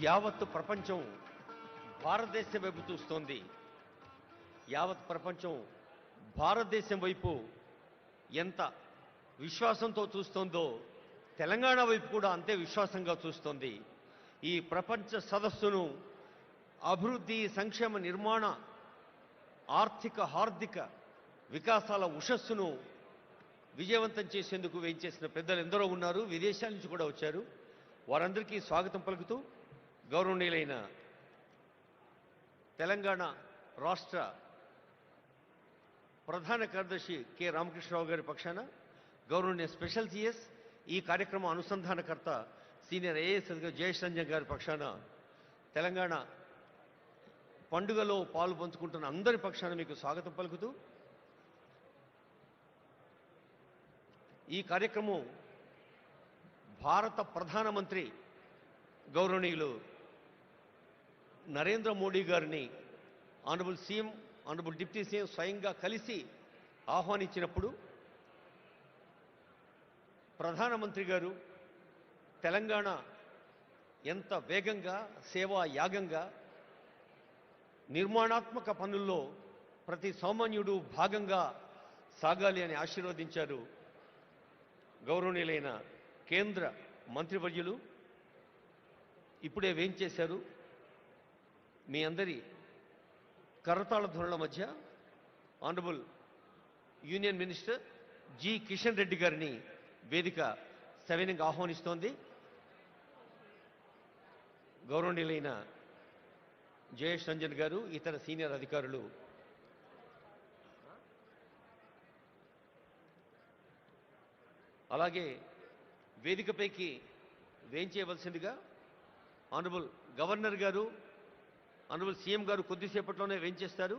యావత్ ప్రపంచం భారతదేశం వైపు చూస్తోంది. యావత్ ప్రపంచం భారతదేశం వైపు ఎంత విశ్వాసంతో చూస్తోందో తెలంగాణ వైపు కూడా అంతే విశ్వాసంగా చూస్తోంది. ఈ ప్రపంచ సదస్సును అభివృద్ధి, సంక్షేమ, నిర్మాణ, ఆర్థిక, హార్దిక వికాసాల ఉషస్సును విజయవంతం చేసేందుకు వేయించేసిన పెద్దలు ఎందరో ఉన్నారు. విదేశాల నుంచి కూడా వచ్చారు. వారందరికీ స్వాగతం పలుకుతూ గౌరవనీయులైన తెలంగాణ రాష్ట్ర ప్రధాన కార్యదర్శి కె రామకృష్ణరావు గారి పక్షాన గౌరవనీయ స్పెషల్ సిఎస్, ఈ కార్యక్రమం అనుసంధానకర్త సీనియర్ ఐఏఎస్ అధికారి జయేష్ రంజన్ గారి పక్షాన తెలంగాణ పండుగలో పాలు పంచుకుంటున్న అందరి పక్షాన మీకు స్వాగతం పలుకుతూ ఈ కార్యక్రమం భారత ప్రధానమంత్రి గౌరవనీయులు నరేంద్ర మోడీ గారిని honourable CM, honourable deputy CM స్వయంగా కలిసి ఆహ్వానించినప్పుడు ప్రధానమంత్రి గారు తెలంగాణ ఎంత వేగంగా, సేవా యాగంగా, నిర్మాణాత్మక పనుల్లో ప్రతి సామాన్యుడు భాగంగా సాగాలి అని ఆశీర్వదించారు. గౌరవనీయులైన కేంద్ర మంత్రివర్యులు ఇప్పుడే వేయించేశారు. మీ అందరి కరతాళ ధ్వనుల మధ్య honourable union minister G Kishan Reddy గారిని వేదిక సవినయంగా ఆహ్వానిస్తోంది. గౌరవనీయులైన జయేష్ రంజన్ గారు, ఇతర సీనియర్ అధికారులు అలాగే వేదికపైకి వేయించేయవలసిందిగా ఆనరబుల్ గవర్నర్ గారు, ఆనరబుల్ సీఎం గారు కొద్దిసేపట్లోనే వేయించేస్తారు.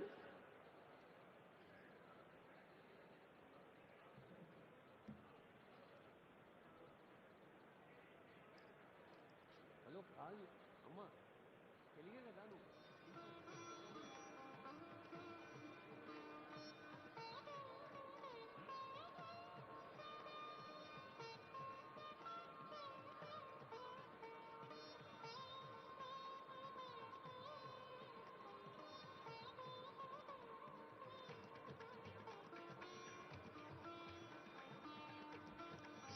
హలో అమ్మా, తెలియదు కదా నువ్వు.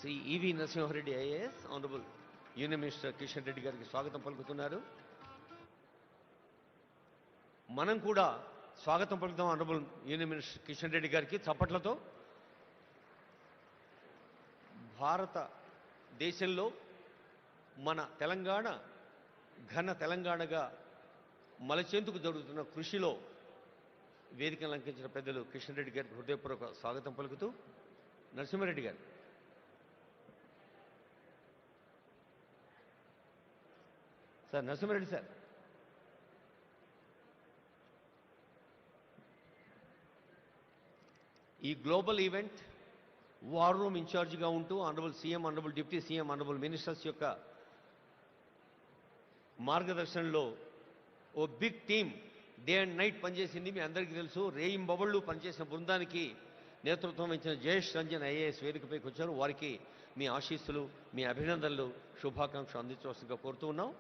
Shri E V Narasimha Reddy IAS, honourable union minister Kishan Reddy గారికి స్వాగతం పలుకుతున్నారు. మనం కూడా స్వాగతం పలుకుతాం honourable union minister Kishan Reddy గారికి చప్పట్లతో. భారతదేశంలో మన తెలంగాణ ఘన తెలంగాణగా మలచేందుకు జరుగుతున్న కృషిలో వేదికను అలంకరించిన పెద్దలు కిషన్ రెడ్డి గారికి హృదయపూర్వక స్వాగతం పలుకుతూ నరసింహారెడ్డి గారు. Sir Narasimha Reddy sir. ఈ గ్లోబల్ ఈవెంట్ వార్ రూమ్ ఇన్ఛార్జిగా ఉంటూ honourable CM, honourable deputy CM, honourable ministers యొక్క మార్గదర్శనంలో ఓ big team day and night పనిచేసింది. మీ అందరికీ తెలుసు. రేయింబవళ్ళు పనిచేసిన బృందానికి నేతృత్వం వహించిన జయేష్ రంజన్ ఐఏఎస్ వేదికపైకి వచ్చారు. వారికి మీ ఆశీస్సులు, మీ అభినందనలు, శుభాకాంక్షలు అందించవలసిందిగా కోరుతూ ఉన్నాం.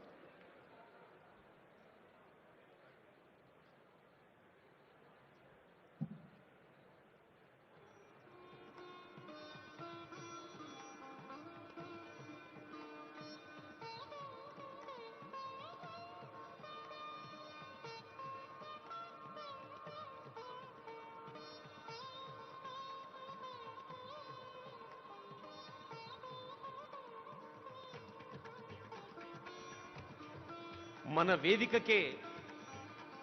మన వేదికకే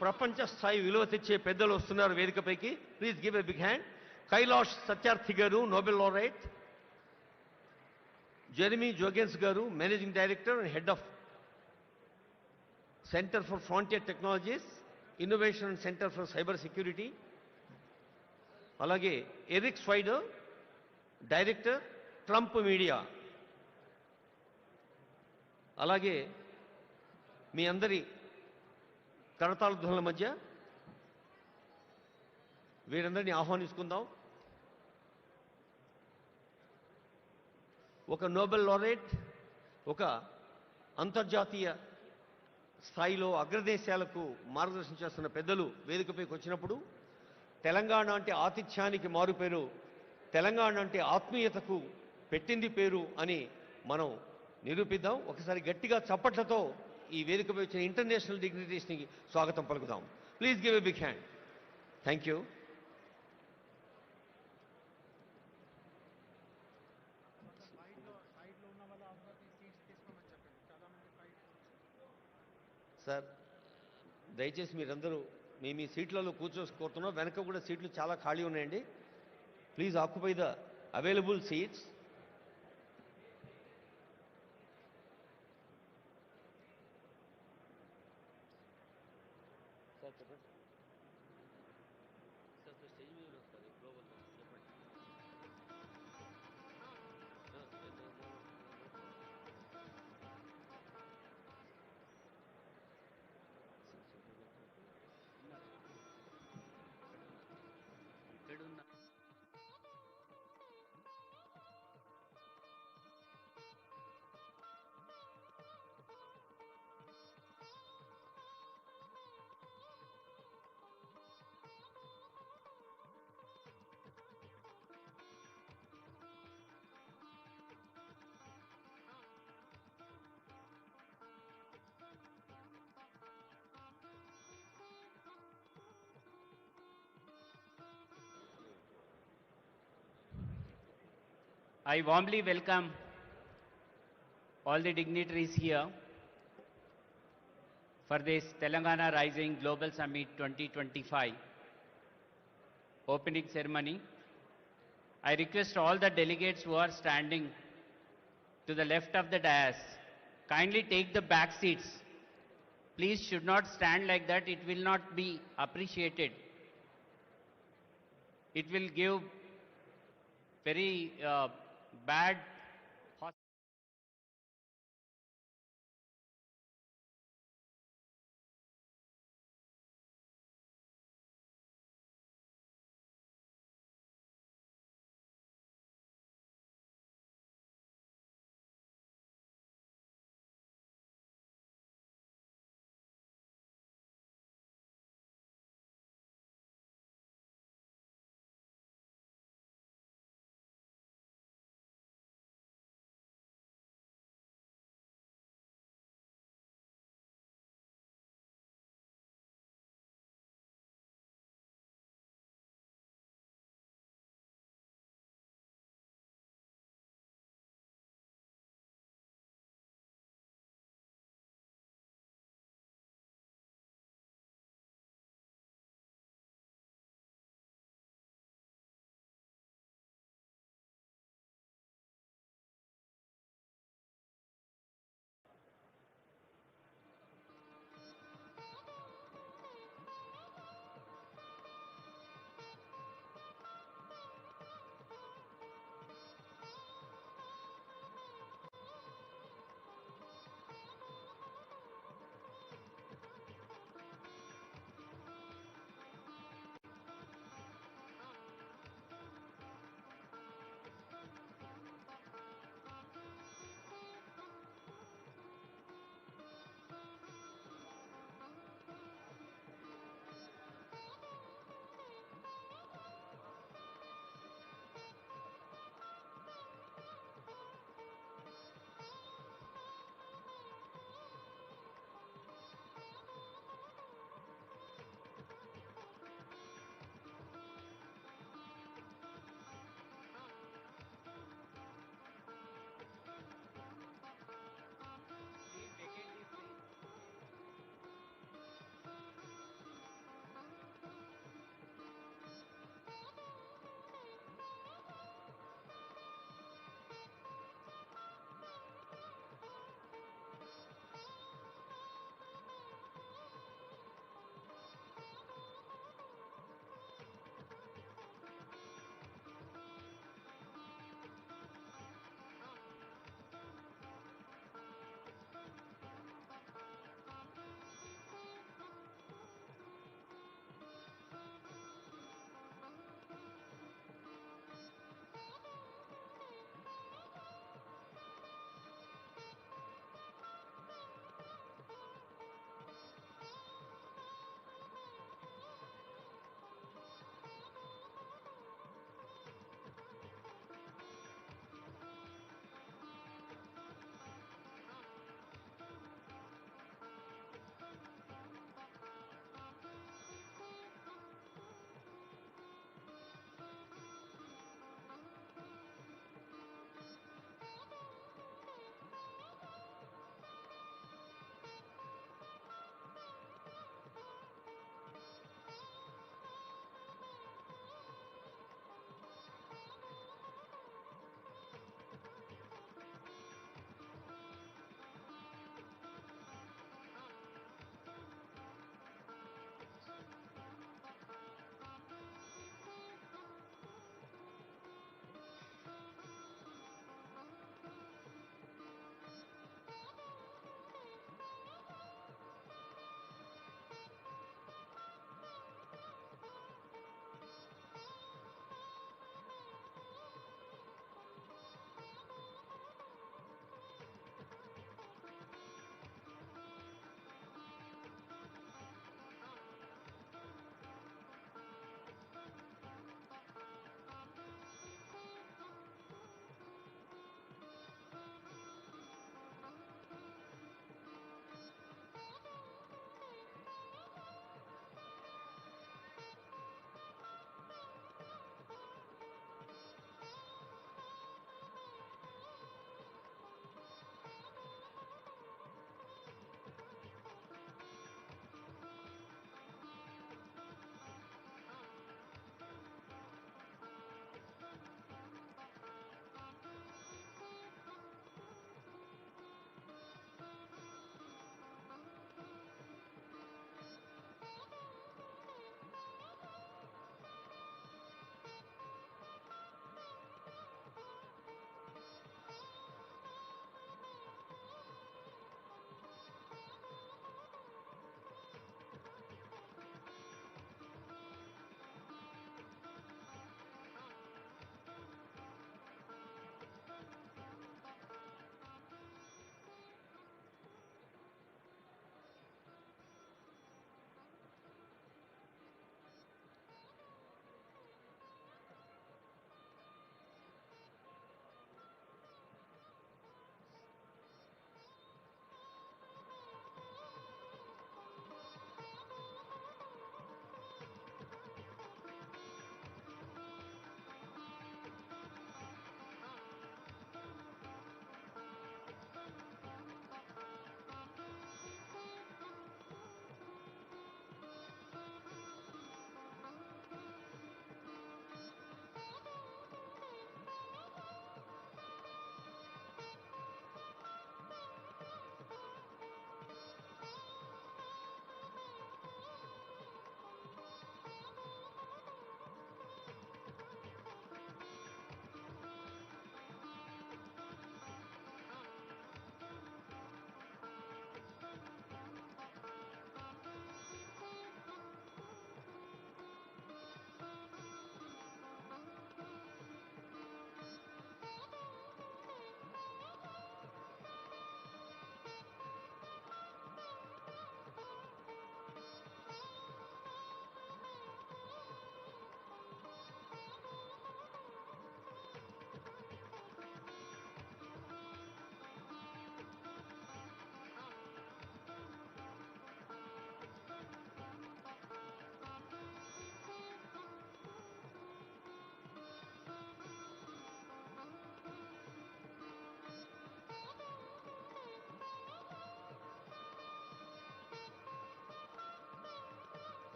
ప్రపంచ స్థాయి విలువ తెచ్చే పెద్దలు వస్తున్నారు వేదికపైకి. Please give a big hand. Kailash Satyarthi గారు, నోబెల్ లారెట్. జెరెమీ జోగెన్స్ గారు, managing director and head of centre for frontier technologies, innovation and centre for cyber security. అలాగే Eric Swider, director, Trump Media. అలాగే మీ అందరి కరతాళ ధ్వనుల మధ్య వీరందరినీ ఆహ్వానించుకుందాం. ఒక నోబెల్ లారెట్, ఒక అంతర్జాతీయ స్థాయిలో అగ్రదేశాలకు మార్గదర్శనం చేస్తున్న పెద్దలు వేదికపైకి వచ్చినప్పుడు తెలంగాణ అంటే ఆతిథ్యానికి మారుపేరు, తెలంగాణ అంటే ఆత్మీయతకు పెట్టింది పేరు అని మనం నిరూపిద్దాం. ఒకసారి గట్టిగా చప్పట్లతో ఈ వేదికపై వచ్చిన ఇంటర్నేషనల్ డిగ్నిటీస్ని స్వాగతం పలుకుదాం. Please give a big hand. Thank you. Sir దయచేసి మీరందరూ మీ సీట్లలో కూర్చోసుకోరుతున్నాం. వెనక కూడా సీట్లు చాలా ఖాళీ ఉన్నాయండి. Please occupy the available seats. Sir చెప్పండి. సార్ స్టేజ్ మీద వస్తుంది గ్లోబల్ చెప్పండి. ఇక్కడున్న I warmly welcome all the dignitaries here for this Telangana Rising Global Summit 2025 opening ceremony. I request all the delegates who are standing to the left of the dais, kindly take the back seats. Please should not stand like that. It will not be appreciated. It will give very bad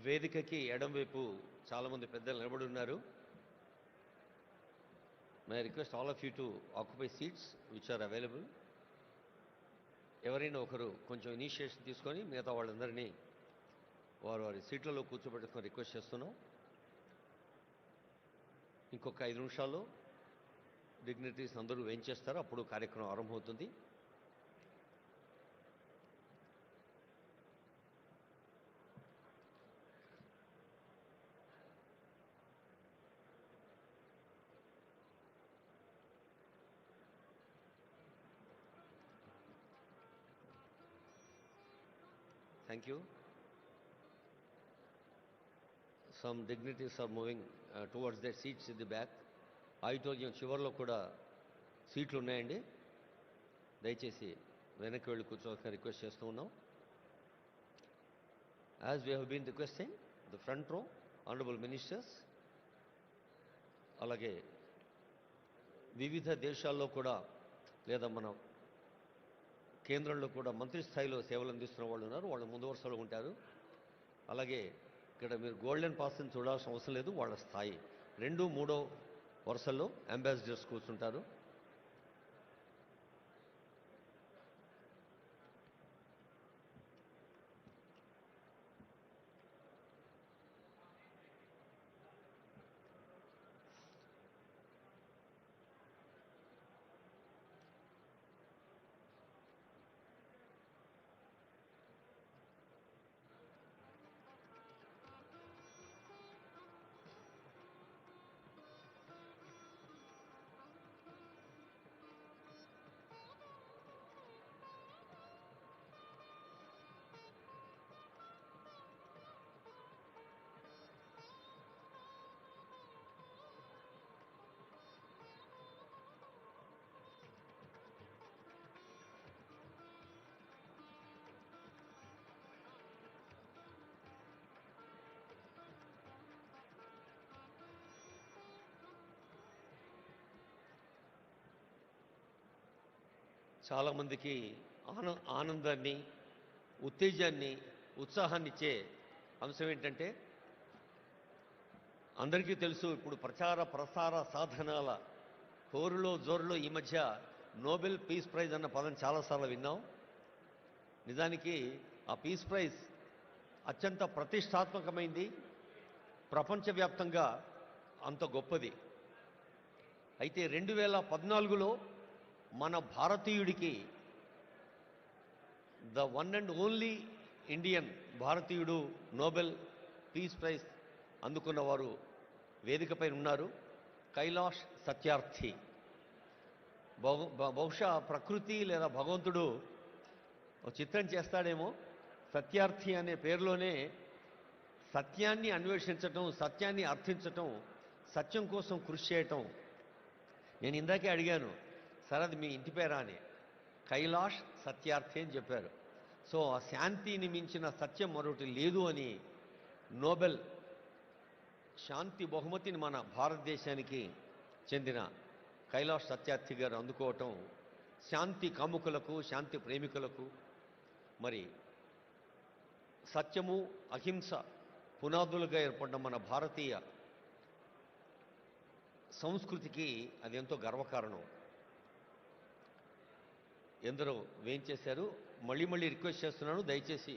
వేదికకి ఎడంవైపు చాలామంది పెద్దలు నిలబడి ఉన్నారు. May request all of you to occupy seats which are available. ఎవరైనా ఒకరు కొంచెం initiation తీసుకొని మిగతా వాళ్ళందరినీ వారి వారి సీట్లలో కూర్చోబెట్టుకొని రిక్వెస్ట్ చేస్తున్నాం. ఇంకొక 5 నిమిషాల్లో డిగ్నిటరీస్ అందరూ వేయించేస్తారు, అప్పుడు కార్యక్రమం ఆరంభమవుతుంది. Thank you. Some dignitaries are moving towards their seats in the back. Auditorium చివరిలో కూడా సీట్లు ఉన్నాయండి. దయచేసి వెనక్కి వెళ్ళి కూర్చోవాలని రిక్వెస్ట్ చేస్తూ ఉన్నాం. As we have been requesting, the front row, honorable ministers, అలాగే వివిధ దేశాల్లో కూడా లేదా మన కేంద్రంలో కూడా మంత్రి స్థాయిలో సేవలు అందిస్తున్న వాళ్ళు ఉన్నారు. వాళ్ళు ముందు వరుసలో ఉంటారు. అలాగే ఇక్కడ మీరు గోల్డెన్ పాస్ని చూడాల్సిన అవసరం లేదు. వాళ్ళ స్థాయి 2, 3 వరుసల్లో అంబాసిడర్స్ కూర్చుంటారు. చాలామందికి ఆనందాన్ని, ఉత్తేజాన్ని, ఉత్సాహాన్ని ఇచ్చే అంశం ఏంటంటే, అందరికీ తెలుసు ఇప్పుడు ప్రచార ప్రసార సాధనాల హోరులో జోరులో ఈ మధ్య నోబెల్ పీస్ ప్రైజ్ అన్న పదం చాలాసార్లు విన్నాం. నిజానికి ఆ పీస్ ప్రైజ్ అత్యంత ప్రతిష్టాత్మకమైంది, ప్రపంచవ్యాప్తంగా అంత గొప్పది. అయితే 2014లో మన భారతీయుడికి the one and only Indian భారతీయుడు నోబెల్ పీస్ ప్రైజ్ అందుకున్నవారు వేదికపై ఉన్నారు. కైలాష్ సత్యార్థి. బహుశా ప్రకృతి లేదా భగవంతుడు ఒక చిత్రం చేస్తాడేమో. సత్యార్థి అనే పేరులోనే సత్యాన్ని అన్వేషించటం, సత్యాన్ని అర్థించటం, సత్యం కోసం కృషి చేయటం. నేను ఇందాకే అడిగాను, సార్ అది మీ ఇంటి పేరా అని. కైలాష్ సత్యార్థి అని చెప్పారు. సో ఆ శాంతిని మించిన సత్యం మరొకటి లేదు అని నోబెల్ శాంతి బహుమతిని మన భారతదేశానికి చెందిన కైలాష్ సత్యార్థి గారు అందుకోవటం శాంతి కాముకులకు, శాంతి ప్రేమికులకు, మరి సత్యము అహింస పునాదులుగా ఏర్పడిన మన భారతీయ సంస్కృతికి అది ఎంతో గర్వకారణం. ఎందరో వేయించేశారు. మళ్ళీ మళ్ళీ రిక్వెస్ట్ చేస్తున్నాను, దయచేసి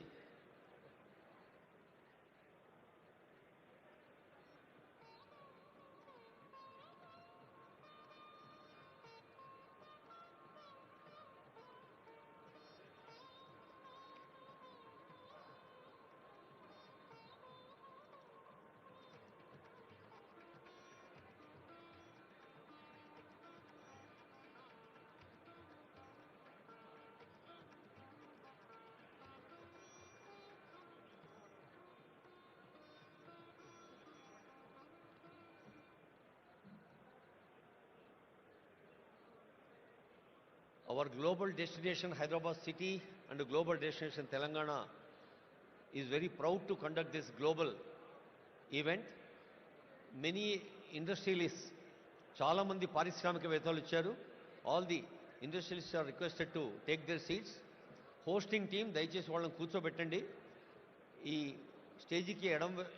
our global destination Hyderabad city and global destination Telangana is very proud to conduct this global event. Many industrialists, చాలా మంది పారిశ్రామికవేత్తలు వచ్చారు. All the industrialists are requested to take their seats. Hosting team దయచేసి వాళ్ళని కూర్చోబెట్టండి. ఈ స్టేజీకి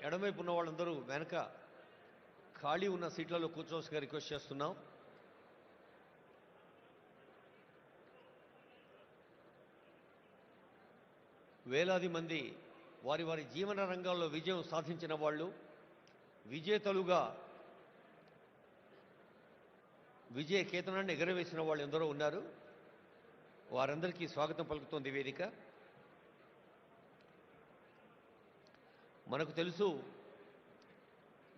ఎడమవైపు ఉన్న వాళ్ళందరూ వెనక ఖాళీ ఉన్న సీట్లలో కూర్చోవలసిగా రిక్వెస్ట్ చేస్తున్నాం. వేలాది మంది వారి వారి జీవన రంగాల్లో విజయం సాధించిన వాళ్ళు, విజేతలుగా విజయ కేతనాన్ని ఎగరవేసిన వాళ్ళు ఎందరో ఉన్నారు. వారందరికీ స్వాగతం పలుకుతోంది వేదిక. మనకు తెలుసు,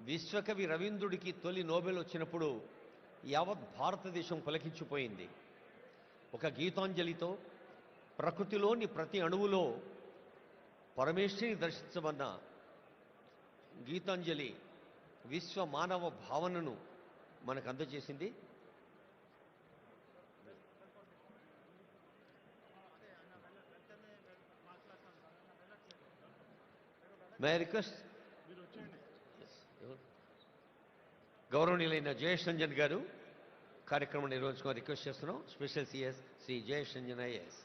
విశ్వకవి రవీంద్రుడికి తొలి నోబెల్ వచ్చినప్పుడు యావత్ భారతదేశం పులకించిపోయింది. ఒక గీతాంజలితో ప్రకృతిలోని ప్రతి అణువులో పరమేశ్వరిని దర్శించమన్న గీతాంజలి విశ్వ మానవ భావనను మనకు అందజేసింది. మే ఐ రిక్వెస్ట్ గౌరవనీయులైన జయేష్ రంజన్ గారు కార్యక్రమం నిర్వహించుకొని రిక్వెస్ట్ చేస్తున్నాం. Special CS Shri Jayesh Ranjan IAS.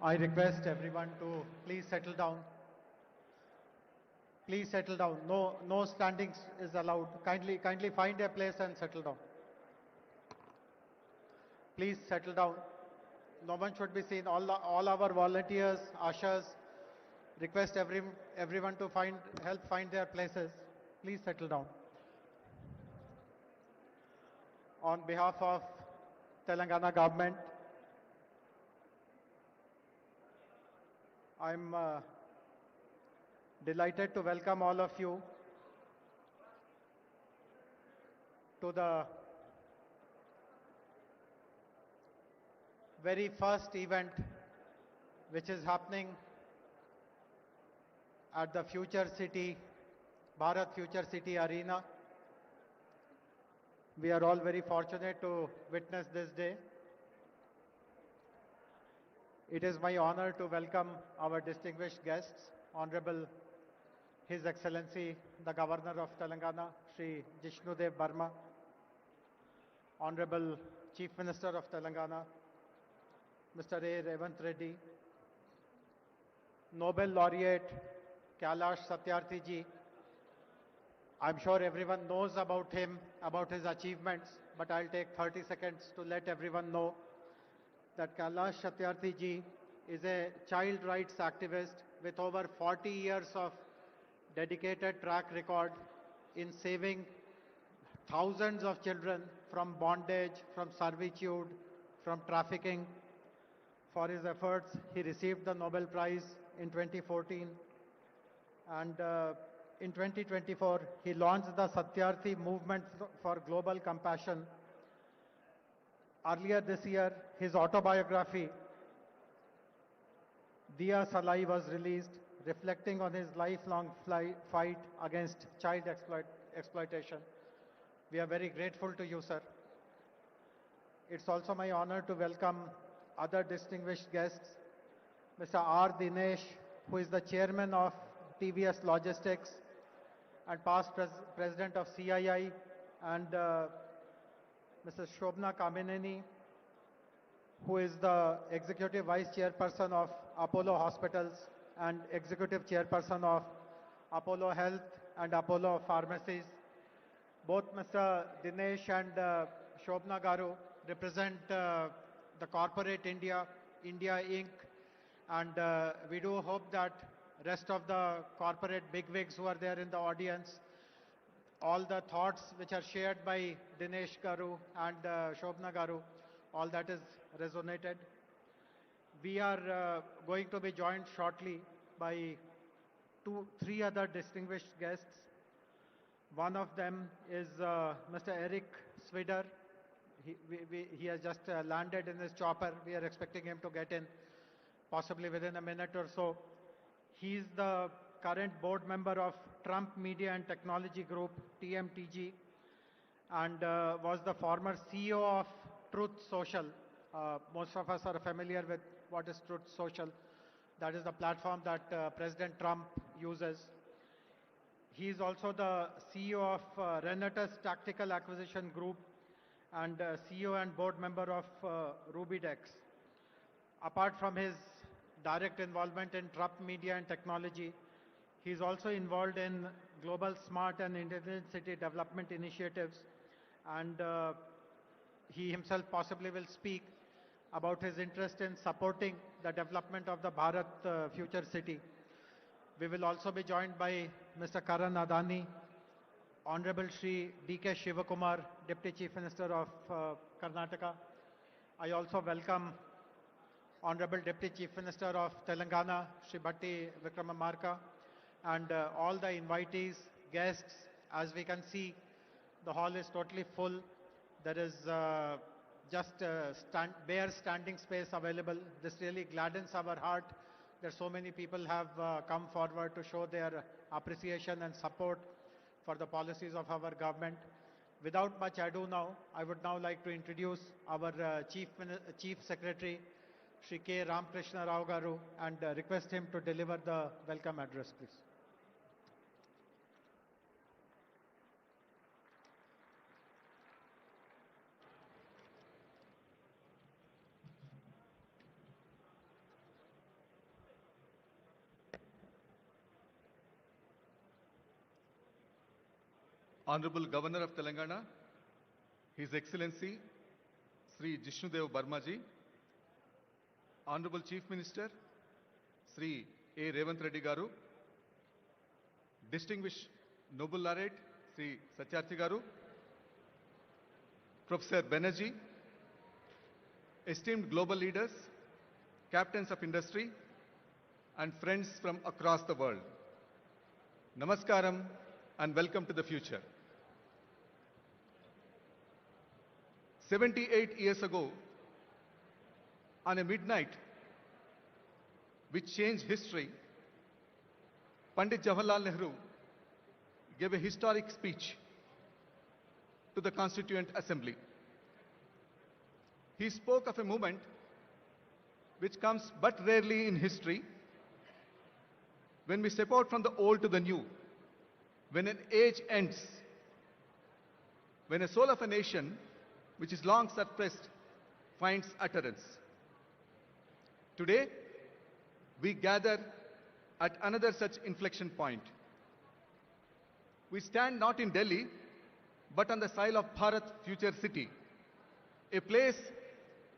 I request everyone to please settle down. Please settle down. No standing is allowed. Kindly find a place and settle down. Please settle down. No one should be seen. All our volunteers, ushers, request everyone to help find their places. Please settle down. On behalf of Telangana government, I'm delighted to welcome all of you to the very first event which is happening at the Future City, Bharat Future City Arena. We are all very fortunate to witness this day. It is my honor to welcome our distinguished guests, Honorable His Excellency, the Governor of Telangana, Shri Jishnudev Barma, Honorable Chief Minister of Telangana, Mr. A. Revanth Reddy, Nobel Laureate Kailash Satyarthi ji. I'm sure everyone knows about him, about his achievements, but I'll take 30 seconds to let everyone know that Kailash Satyarthi ji is a child rights activist with over 40 years of dedicated track record in saving thousands of children from bondage, from servitude, from trafficking. For his efforts, he received the Nobel Prize in 2014. And in 2024, he launched the Satyarthi Movement for Global Compassion. Earlier this year, his autobiography, Diya Salai, was released, reflecting on his lifelong fight against child exploitation. We are very grateful to you, sir. It's also my honor to welcome other distinguished guests, Mr. R. Dinesh, who is the chairman of TVS Logistics and past president of CII, and Mrs. Shobna Kamineni, who is the executive vice chairperson of Apollo Hospitals and executive chairperson of Apollo Health and Apollo Pharmacies. Both Mr. Dinesh and Shobna Garu represent the corporate India Inc. And we do hope that rest of the corporate bigwigs who are there in the audience, all the thoughts which are shared by Dinesh Garu and Shobna Garu, all that is resonated. We are going to be joined shortly by three other distinguished guests. One of them is Mr. Eric Swider. He has just landed in his chopper. We are expecting him to get in possibly within a minute or so. He is the current board member of Trump Media and Technology Group, TMTG, and was the former CEO of Truth Social. Most of us are familiar with what is Truth Social. That is the platform that President Trump uses. He is also the CEO of Renatus Tactical Acquisition Group and CEO and board member of Rubydex. Apart from his direct involvement in Trupp Media and Technology, he is also involved in global smart and intelligent city development initiatives, and he himself possibly will speak about his interest in supporting the development of the Bharat Future City. We will also be joined by Mr. Karan Adani, Honorable Shri D.K. Shivakumar, Deputy Chief Minister of Karnataka. I also welcome Honorable Deputy Chief Minister of Telangana, Shri Bhatti Vikramamarka, and all the invitees, guests. As we can see, the hall is totally full. There is just bare standing space available. This really gladdens our heart that so many people have come forward to show their appreciation and support for the policies of our government. Without much ado now, I would now like to introduce our Chief Secretary, Shri K. Ramakrishna Rao Garu, and request him to deliver the welcome address, please. Honorable Governor of Telangana, His Excellency Sri Jishnudev Barmaji, Honorable Chief Minister Sri A. Revanth Reddy Garu, Distinguished Noble Laureate Sri Satyarthi Garu, Professor Banerjee, esteemed global leaders, captains of industry, and friends from across the world. Namaskaram and welcome to the future. 78 years ago, on a midnight which changed history, Pandit Jawaharlal Nehru gave a historic speech to the Constituent Assembly. He spoke of a moment which comes but rarely in history, when we step out from the old to the new, when an age ends, when a soul of a nation which is long suppressed finds utterance. Today, we gather at another such inflection point. We stand not in Delhi, but on the soil of Bharat Future City, a place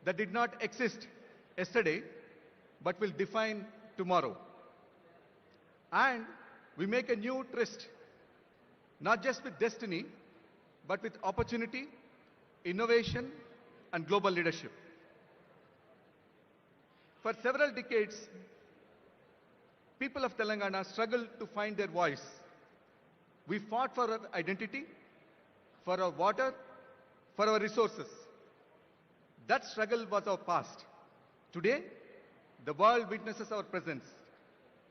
that did not exist yesterday, but will define tomorrow. And we make a new tryst, not just with destiny, but with opportunity, innovation, and global leadership. For several decades, people of Telangana struggled to find their voice. We fought for our identity, for our water, for our resources. That struggle was our past. Today, the world witnesses our presence.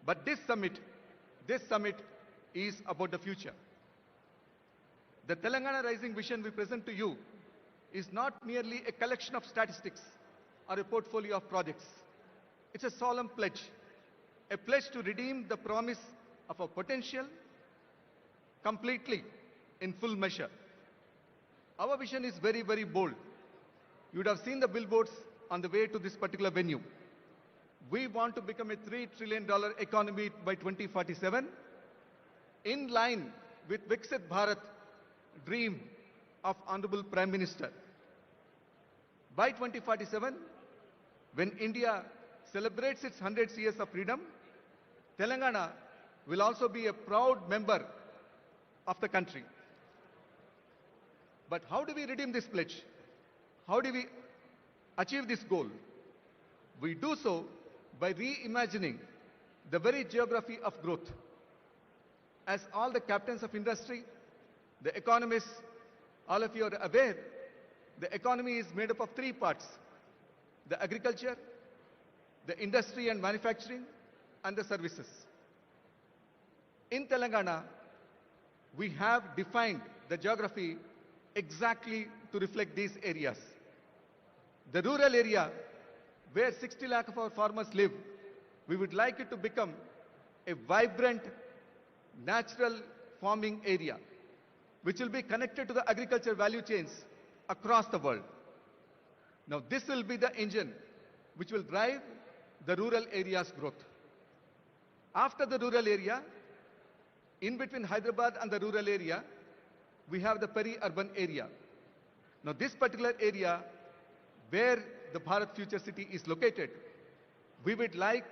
But this summit is about the future. The Telangana Rising vision we present to you is not merely a collection of statistics or a portfolio of projects. It's a solemn pledge, a pledge to redeem the promise of our potential completely in full measure. Our vision is very, very bold. You would have seen the billboards on the way to this particular venue. We want to become a $3 trillion economy by 2047, in line with Viksit Bharat dream of Honorable Prime Minister. By 2047, when India celebrates its 100 years of freedom, Telangana will also be a proud member of the country. But how do we redeem this pledge? How do we achieve this goal? We do so by reimagining the very geography of growth. As all the captains of industry, the economists, all of you are aware, the economy is made up of three parts: the agriculture, the industry and manufacturing, and the services. In Telangana, we have defined the geography exactly to reflect these areas. The rural area, where 60 lakh of our farmers live, we would like it to become a vibrant natural farming area, which will be connected to the agriculture value chains across the world. Now, this will be the engine which will drive the rural area's growth. After the rural area, in between Hyderabad and the rural area, we have the peri-urban area. Now, this particular area where the Bharat Future City is located, we would like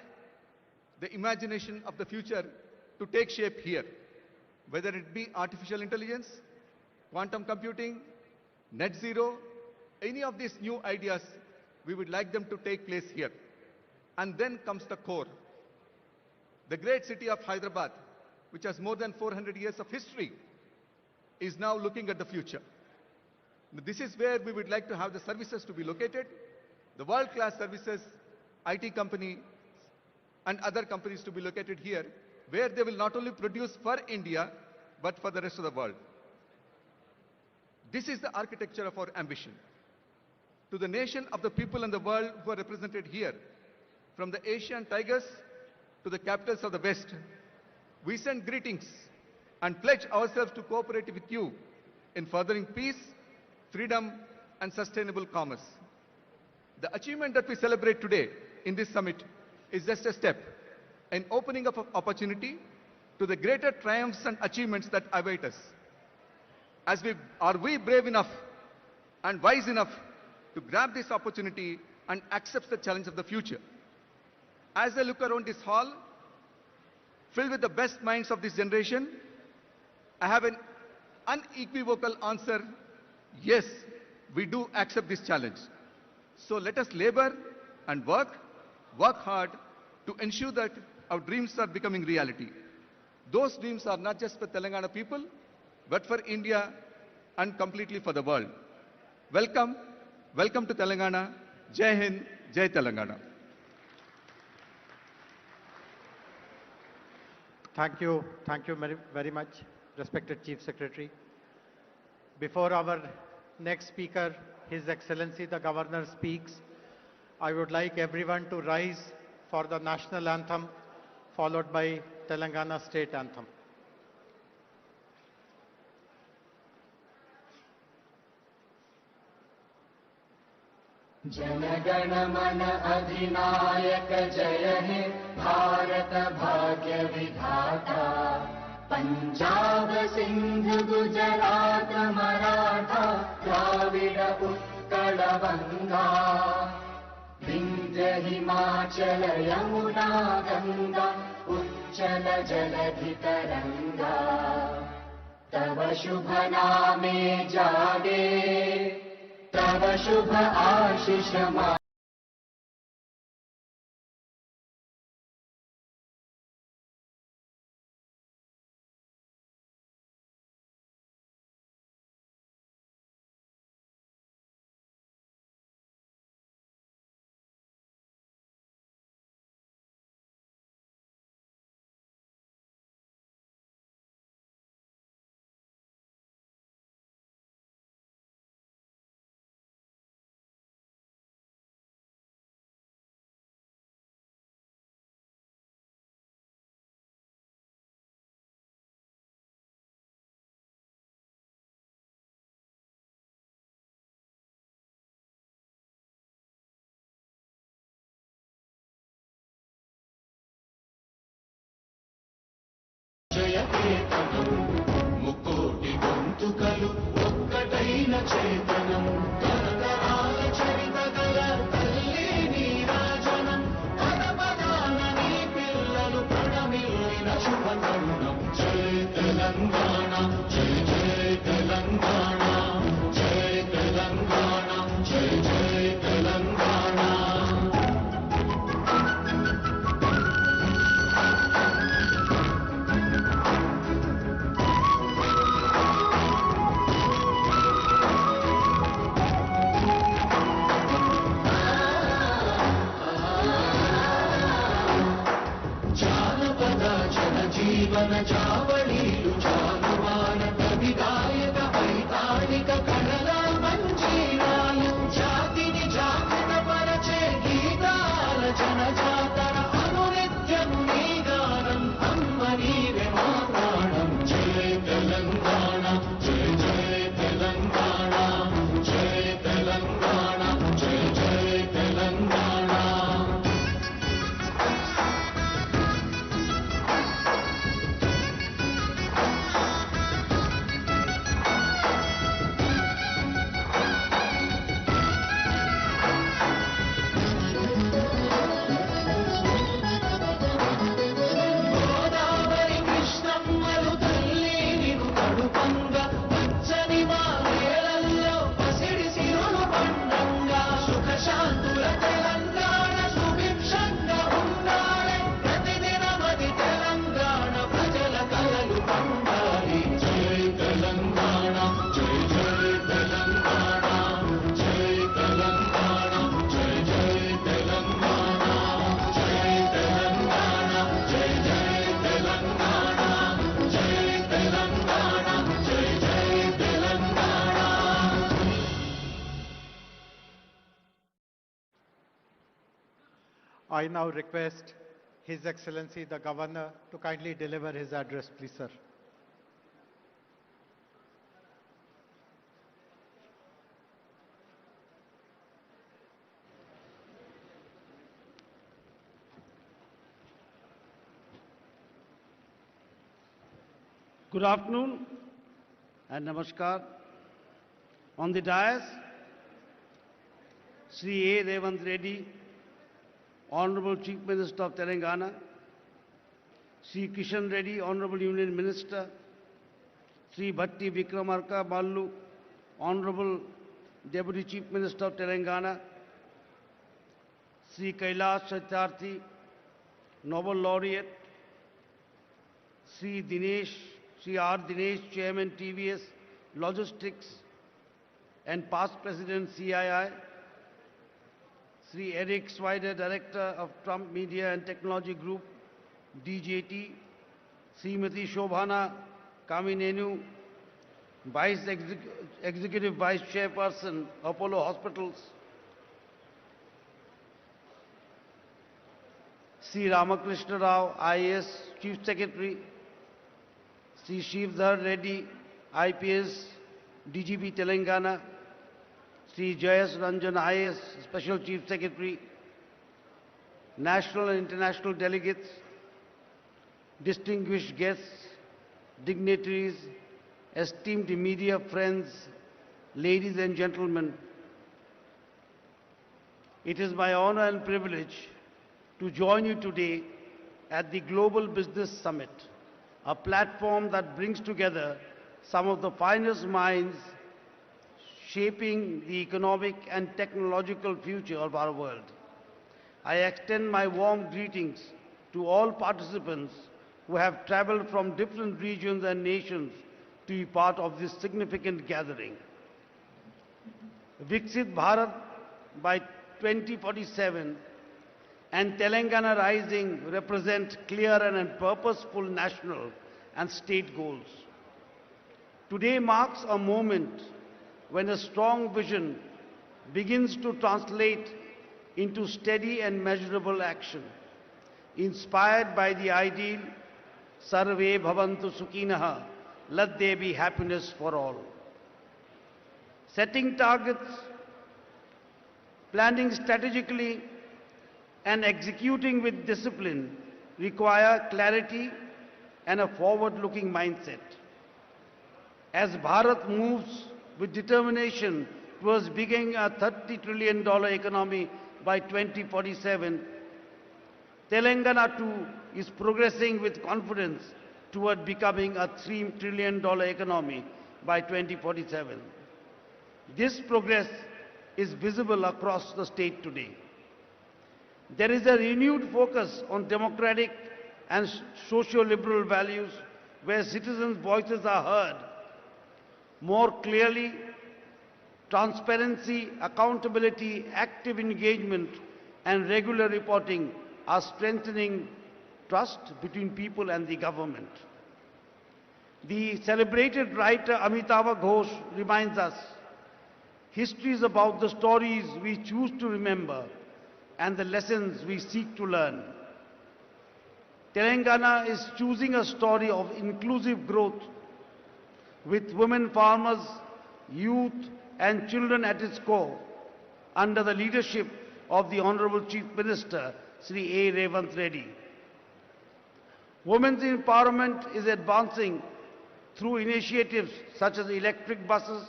the imagination of the future to take shape here, whether it be artificial intelligence, quantum computing, net zero, any of these new ideas, we would like them to take place here. And then comes the core. The great city of Hyderabad, which has more than 400 years of history, is now looking at the future. This is where we would like to have the services to be located, the world-class services, IT company, and other companies to be located here, where they will not only produce for India, but for the rest of the world. This is the architecture of our ambition. To the nation of the people in the world who are represented here, from the Asian tigers to the capitals of the West, we send greetings and pledge ourselves to cooperate with you in furthering peace, freedom, and sustainable commerce. The achievement that we celebrate today in this summit is just a step in opening up of opportunity to the greater triumphs and achievements that await us. Are we brave enough and wise enough to grab this opportunity and accept the challenge of the future? As I look around this hall, filled with the best minds of this generation, I have an unequivocal answer: yes, we do accept this challenge. So let us labor and work hard to ensure that our dreams are becoming reality. Those dreams are not just for Telangana people, but for India and completely for the world. Welcome to Telangana. Jai Hind, Jai Telangana. Thank you very much, respected Chief Secretary. Before our next speaker, His Excellency the Governor, speaks, I would like everyone to rise for the national anthem, followed by Telangana state anthem. जनगण मन अधिनायक जय हे भारत भाग्य विधाता पंजाब सिंध गुजरात मराठा द्राविड उत्कल गंगा विंध्य हिमाचल यमुना गंगा उच्चल जलधि तरंगा तव शुभ नामे जागे तव शुभ आशीष मा ముకోటి గొంతుకలు ఒక్కటైన చేతనం తరతరాల చరిత గల తల్లి నీరాజనం పదపదాన నీ పిల్లలు ప్రణమిల్లిన శుభ తరుణం జై తెలంగాణ జై జై తెలంగాణ జై తెలంగాణ జై జై Telangana I now request His Excellency the Governor to kindly deliver his address, please, sir. Good afternoon and namaskar. On the dais, Sri A. Revanth Reddy, Honorable Chief Minister of Telangana, Sri Kishan Reddy, Honorable Union Minister, Sri Bhatti Vikramarka Ballu, Honorable Deputy Chief Minister of Telangana, Sri Kailash Satyarthi, Nobel Laureate, Sri R. Dinesh, Chairman TVS Logistics and past President CII, Sri Eric Swider, Director of Trump Media and Technology Group, DJT, Srimati Shobhana Kaminenu, Executive Vice Chairperson, Apollo Hospitals, Sri Ramakrishna Rao, IAS Chief Secretary, Sri Shivdhar Reddy, IPS, DGP Telangana, Sri Jayas Ranjan, IAS Special Chief Secretary, national and international delegates, distinguished guests, dignitaries, esteemed media friends, ladies and gentlemen, it is my honor and privilege to join you today at the Global Business Summit, a platform that brings together some of the finest minds shaping the economic and technological future of our world. I extend my warm greetings to all participants who have traveled from different regions and nations to be part of this significant gathering. Viksit Bharat by 2047 and Telangana Rising represent clear and purposeful national and state goals. Today marks a moment when a strong vision begins to translate into steady and measurable action, inspired by the ideal Sarve Bhavantu Sukhinaha, let there be happiness for all. Setting targets, planning strategically, and executing with discipline require clarity and a forward-looking mindset. As Bharat moves with determination towards becoming a $30 trillion economy by 2047, Telangana too is progressing with confidence toward becoming a $3 trillion economy by 2047. This progress is visible across the state today. There is a renewed focus on democratic and socio-liberal values where citizens' voices are heard more clearly. Transparency, accountability, active engagement, and regular reporting are strengthening trust between people and the government. The celebrated writer Amitabh Ghosh reminds us, history is about the stories we choose to remember and the lessons we seek to learn. Telangana is choosing a story of inclusive growth with women farmers, youth and children at its core under the leadership of the Honorable Chief Minister, Sri A. Revanth Reddy. Women's empowerment is advancing through initiatives such as electric buses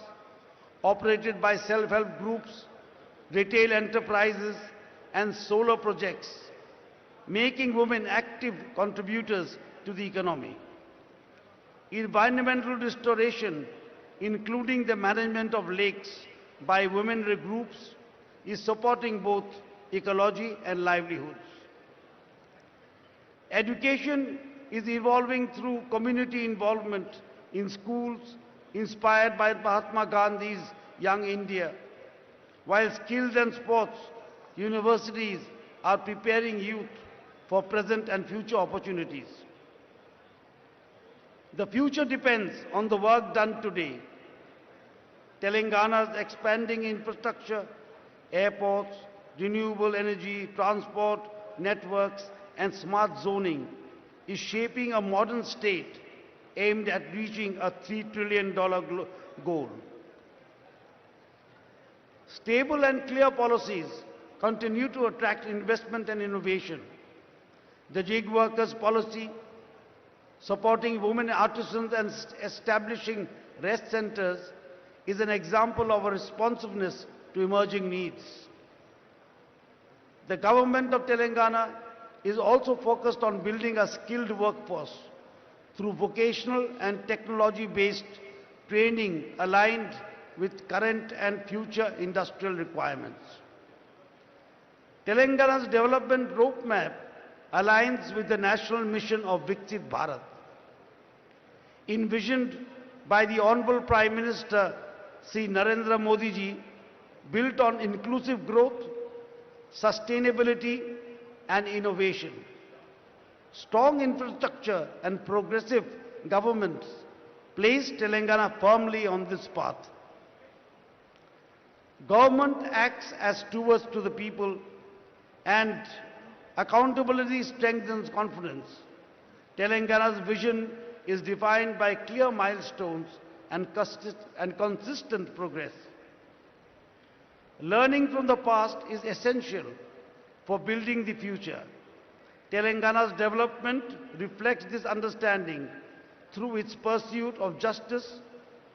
operated by self-help groups, retail enterprises and solar projects, making women active contributors to the economy. Environmental restoration, including the management of lakes by women groups, is supporting both ecology and livelihoods. Education is evolving through community involvement in schools inspired by Mahatma Gandhi's Young India, while skills and sports universities are preparing youth for present and future opportunities. The future depends on the work done today. Telangana's expanding infrastructure, airports, renewable energy, transport, networks, and smart zoning is shaping a modern state aimed at reaching a $3 trillion goal. Stable and clear policies continue to attract investment and innovation. The gig workers policy, supporting women artisans and establishing rest centers, is an example of a responsiveness to emerging needs. The government of Telangana is also focused on building a skilled workforce through vocational and technology-based training aligned with current and future industrial requirements. Telangana's development roadmap aligns with the national mission of Viksit Bharat, envisioned by the Honorable Prime Minister Sri Narendra Modi ji, built on inclusive growth, sustainability and innovation. Strong infrastructure and progressive governments place Telangana firmly on this path. Government acts as stewards to the people, and accountability strengthens confidence. Telangana's vision is defined by clear milestones and consistent progress. Learning from the past is essential for building the future. Telangana's development reflects this understanding through its pursuit of justice,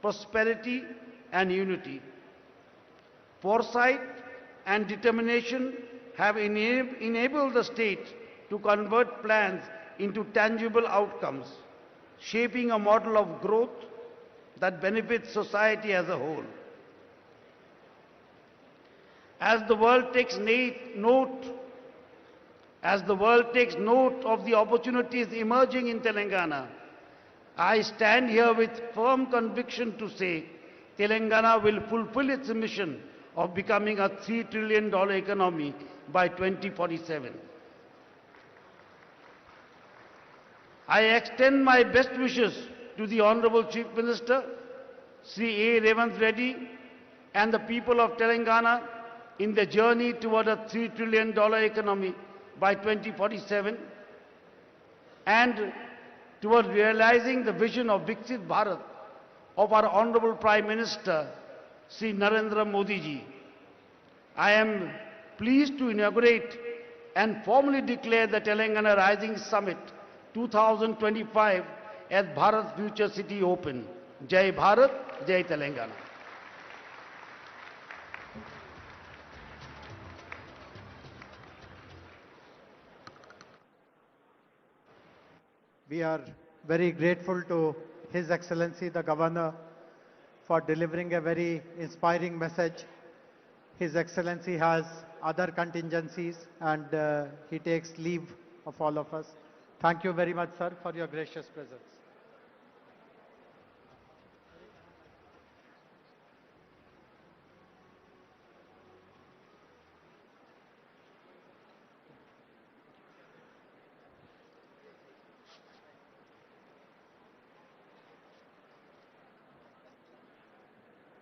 prosperity and unity. Foresight and determination have enabled the state to convert plans into tangible outcomes, shaping a model of growth that benefits society as a whole. As the world takes note of the opportunities emerging in Telangana, I stand here with firm conviction to say Telangana will fulfill its mission of becoming a $3 trillion economy by 2047. I extend my best wishes to the Honorable Chief Minister, Sri A. Revanth Reddy, and the people of Telangana in the journey toward a $3 trillion economy by 2047 and toward realizing the vision of Viksit Bharat of our Honorable Prime Minister, Sri Narendra Modi ji. I am pleased to inaugurate and formally declare the Telangana Rising Summit 2025 as Bharat Future City Open. Jai Bharat, Jai Telangana. We are very grateful to His Excellency the Governor for delivering a very inspiring message. His Excellency has other contingencies and he takes leave of all of us. Thank you very much, sir, for your gracious presence.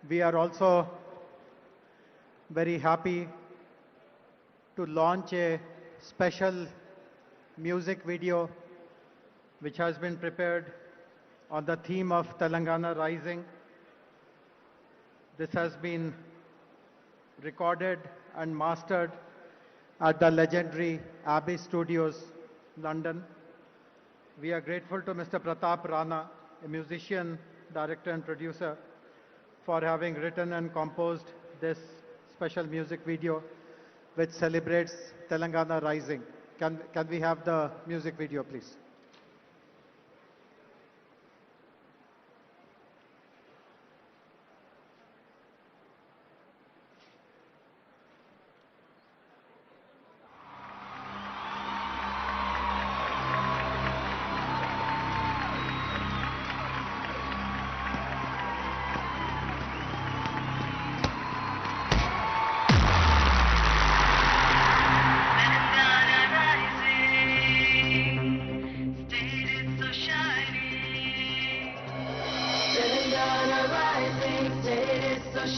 We are also very happy to launch a special music video which has been prepared on the theme of Telangana Rising. This has been recorded and mastered at the legendary Abbey Studios, London. We are grateful to Mr. Pratap Rana, a musician, director and producer, for having written and composed this special music video which celebrates Telangana Rising. Can we have the music video, please?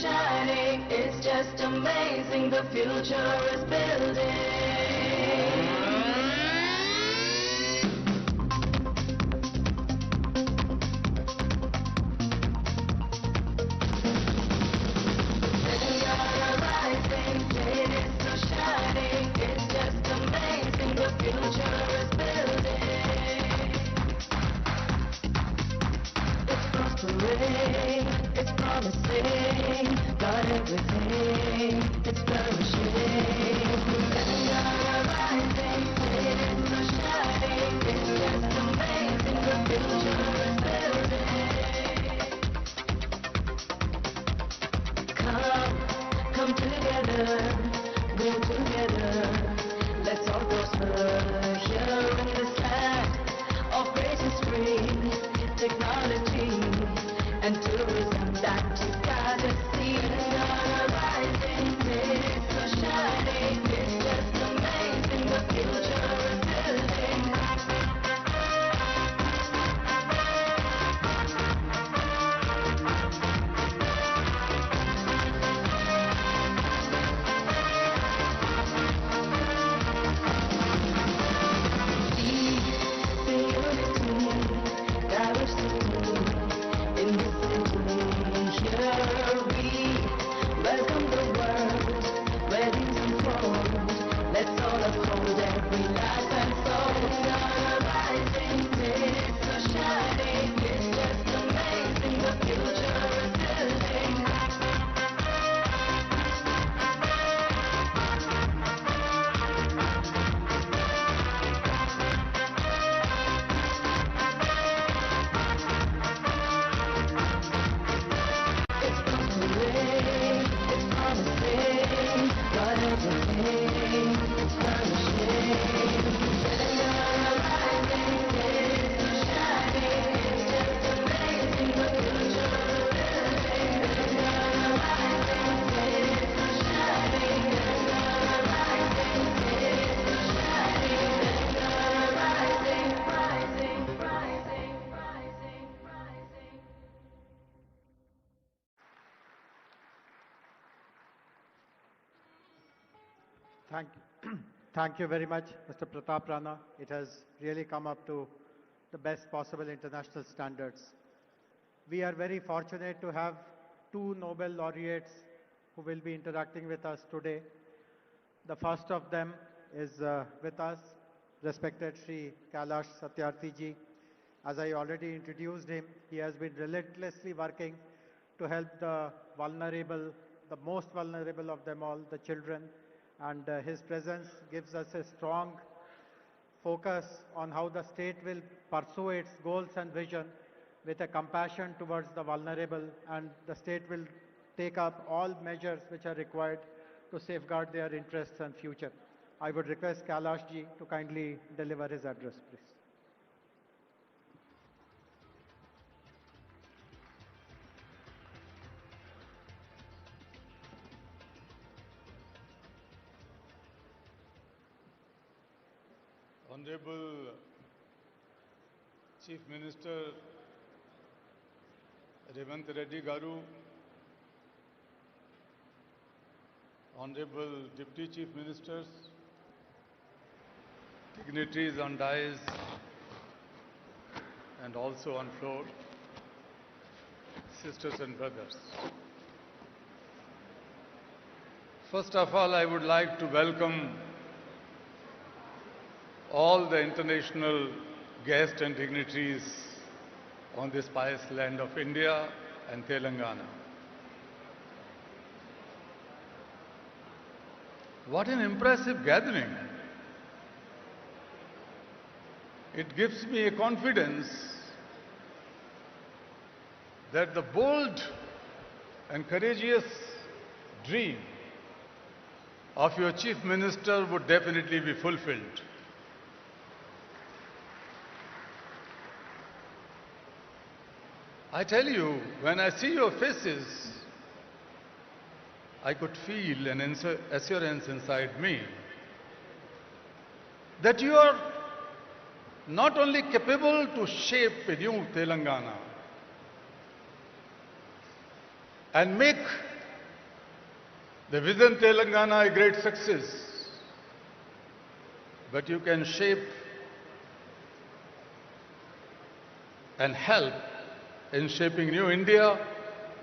Shining, it's just amazing, the future is building. got everything, it's flourishing. Telangana rising, it's so shining, it's just amazing, the future is building. Come together, go together, let's all prosper here in this land of gracious free technology and tourism that you gotta see. Telangana rising, it's so shining, it's just amazing, the future is building. Thank you very much, Mr. Pratap Rana. It has really come up to the best possible international standards. We are very fortunate to have two Nobel laureates who will be interacting with us today. The first of them is with us, respected Sri Kailash Satyarthi ji. As I already introduced him, he has been relentlessly working to help the vulnerable, the most vulnerable of them all, the children. And his presence gives us a strong focus on how the state will pursue its goals and vision with a compassion towards the vulnerable, and the state will take up all measures which are required to safeguard their interests and future. I would request Kailash ji to kindly deliver his address, please. Honorable Chief Minister Revanth Reddy Garu, Honorable Deputy Chief Ministers, dignitaries on dais and also on floor, sisters and brothers. First of all, I would like to welcome all the international guests and dignitaries on this pious land of India and Telangana. What an impressive gathering. It gives me a confidence that the bold and courageous dream of your Chief Minister would definitely be fulfilled. I tell you, when I see your faces, I could feel an assurance inside me that you are not only capable to shape a new Telangana and make the Vision Telangana a great success, but you can shape and help in shaping new India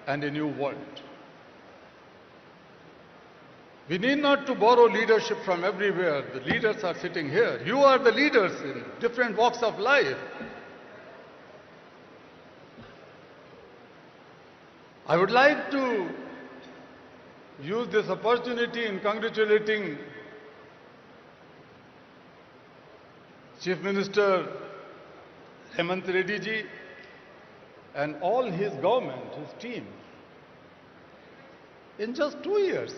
and a new world. We need not to borrow leadership from everywhere. The leaders are sitting here. You are the leaders in different walks of life. I would like to use this opportunity in congratulating Chief Minister Revanth Reddy ji and all his government, his team. In just 2 years,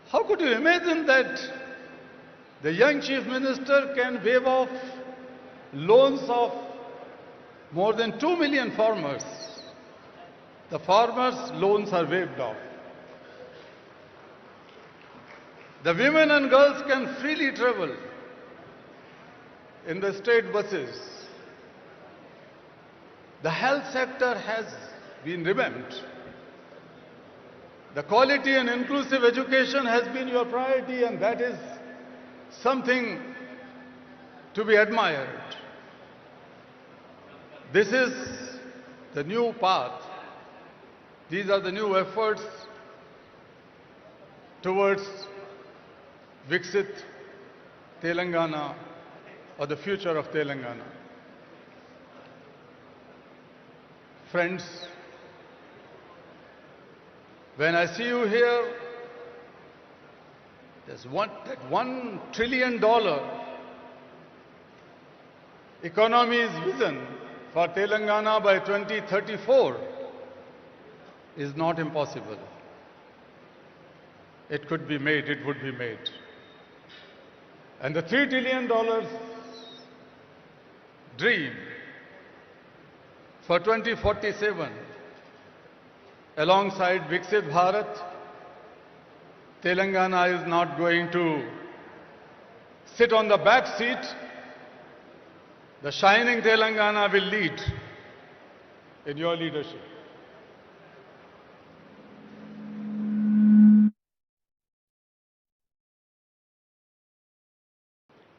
how could you imagine that the young Chief Minister can waive off loans of more than 2 million farmers? The farmers' loans are waived off. The women and girls can freely travel in the state buses. The health sector has been revamped. The quality and inclusive education has been your priority, and that is something to be admired. This is the new path. These are the new efforts towards Viksit Telangana, or the future of Telangana. Friends, when I see you here, there's that $1 trillion economy's vision for Telangana by 2034 is not impossible. It could be made, it would be made. And the $3 trillion dream for 2047, alongside Viksit Bharat, Telangana is not going to sit on the back seat. The shining Telangana will lead in your leadership.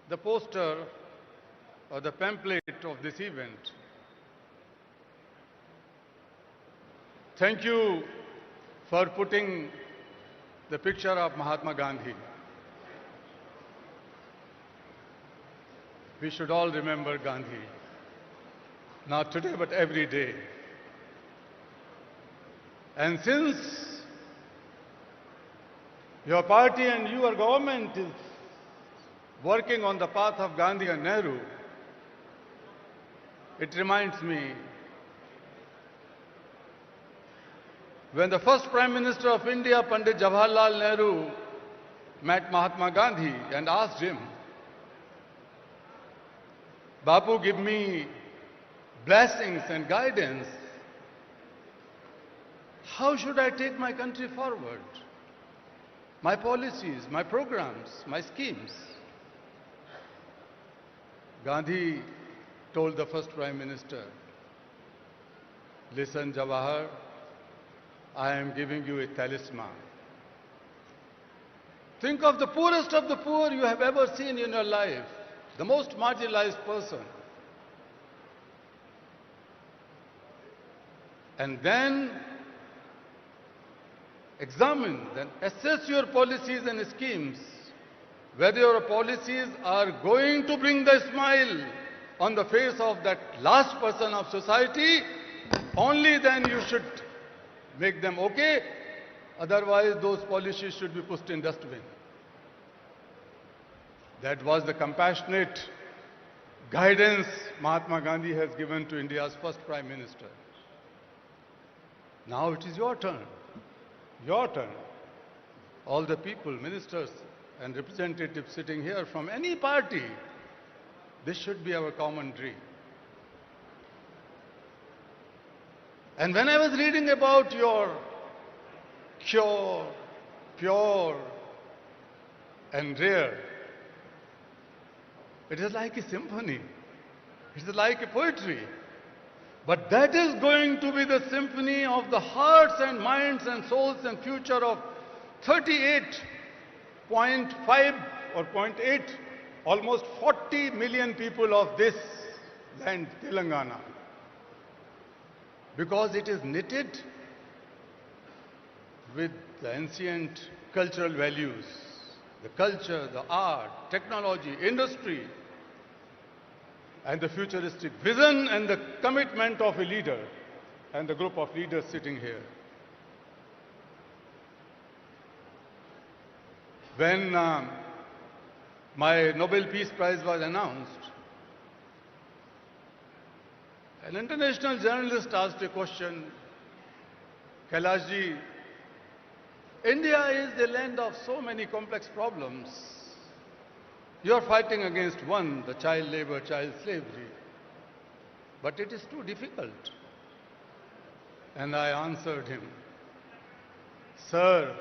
The poster or the pamphlet of this event. Thank you for putting the picture of Mahatma Gandhi. We should all remember Gandhi, not today but every day. And since your party and your government is working on the path of Gandhi and Nehru, it reminds me when the first Prime Minister of India, Pandit Jawaharlal Nehru, met Mahatma Gandhi and asked him, Bapu, give me blessings and guidance. How should I take my country forward? My policies, my programs, my schemes. Gandhi told the first Prime Minister, listen, Jawahar, I am giving you a talisman. Think of the poorest of the poor you have ever seen in your life, the most marginalized person. And then examine, then assess your policies and schemes, whether your policies are going to bring the smile on the face of that last person of society. Only then you should make them okay. Otherwise, those policies should be pushed in dustbin. That was the compassionate guidance Mahatma Gandhi has given to India's first Prime Minister. Now it is your turn. Your turn. All the people, ministers and representatives sitting here from any party, this should be our common dream. And when I was reading about your pure and rare, it is like a symphony. It is like a poetry. But that is going to be the symphony of the hearts and minds and souls and future of 38.5 or 0.8, almost 40 million people of this land, Telangana. Because it is knitted with the ancient cultural values, the culture, the art, technology, industry, and the futuristic vision and the commitment of a leader and the group of leaders sitting here. When my Nobel Peace Prize was announced, an international journalist asked a question, Kailash ji, India is the land of so many complex problems. You are fighting against one, the child labor, child slavery. But it is too difficult. And I answered him, Sir,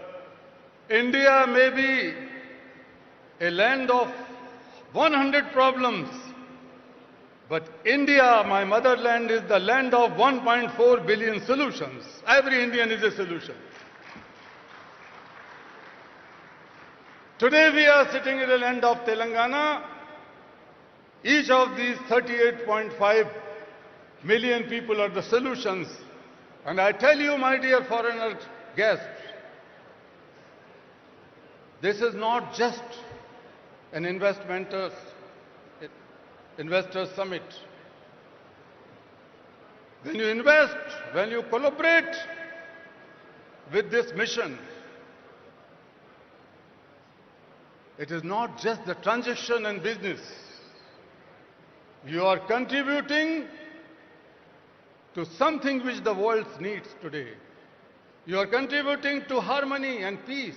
India may be a land of 100 problems, but India, my motherland, is the land of 1.4 billion solutions. Every Indian is a solution. Today we are sitting in the land of Telangana. Each of these 38.5 million people are the solutions. And I tell you, my dear foreigner guests, this is not just an investors summit. When you invest, when you collaborate with this mission, it is not just the transaction and business. You are contributing to something which the world needs today. You are contributing to harmony and peace.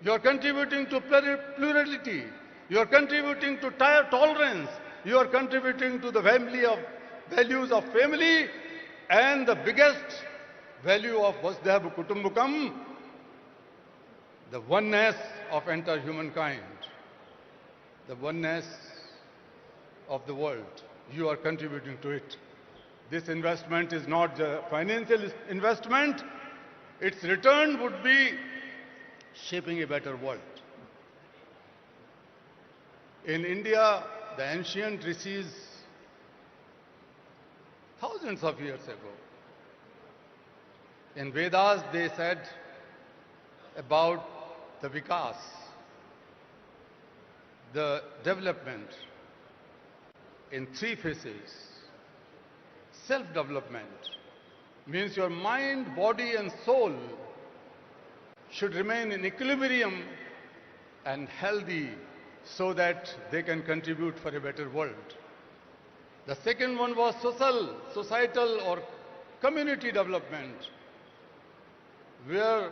You are contributing to plurality. You are contributing to tolerance. You are contributing to the values of family and the biggest value of Vasudhaiva Kutumbakam, the oneness of entire humankind, the oneness of the world. You are contributing to it. This investment is not a financial investment. Its return would be shaping a better world. In India, the ancient rishis, thousands of years ago, in Vedas they said about the vikas, the development in three phases. Self-development means your mind, body and soul should remain in equilibrium and healthy so that they can contribute for a better world. The second one was societal or community development, where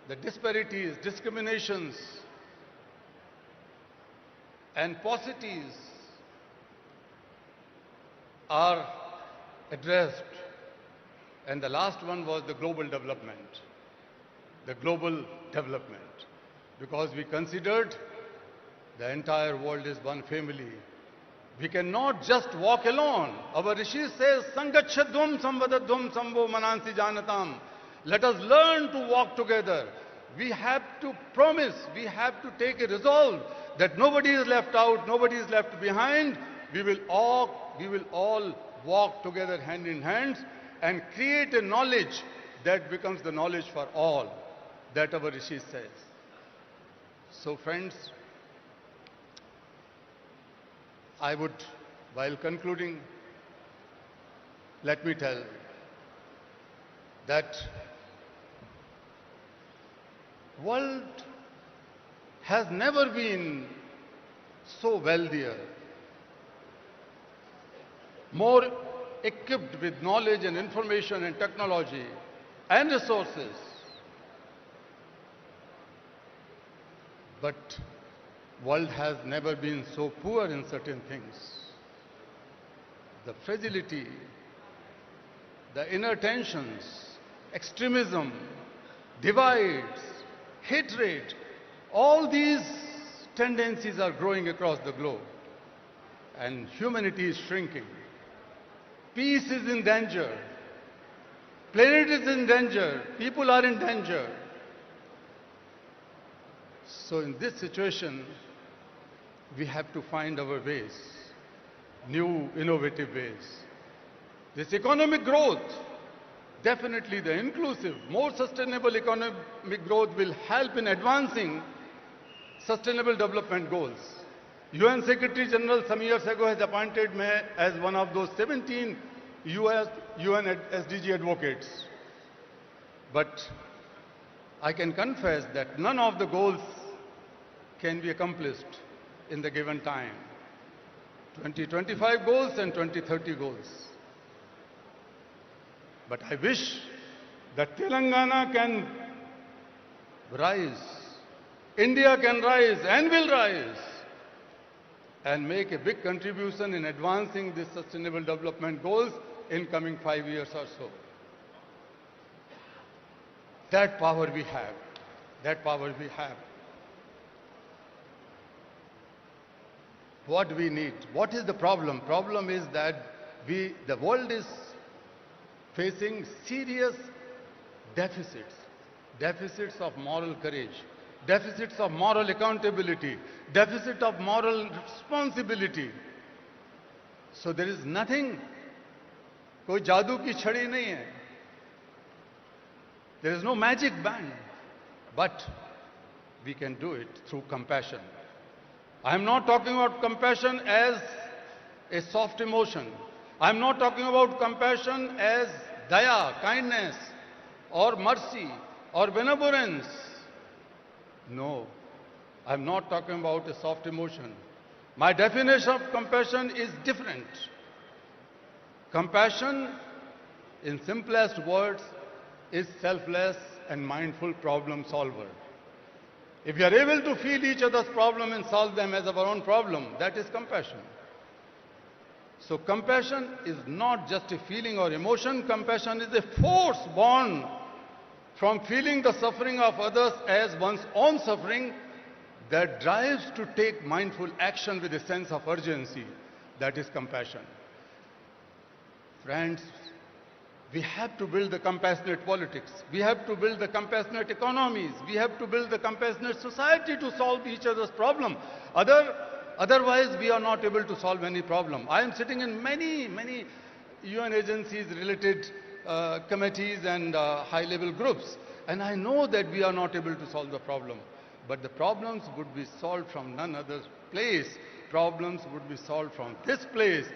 the disparities, discriminations and paucities are addressed. And the last one was the global development. The global development. Because we considered the entire world is one family. We cannot just walk alone. Our Rishi says, Sangachadvam samvadadvam samvo manansi janatam. Let us learn to walk together. We have to promise, we have to take a resolve that nobody is left out, nobody is left behind. We will all walk together hand in hand and create a knowledge that becomes the knowledge for all, that our Rishi says. So friends, I would, while concluding, let me tell that world has never been so wealthier, more equipped with knowledge and information and technology and resources. But world has never been so poor in certain things. The fragility, the inner tensions, extremism, divides, hatred, all these tendencies are growing across the globe. And humanity is shrinking. Peace is in danger. Planet is in danger. People are in danger. So in this situation, we have to find our ways, new innovative ways. This economic growth, definitely the inclusive, more sustainable economic growth will help in advancing sustainable development goals. UN Secretary General some years ago has appointed me as one of those 17 UN SDG advocates. But I can confess that none of the goals can be accomplished in the given time. 2025 goals and 2030 goals. But I wish that Telangana can rise, India can rise and will rise, and make a big contribution in advancing these sustainable development goals in coming 5 years or so. That power we have. That power we have. What we need? What is the problem? Problem is that the world is facing serious deficits. Deficits of moral courage, deficits of moral accountability, deficit of moral responsibility. So there is nothing, koi jadoo ki chhadi nahi hai. There is no magic band, but we can do it through compassion. I am not talking about compassion as a soft emotion. I am not talking about compassion as daya, kindness, or mercy, or benevolence. No, I am not talking about a soft emotion. My definition of compassion is different. Compassion, in simplest words, is selfless and mindful problem solver. If we are able to feel each other's problem and solve them as our own problem, that is compassion. So compassion is not just a feeling or emotion. Compassion is a force born from feeling the suffering of others as one's own suffering that drives to take mindful action with a sense of urgency. That is compassion. Friends, we have to build the compassionate politics. We have to build the compassionate economies. We have to build the compassionate society to solve each other's problem. Otherwise, we are not able to solve any problem. I am sitting in many UN agencies related committees and high-level groups. And I know that we are not able to solve the problem. But the problems would be solved from none other place. Problems would be solved from this place.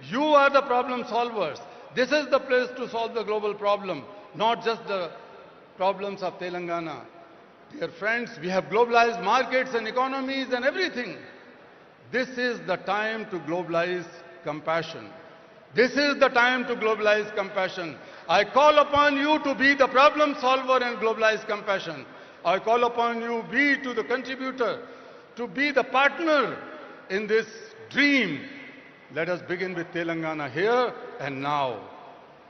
You are the problem solvers. This is the place to solve the global problem, not just the problems of Telangana. Dear friends, we have globalized markets and economies and everything. This is the time to globalize compassion. This is the time to globalize compassion. I call upon you to be the problem solver and globalize compassion. I call upon you, be to the contributor, to be the partner in this dream. Let us begin with Telangana here and now.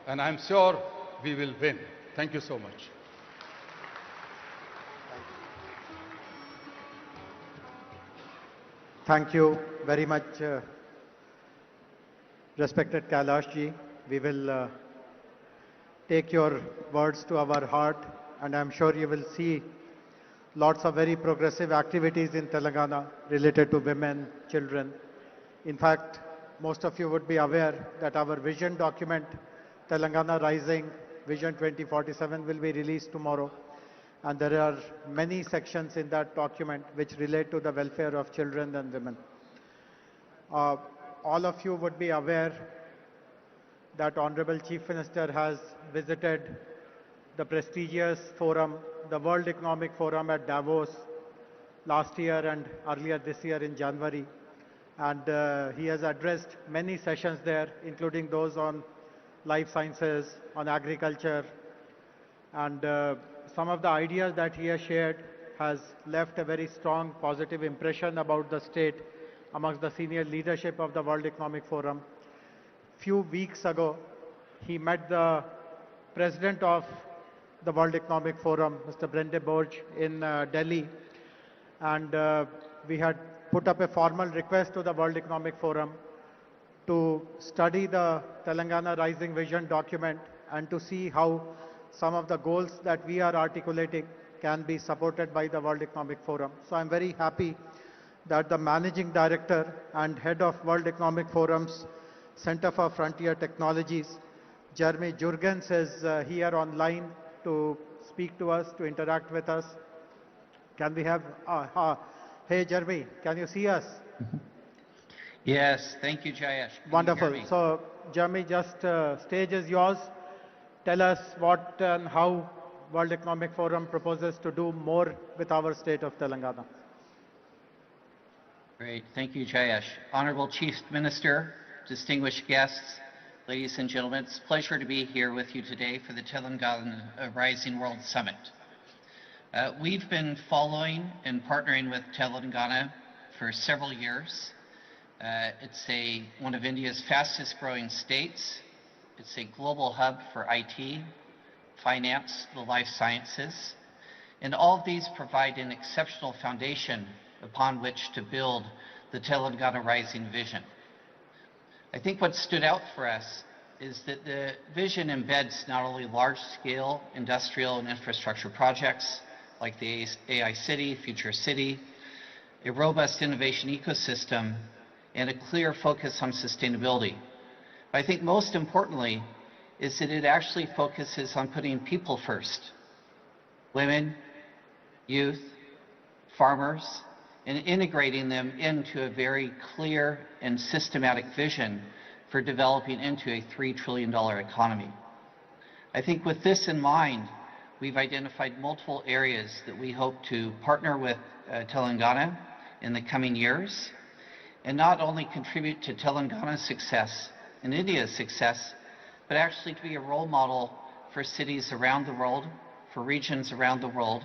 And I'm sure we will win. Thank you so much. Thank you very much, respected Kailash ji. We will take your words to our heart, and I'm sure you will see lots of very progressive activities in Telangana related to women, children. In fact, most of you would be aware that our vision document, Telangana Rising Vision 2047, will be released tomorrow. And there are many sections in that document which relate to the welfare of children and women. All of you would be aware that Honorable Chief Minister has visited the prestigious forum, the World Economic Forum at Davos last year and earlier this year in January. And he has addressed many sessions there, including those on life sciences, on agriculture, and some of the ideas that he has shared has left a very strong positive impression about the state amongst the senior leadership of the World Economic Forum. Few weeks ago, he met the president of the World Economic Forum, Mr. Brende Borge, in Delhi, and we had put up a formal request to the World Economic Forum to study the Telangana Rising Vision document and to see how some of the goals that we are articulating can be supported by the World Economic Forum. So I'm very happy that the Managing Director and Head of World Economic Forum's Center for Frontier Technologies, Jeremy Jurgens, is here online to speak to us, to interact with us. Can we have, hey Jeremy, can you see us? Yes, thank you, Jayesh. Can you hear Wonderful. me? So Jeremy, just stage is yours. Tell us what and how World Economic Forum proposes to do more with our state of Telangana. Great. Thank you, Jayesh. Honorable Chief Minister, distinguished guests, ladies and gentlemen, it's a pleasure to be here with you today for the Telangana Rising World Summit. We've been following and partnering with Telangana for several years. It's one of India's fastest growing states. It's a global hub for IT, finance, the life sciences, and all of these provide an exceptional foundation upon which to build the Telangana Rising vision. I think what stood out for us is that the vision embeds not only large-scale industrial and infrastructure projects like the AI City, Future City, a robust innovation ecosystem, and a clear focus on sustainability. But I think most importantly is that it actually focuses on putting people first. Women, youth, farmers, and integrating them into a very clear and systematic vision for developing into a $3 trillion economy. I think with this in mind, we've identified multiple areas that we hope to partner with Telangana in the coming years, and not only contribute to Telangana's success and India's success, but actually to be a role model for cities around the world, for regions around the world,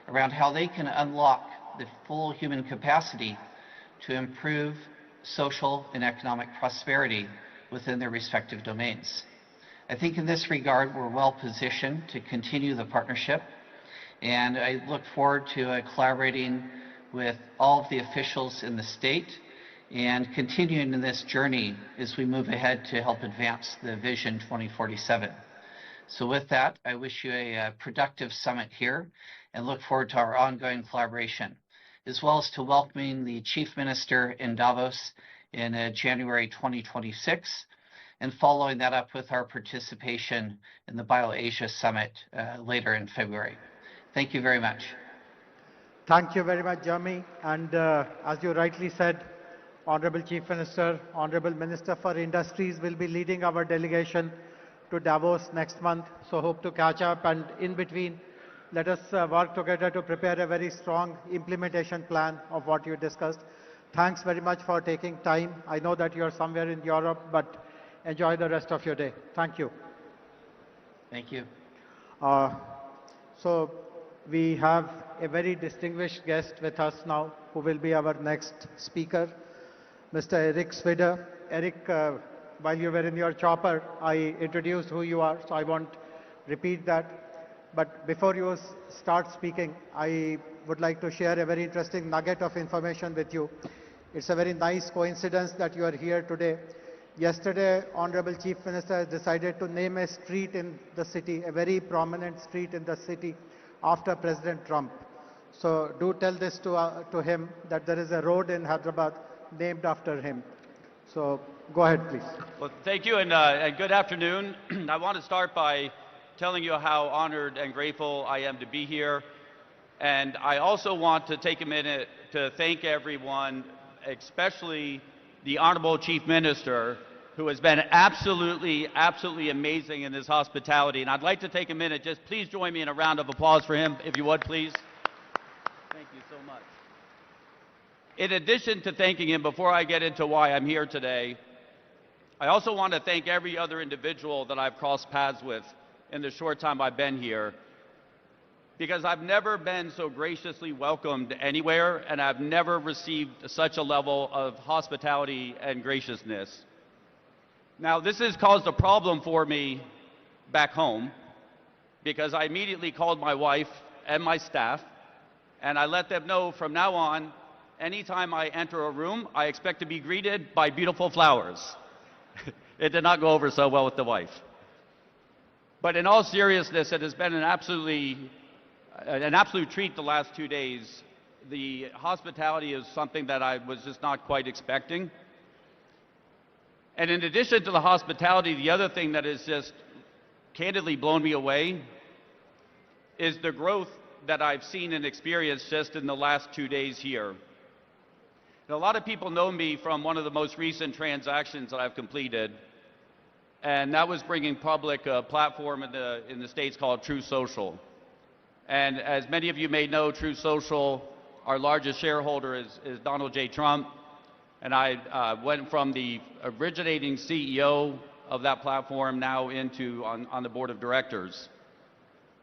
around how they can unlock the full human capacity to improve social and economic prosperity within their respective domains. I think in this regard, we're well positioned to continue the partnership, and I look forward to collaborating with all of the officials in the state and continuing in this journey as we move ahead to help advance the Vision 2047. So with that, I wish you a productive summit here and look forward to our ongoing collaboration, as well as to welcoming the Chief Minister in Davos in January 2026, and following that up with our participation in the BioAsia Summit later in February. Thank you very much. Thank you very much, Jeremy. And as you rightly said, Honorable Chief Minister, Honorable Minister for Industries will be leading our delegation to Davos next month. So hope to catch up, and in between, let us work together to prepare a very strong implementation plan of what you discussed. Thanks very much for taking time. I know that you're somewhere in Europe, but enjoy the rest of your day. Thank you. Thank you. So we have a very distinguished guest with us now, who will be our next speaker, Mr. Eric Swider. Eric, while you were in your chopper, I introduced who you are, so I won't repeat that. But before you start speaking, I would like to share a very interesting nugget of information with you. It's a very nice coincidence that you are here today. Yesterday, Honorable Chief Minister has decided to name a street in the city, a very prominent street in the city, after President Trump. So do tell this to him, that there is a road in Hyderabad named after him. So go ahead, please. Well, thank you, and good afternoon. I want to start by telling you how honored and grateful I am to be here. And I also want to take a minute to thank everyone, especially the Honorable Chief Minister, who has been absolutely amazing in his hospitality. And I'd like to take a minute, just please join me in a round of applause for him, if you would, please. Thank you so much. In addition to thanking him, before I get into why I'm here today, I also want to thank every other individual that I've crossed paths with in the short time I've been here, because I've never been so graciously welcomed anywhere, and I've never received such a level of hospitality and graciousness. Now, this has caused a problem for me back home, because I immediately called my wife and my staff, and I let them know from now on, anytime I enter a room, I expect to be greeted by beautiful flowers. It did not go over so well with the wife. But in all seriousness, it has been an absolute treat the last 2 days. The hospitality is something that I was just not quite expecting. And in addition to the hospitality, the other thing that has just candidly blown me away is the growth that I've seen and experienced just in the last 2 days here. And a lot of people know me from one of the most recent transactions that I've completed, and that was bringing public a platform in the States called True Social. And as many of you may know, True Social, our largest shareholder is Donald J. Trump, and I went from the originating CEO of that platform now into on the board of directors.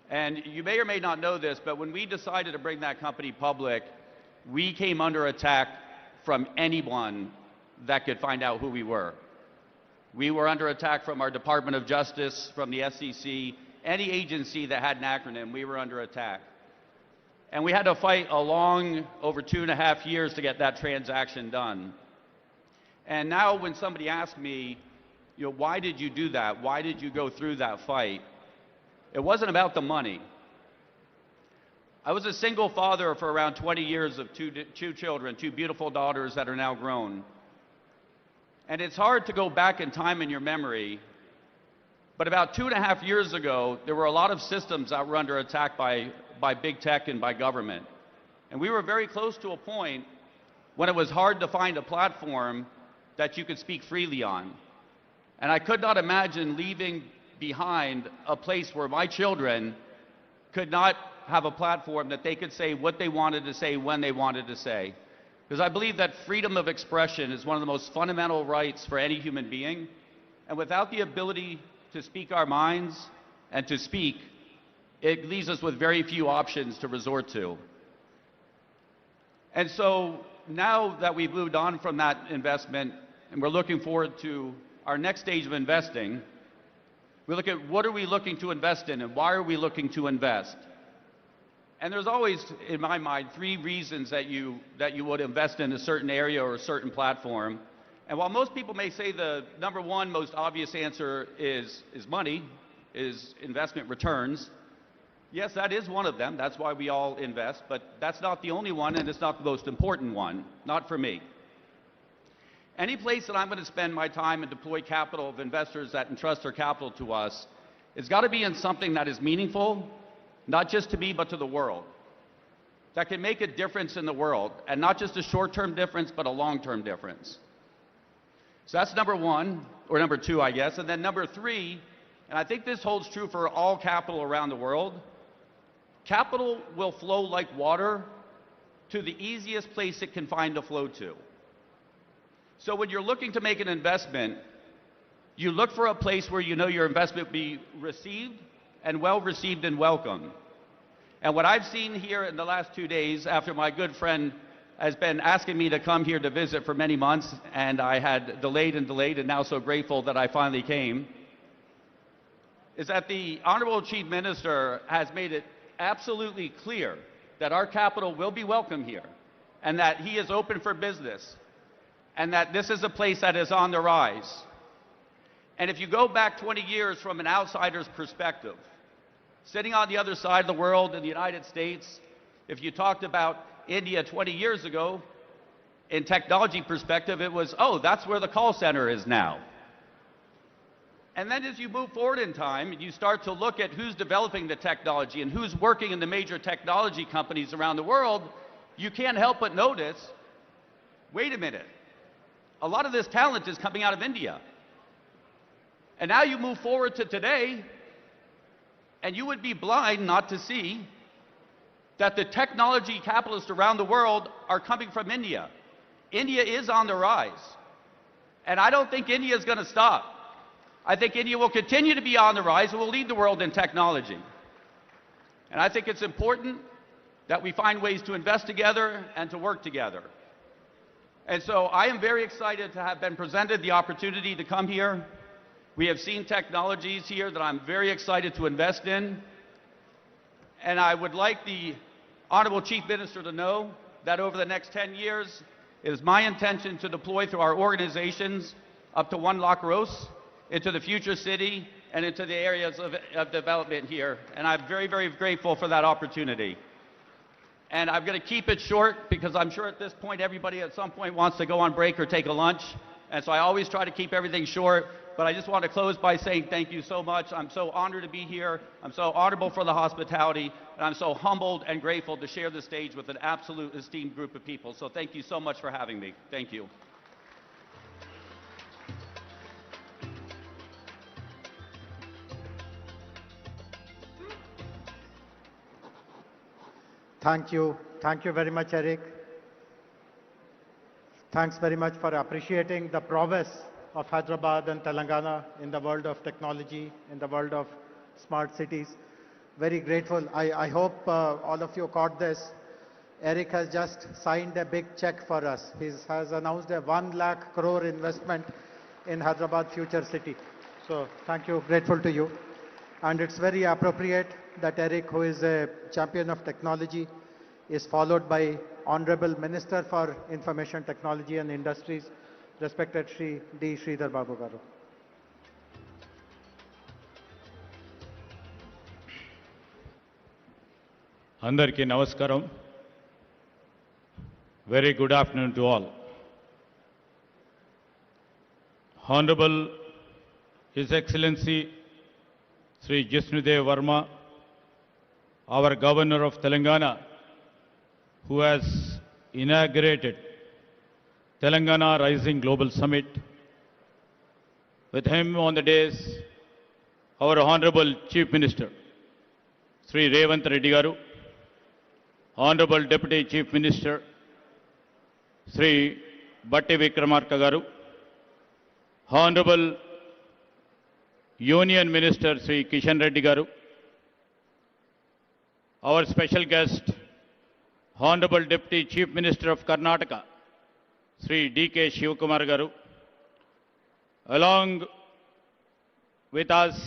And you may or may not know this, but when we decided to bring that company public, we came under attack from anyone that could find out who we were. We were under attack from our Department of Justice, from the SEC, any agency that had an acronym, we were under attack. And we had to fight over 2.5 years to get that transaction done. And now when somebody asks me, you know, why did you do that? Why did you go through that fight? It wasn't about the money. I was a single father for around 20 years of two children, two beautiful daughters that are now grown. And it's hard to go back in time in your memory, but about 2.5 years ago, there were a lot of systems that were under attack by big tech and by government. And we were very close to a point when it was hard to find a platform that you could speak freely on. And I could not imagine leaving behind a place where my children could not have a platform that they could say what they wanted to say when they wanted to say. Because I believe that freedom of expression is one of the most fundamental rights for any human being. And without the ability to speak our minds and to speak, it leaves us with very few options to resort to. And so now that we've moved on from that investment and we're looking forward to our next stage of investing, we look at what are we looking to invest in and why are we looking to invest? And there's always, in my mind, 3 reasons that you would invest in a certain area or a certain platform. And while most people may say the number one most obvious answer is money, is investment returns, yes, that is one of them. That's why we all invest, but that's not the only one, and it's not the most important one, not for me. Any place that I'm going to spend my time and deploy capital of investors that entrust their capital to us, it's got to be in something that is meaningful, not just to me, but to the world, that can make a difference in the world, and not just a short-term difference, but a long-term difference. So that's number one, or number two, I guess. And then number 3, and I think this holds true for all capital around the world, capital will flow like water to the easiest place it can find to flow to. So when you're looking to make an investment, you look for a place where you know your investment will be received and well received and welcomed. And what I've seen here in the last 2 days, after my good friend has been asking me to come here to visit for many months, and I had delayed, and now so grateful that I finally came, is that the Honorable Chief Minister has made it absolutely clear that our capital will be welcome here, and that he is open for business, and that this is a place that is on the rise. And if you go back 20 years from an outsider's perspective, sitting on the other side of the world in the United States, if you talked about India 20 years ago, in technology perspective, it was, oh, that's where the call center is now. And then as you move forward in time, you start to look at who's developing the technology and who's working in the major technology companies around the world, you can't help but notice, wait a minute, a lot of this talent is coming out of India. And now you move forward to today, and you would be blind not to see that the technology capitalists around the world are coming from India. India is on the rise. And I don't think India is going to stop. I think India will continue to be on the rise and will lead the world in technology. And I think it's important that we find ways to invest together and to work together. And so I am very excited to have been presented the opportunity to come here. We have seen technologies here that I'm very excited to invest in. And I would like the Honorable Chief Minister to know that over the next 10 years, it is my intention to deploy through our organizations up to 1 lakh crores into the future city and into the areas of development here. And I'm very, very grateful for that opportunity. And I'm going to keep it short because I'm sure at this point everybody at some point wants to go on break or take a lunch. And so I always try to keep everything short. But I just want to close by saying thank you so much. I'm so honored to be here. I'm so honorable for the hospitality. And I'm so humbled and grateful to share the stage with an absolute esteemed group of people. So thank you so much for having me. Thank you. Thank you. Thank you very much, Eric. Thanks very much for appreciating the prowess of Hyderabad and Telangana in the world of technology, in the world of smart cities. Very grateful. I hope all of you caught this. Eric has just signed a big check for us. He has announced a 1 lakh crore investment in Hyderabad Future City. So thank you, grateful to you. And it's very appropriate that Eric, who is a champion of technology, is followed by Honorable Minister for Information Technology and Industries, respected Shri D. Sridhar Babu Garu. అందరికీ నమస్కారం. Very good afternoon to all. Honorable His Excellency Sri Jishnudev Verma, our Governor of Telangana, who has inaugurated Telangana Rising Global Summit. With him on the days, our Honorable Chief Minister, Sri Revanth Reddy Garu, Honorable Deputy Chief Minister, Sri Batti Vikramarka Garu, Honorable Union Minister Sri Kishan Reddy Garu, our special guest, Honorable Deputy Chief Minister of Karnataka, Sri D.K. Shivakumar Garu, along with us,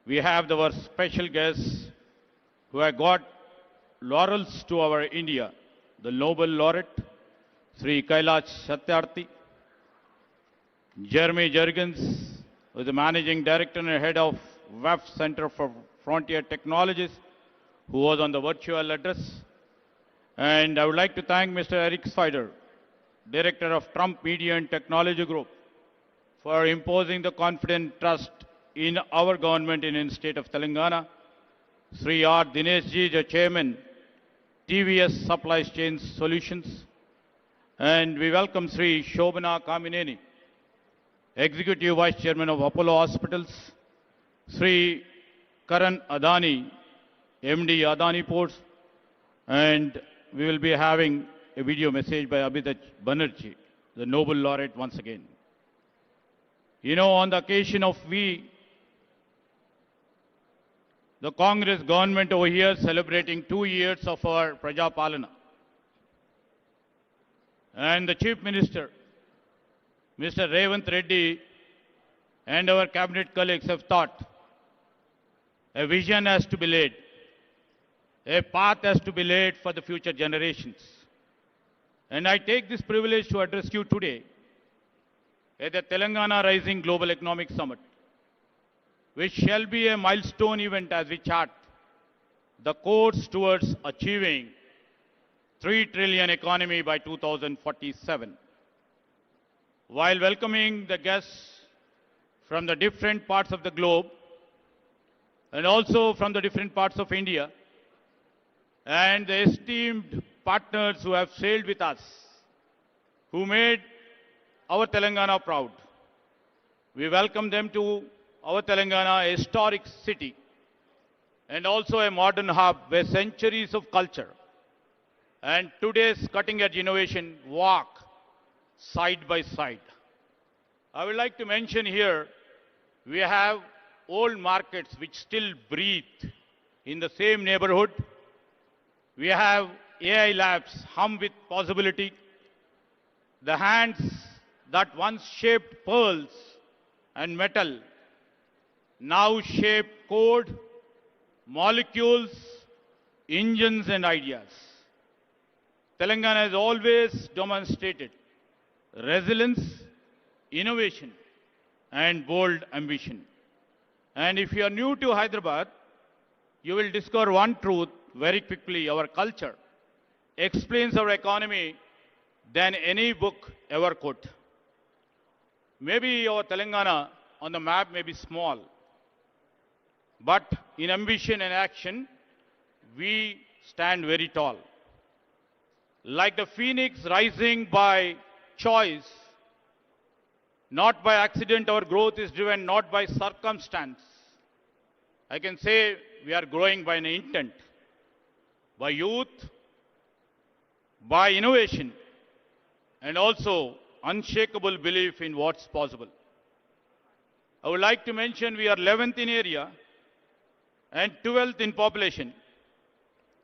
we have our special guests who have got laurels to our India, the Nobel Laureate, Sri Kailash Satyarthi, Jeremy Jurgens, who is the Managing Director and Head of WEF Center for Frontier Technologies, who was on the virtual address. And I would like to thank Mr. Eric Spider, Director of Trump Media and Technology Group, for imposing the confident trust in our government in the state of Telangana. Sri R. Dineshji, the Chairman, TVS Supply Chain Solutions. And we welcome Sri Shobana Kamineni, Executive Vice Chairman of Apollo Hospitals, Sri Karan Adani, MD Adani Ports, and we will be having a video message by Abhijit Banerjee, the Nobel Laureate once again. You know, on the occasion of the Congress government over here celebrating 2 years of our Praja Palana. And the Chief Minister, Mr. Revanth Reddy, and our cabinet colleagues have thought a vision has to be laid, a path has to be laid for the future generations. And I take this privilege to address you today at the Telangana Rising Global Economic Summit, which shall be a milestone event as we chart the course towards achieving 3 trillion economy by 2047. While welcoming the guests from the different parts of the globe and also from the different parts of India and the esteemed partners who have sailed with us, who made our Telangana proud, we welcome them to our Telangana, a historic city and also a modern hub where centuries of culture and today's cutting-edge innovation walk side by side. I would like to mention here, we have old markets which still breathe in the same neighborhood. We have AI labs hum with possibility. The hands that once shaped pearls and metal now shape code, molecules, engines and ideas. Telangana has always demonstrated resilience, innovation and bold ambition. And if you are new to Hyderabad, you will discover one truth very quickly. Our culture explains our economy than any book ever could. Maybe our Telangana on the map may be small, but in ambition and action, we stand very tall. Like the phoenix rising by choice, not by accident, our growth is driven not by circumstance. I can say we are growing by an intent. by youth, by innovation, and also unshakable belief in what's possible. I would like to mention we are 11th in area and 12th in population.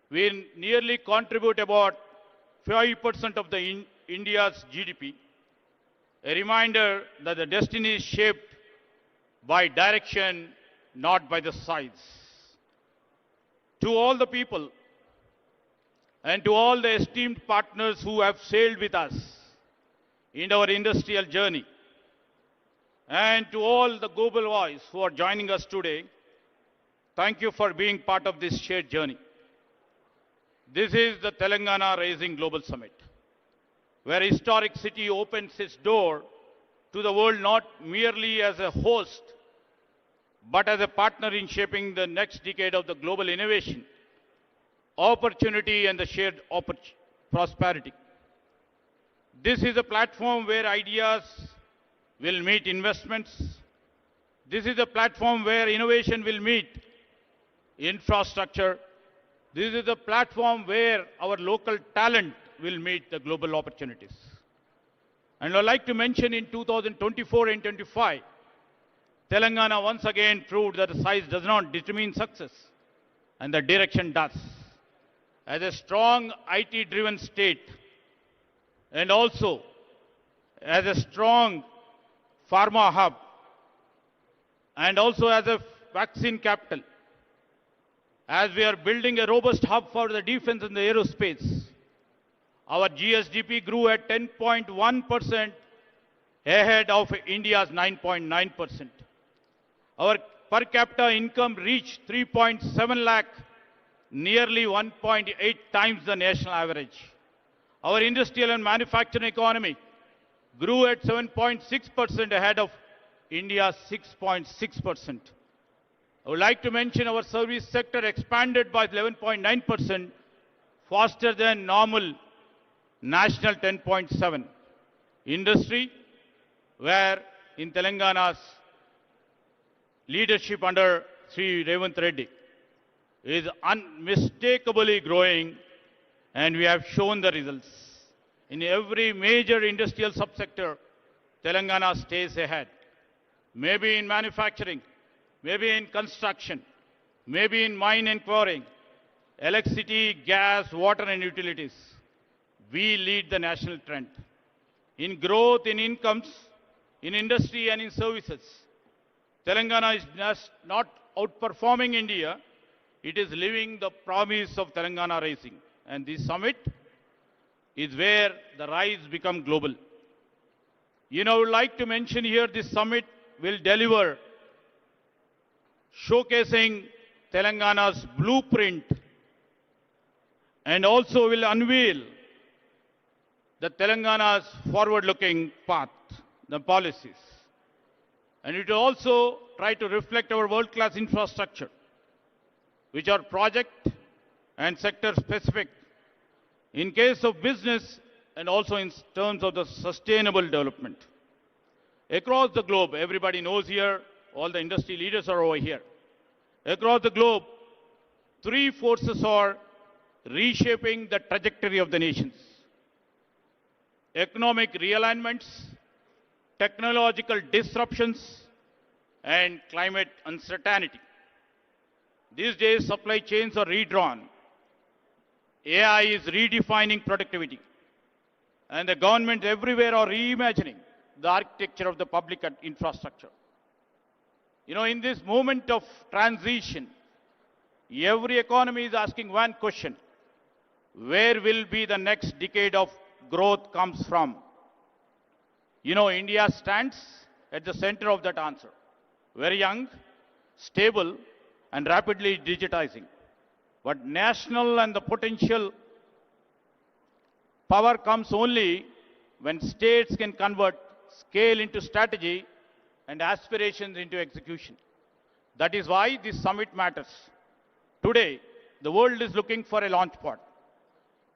We nearly contribute about 5% of India's GDP. A reminder that the destiny is shaped by direction, not by the size. To all the people and to all the esteemed partners who have sailed with us in our industrial journey, and to all the global voice who are joining us today, thank you for being part of this shared journey. This is the Telangana Rising Global Summit, where a historic city opens its door to the world not merely as a host, but as a partner in shaping the next decade of the global innovation, opportunity, and the shared prosperity. This is a platform where ideas will meet investments. This is a platform where innovation will meet infrastructure. This is a platform where our local talent will meet the global opportunities. And I'd like to mention in 2024 and 25, Telangana once again proved that the size does not determine success, and the direction does. As a strong IT-driven state, and also as a strong pharma hub, and also as a vaccine capital, as we are building a robust hub for the defense and the aerospace, our GSDP grew at 10.1% ahead of India's 9.9%. Our per capita income reached 3.7 lakh, nearly 1.8 times the national average. Our industrial and manufacturing economy grew at 7.6% ahead of India's 6.6%. I would like to mention our service sector expanded by 11.9%, faster than normal national 10.7. Industry, where in Telangana's leadership under Sri Revanth Reddy, is unmistakably growing, and we have shown the results. In every major industrial subsector, Telangana stays ahead. Maybe in manufacturing, maybe in construction, maybe in mine and quarrying, electricity, gas, water and utilities. We lead the national trend. In growth, in incomes, in industry and in services, Telangana is just not outperforming India, it is living the promise of Telangana Rising. And this summit is where the rise become global. I would like to mention here this summit will deliver showcasing Telangana's blueprint and also will unveil the Telangana's forward-looking path, the policies. And it will also try to reflect our world-class infrastructure, which are project and sector specific in case of business and also in terms of the sustainable development. Across the globe, everybody knows here, all the industry leaders are over here. Across the globe, three forces are reshaping the trajectory of the nations: economic realignments, technological disruptions, and climate uncertainty. These days, supply chains are redrawn. AI is redefining productivity. And the government everywhere are reimagining the architecture of the public infrastructure. In this moment of transition, every economy is asking one question: where will be the next decade of growth comes from? India stands at the center of that answer. Very young, stable, and rapidly digitizing. But national and the potential power comes only when states can convert scale into strategy and aspirations into execution. That is why this summit matters. Today, the world is looking for a launchpad.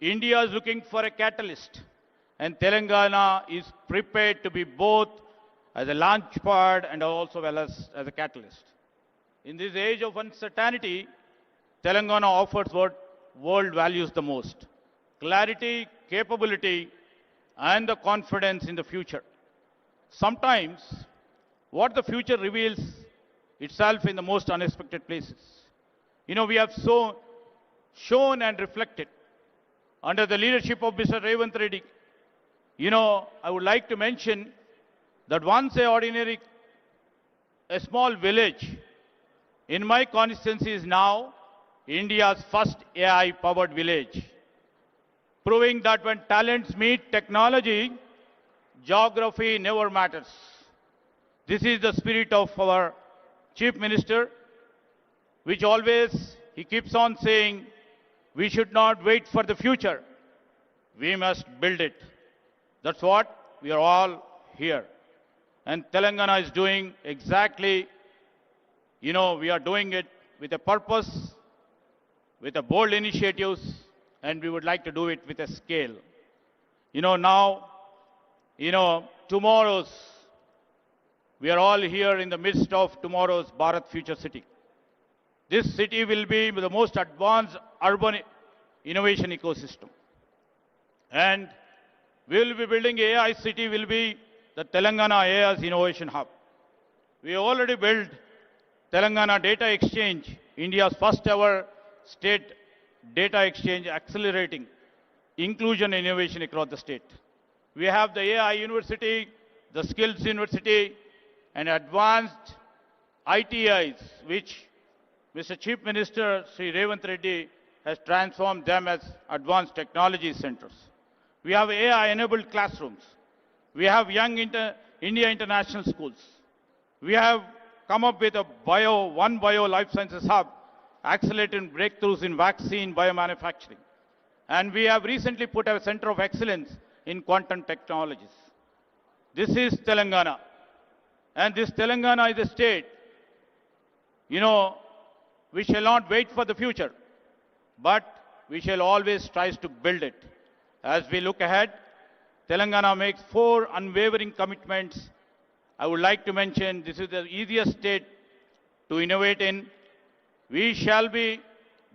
India is looking for a catalyst. And Telangana is prepared to be both as a launchpad and also as a catalyst. In this age of uncertainty, Telangana offers what world values the most: clarity, capability, and the confidence in the future. Sometimes, what the future reveals itself in the most unexpected places. We have shown and reflected under the leadership of Mr. Revanth Reddy. I would like to mention that once a small village in my constituency is now India's first AI-powered village, proving that when talents meet technology, geography never matters. This is the spirit of our Chief Minister, which always he keeps on saying, we should not wait for the future. We must build it. That's what we are all here. And Telangana is doing exactly, we are doing it with a purpose, with a bold initiatives, and we would like to do it with a scale. Tomorrow's, we are all here in the midst of tomorrow's Bharat Future City. This city will be the most advanced urban innovation ecosystem. And we will be building AI city, will be the Telangana AI's Innovation Hub. We already built Telangana Data Exchange, India's first ever state data exchange, accelerating inclusion and innovation across the state. We have the AI University, the Skills University, and advanced ITIs, which Mr. Chief Minister Sri Revanth Reddy has transformed them as advanced technology centers. We have AI-enabled classrooms. We have India International Schools. We have come up with a One Bio Life Sciences Hub, accelerating breakthroughs in vaccine biomanufacturing. And we have recently put a center of excellence in quantum technologies. This is Telangana. And this Telangana is a state, we shall not wait for the future, but we shall always try to build it. As we look ahead, Telangana makes 4 unwavering commitments. I would like to mention this is the easiest state to innovate in. We shall be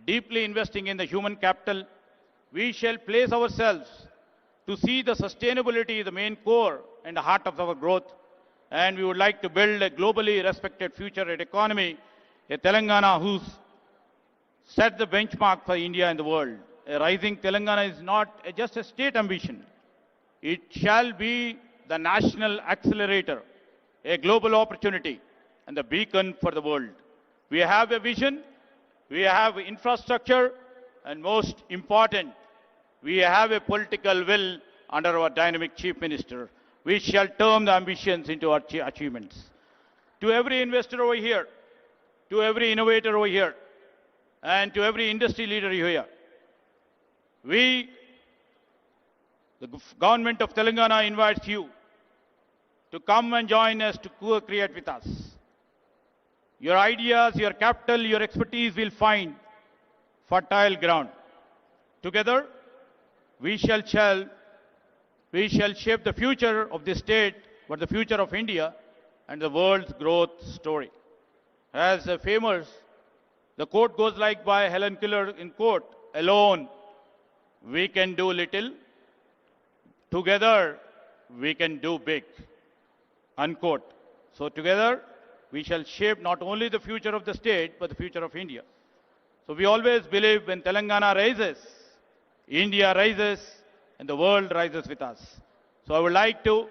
deeply investing in the human capital. We shall place ourselves to see the sustainability, the main core and the heart of our growth. And we would like to build a globally respected future and economy, a Telangana who's set the benchmark for India and the world. A rising Telangana is not just a state ambition. It shall be the national accelerator, a global opportunity, and the beacon for the world. We have a vision, we have infrastructure, and most important, we have a political will under our dynamic Chief Minister. We shall turn the ambitions into our achievements. To every investor over here, to every innovator over here, and to every industry leader here, the government of Telangana invites you to come and join us to co-create with us. Your ideas, your capital, your expertise will find fertile ground. Together, we shall shape the future of this state, but the future of India and the world's growth story. As the quote goes like by Helen Keller in quote, alone we can do little, together we can do big, unquote. So together we shall shape not only the future of the state, but the future of India. So we always believe when Telangana rises, India rises, and the world rises with us. So I would like to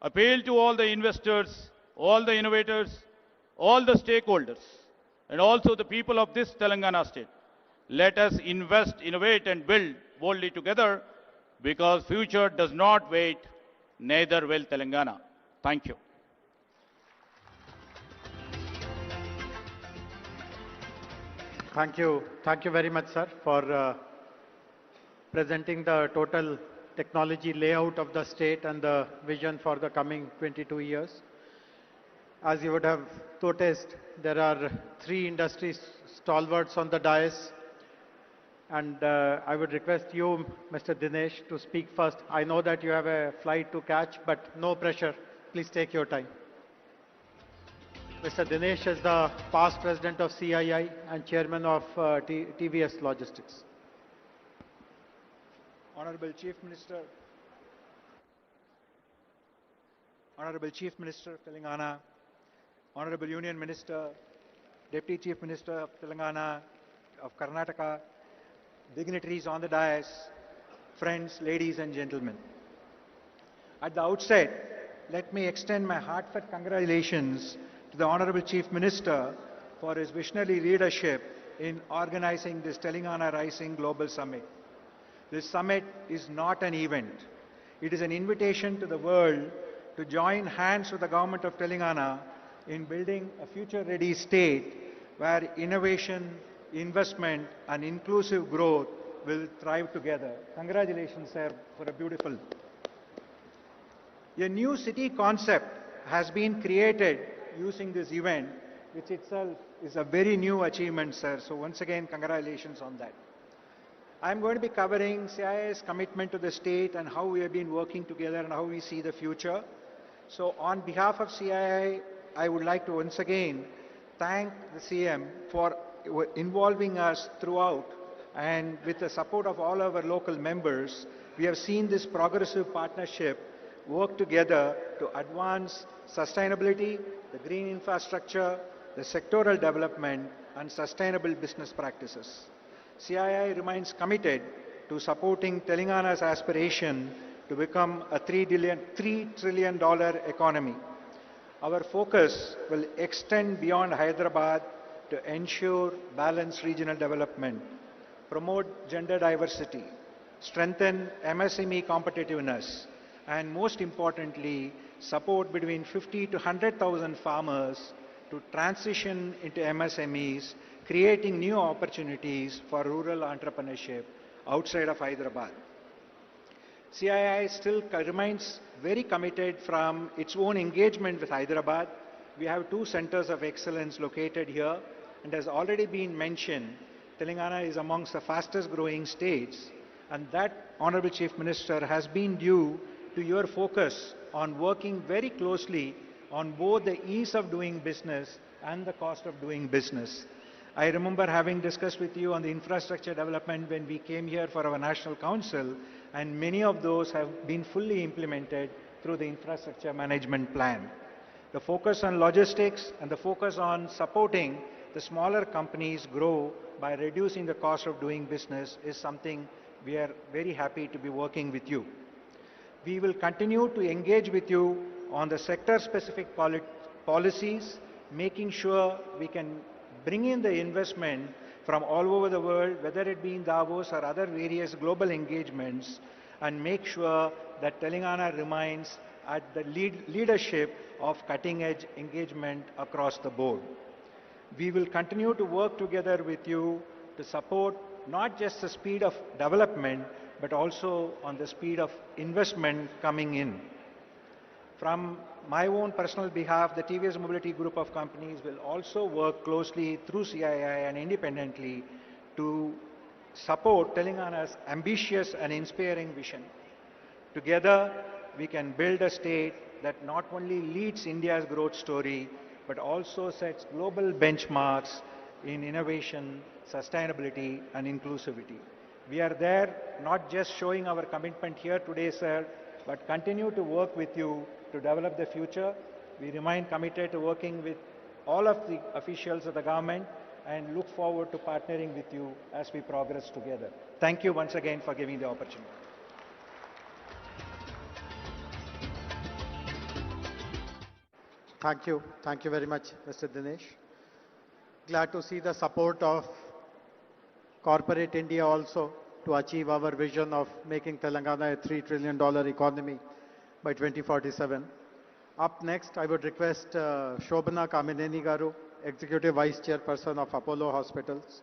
appeal to all the investors, all the innovators, all the stakeholders, and also the people of this Telangana state. Let us invest, innovate, and build boldly together, because future does not wait, neither will Telangana. Thank you. Thank you. Thank you very much, sir, for presenting the total technology layout of the state and the vision for the coming 22 years. As you would have noticed, there are 3 industry stalwarts on the dais. And I would request you, Mr. Dinesh, to speak first. I know that you have a flight to catch, but no pressure. Please take your time. Mr. Dinesh is the past president of CII and chairman of TVS Logistics. Honorable Chief Minister, Honorable Chief Minister of Telangana, Honorable Union Minister, Deputy Chief Minister of Telangana, of Karnataka, dignitaries on the dais, friends, ladies and gentlemen. At the outset, let me extend my heartfelt congratulations to the Honorable Chief Minister for his visionary leadership in organizing this Telangana Rising Global Summit. This summit is not an event. It is an invitation to the world to join hands with the government of Telangana in building a future-ready state where innovation, investment and inclusive growth will thrive together. Congratulations, sir, for a beautiful. A new city concept has been created using this event, which itself is a very new achievement, sir. So once again, congratulations on that. I'm going to be covering CII's commitment to the state and how we have been working together and how we see the future. So on behalf of CII, I would like to once again thank the CM for involving us throughout, and with the support of all our local members, we have seen this progressive partnership work together to advance sustainability, the green infrastructure, the sectoral development and sustainable business practices. CII remains committed to supporting Telangana's aspiration to become a $3 trillion economy. Our focus will extend beyond Hyderabad to ensure balanced regional development, promote gender diversity, strengthen MSME competitiveness, and most importantly, support between 50 to 100,000 farmers to transition into MSMEs, creating new opportunities for rural entrepreneurship outside of Hyderabad. CII still remains very committed from its own engagement with Hyderabad. We have 2 centers of excellence located here, and as already been mentioned, Telangana is amongst the fastest growing states, and that, Honorable Chief Minister, has been due to your focus on working very closely on both the ease of doing business and the cost of doing business. I remember having discussed with you on the infrastructure development when we came here for our National Council, and many of those have been fully implemented through the infrastructure management plan. The focus on logistics and the focus on supporting the smaller companies grow by reducing the cost of doing business is something we are very happy to be working with you. We will continue to engage with you on the sector-specific policies, making sure we can bring in the investment from all over the world, whether it be in Davos or other various global engagements, and make sure that Telangana remains at the leadership of cutting-edge engagement across the board. We will continue to work together with you to support not just the speed of development, but also on the speed of investment coming in. From my own personal behalf, the TVS Mobility Group of companies will also work closely through CII and independently to support Telangana's ambitious and inspiring vision. Together, we can build a state that not only leads India's growth story, but also sets global benchmarks in innovation, sustainability, and inclusivity. We are there not just showing our commitment here today, sir, but continue to work with you to develop the future. We remain committed to working with all of the officials of the government and look forward to partnering with you as we progress together. Thank you once again for giving the opportunity. Thank you. Thank you very much, Mr. Dinesh. Glad to see the support of corporate India also to achieve our vision of making Telangana a $3 trillion economy by 2047. Up next, I would request Shobhana Kamineni Garu, Executive Vice Chairperson of Apollo Hospitals,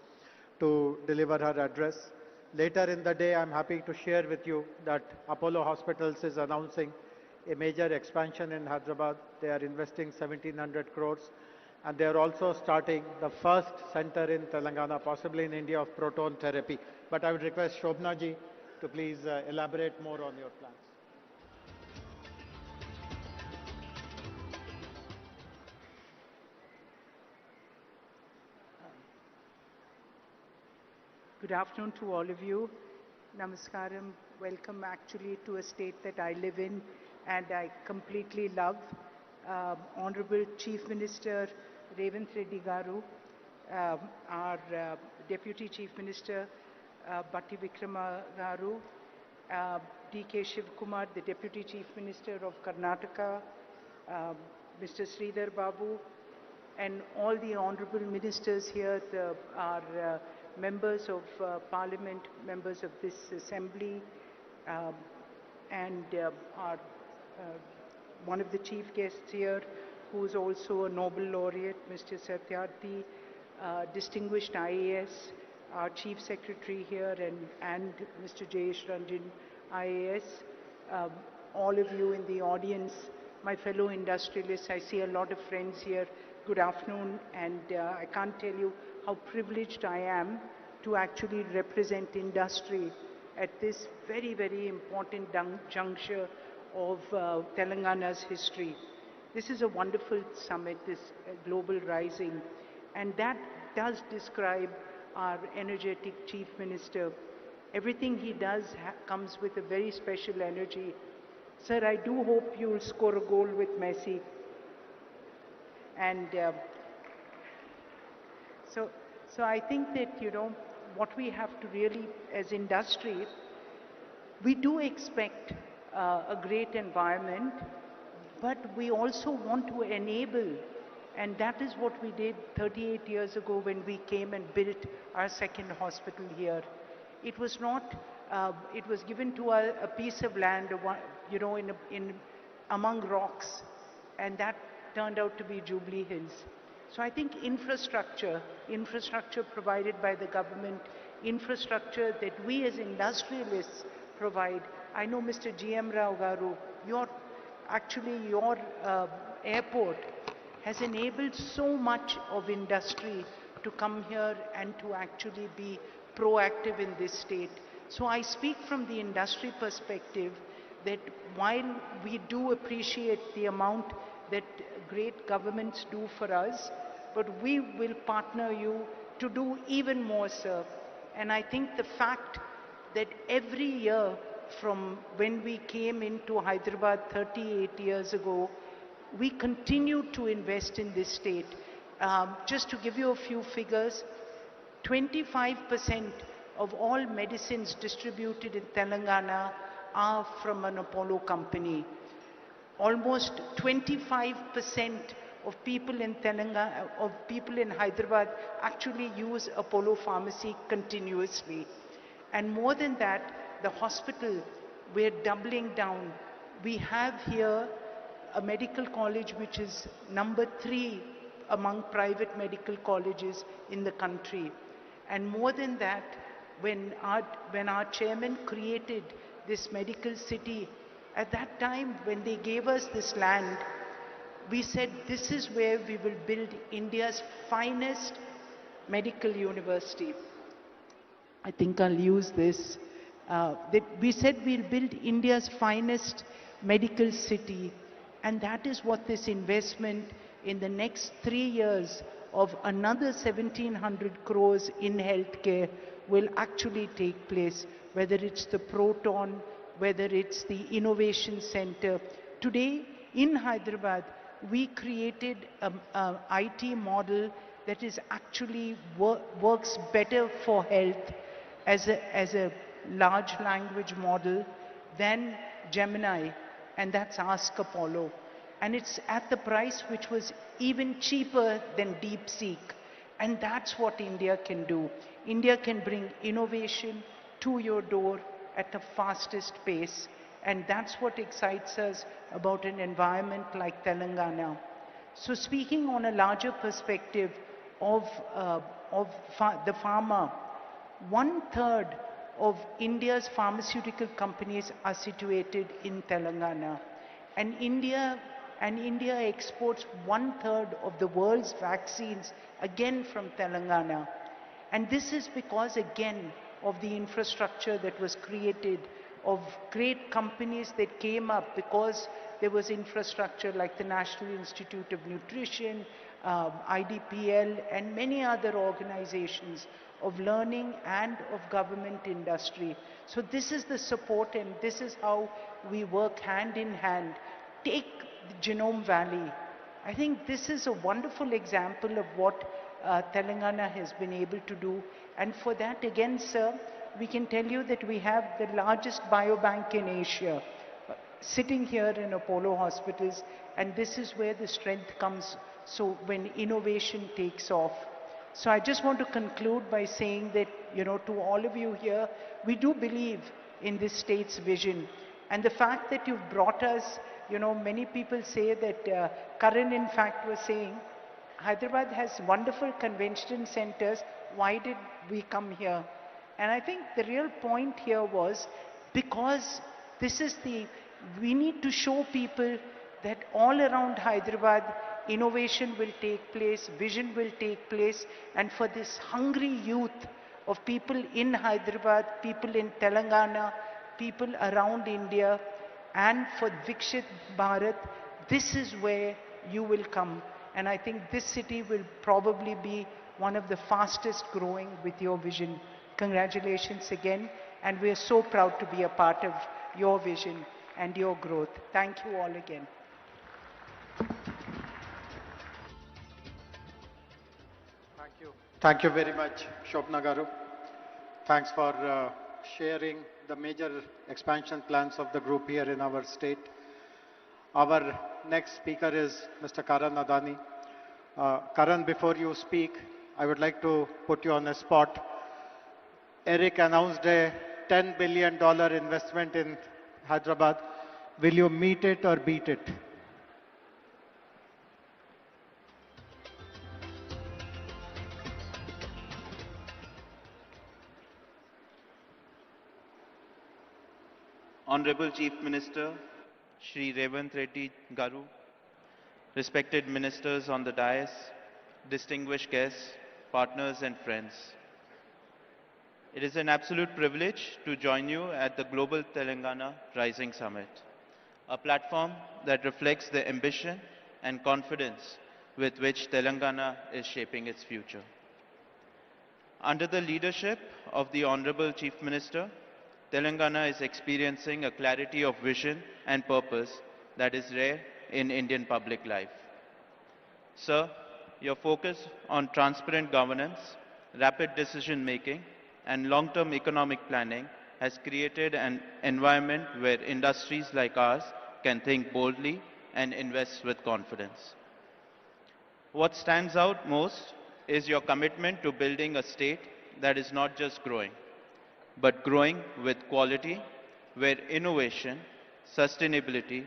to deliver her address. Later in the day, I'm happy to share with you that Apollo Hospitals is announcing a major expansion in Hyderabad. They are investing 1,700 crores, and they are also starting the first center in Telangana, possibly in India, of proton therapy. But I would request Shobhana ji to please elaborate more on your plans. Good afternoon to all of you. Namaskaram. Welcome actually to a state that I live in and I completely love. Honorable Chief Minister Revanth Reddy Garu, our Deputy Chief Minister Batti Vikrama Garu, D.K. Shivkumar, the Deputy Chief Minister of Karnataka, Mr. Sridhar Babu, and all the honorable ministers here, our members of parliament, members of this assembly, and our one of the chief guests here, who is also a Nobel laureate, Mr. Satyarthi, distinguished IAS, our chief secretary here, and Mr. Jayesh Ranjan, IAS, all of you in the audience, my fellow industrialists. I see a lot of friends here. Good afternoon, and I can't tell you how privileged I am to actually represent industry at this very, very important juncture of Telangana's history. This is a wonderful summit, this Global Rising, and that does describe our energetic Chief Minister. Everything he does comes with a very special energy. Sir, I do hope you'll score a goal with Messi. And so I think that, you know, what we have to really, as industry, we do expect a great environment, but we also want to enable, and that is what we did 38 years ago when we came and built our second hospital here. It was not, it was given to a piece of land, you know, among rocks, and that turned out to be Jubilee Hills. So I think infrastructure provided by the government, infrastructure that we as industrialists provide. I know Mr. GM Rao Garu, your airport has enabled so much of industry to come here and to actually be proactive in this state. So I speak from the industry perspective that while we do appreciate the amount that great governments do for us, but we will partner you to do even more, sir. And I think the fact that every year from when we came into Hyderabad 38 years ago, we continue to invest in this state. Just to give you a few figures, 25% of all medicines distributed in Telangana are from an Apollo company. Almost 25% of people in Telangana, of people in Hyderabad actually use Apollo Pharmacy continuously. And more than that, the hospital, we're doubling down. We have here a medical college which is number 3 among private medical colleges in the country. And more than that, when our chairman created this medical city, at that time when they gave us this land, we said this is where we will build India's finest medical university. I think I'll use this. We said we'll build India's finest medical city, and that is what this investment in the next 3 years of another 1,700 crores in healthcare will actually take place, whether it's the Proton, whether it's the Innovation Center. Today in Hyderabad, we created an IT model that is actually works better for health as a large language model than Gemini, and that's Ask Apollo. And it's at the price which was even cheaper than DeepSeek. And that's what India can do. India can bring innovation to your door at the fastest pace. And that's what excites us about an environment like Telangana. So speaking on a larger perspective of the pharma, 1/3 of India's pharmaceutical companies are situated in Telangana. And India exports 1/3 of the world's vaccines again from Telangana. And this is because again of the infrastructure that was created, of great companies that came up because there was infrastructure like the National Institute of Nutrition, IDPL, and many other organizations of learning and of government industry. So this is the support and this is how we work hand in hand. Take the Genome Valley. I think this is a wonderful example of what Telangana has been able to do. And for that, again, sir, we can tell you that we have the largest biobank in Asia sitting here in Apollo hospitals, and this is where the strength comes. So when innovation takes off. So I just want to conclude by saying that, to all of you here, we do believe in this state's vision. And the fact that you've brought us, many people say that, Karan in fact was saying, Hyderabad has wonderful convention centers, why did we come here? And I think the real point here was because we need to show people that all around Hyderabad, innovation will take place, vision will take place, and for this hungry youth of people in Hyderabad, people in Telangana, people around India, and for Vikshit Bharat, this is where you will come. And I think this city will probably be one of the fastest growing with your vision. Congratulations again, and we are so proud to be a part of your vision and your growth. Thank you all again. Thank you. Thank you very much, Shobna Garu. Thanks for sharing the major expansion plans of the group here in our state. Our next speaker is Mr. Karan Adani. Karan, before you speak, I would like to put you on the spot. Eric announced a $10 billion investment in Hyderabad. Will you meet it or beat it? Honorable Chief Minister, Shri Revanth Reddy Garu, respected ministers on the dais, distinguished guests, partners and friends. It is an absolute privilege to join you at the Global Telangana Rising Summit, a platform that reflects the ambition and confidence with which Telangana is shaping its future. Under the leadership of the Honorable Chief Minister, Telangana is experiencing a clarity of vision and purpose that is rare in Indian public life. Sir, your focus on transparent governance, rapid decision-making, and long-term economic planning has created an environment where industries like ours can think boldly and invest with confidence. What stands out most is your commitment to building a state that is not just growing, but growing with quality, where innovation, sustainability,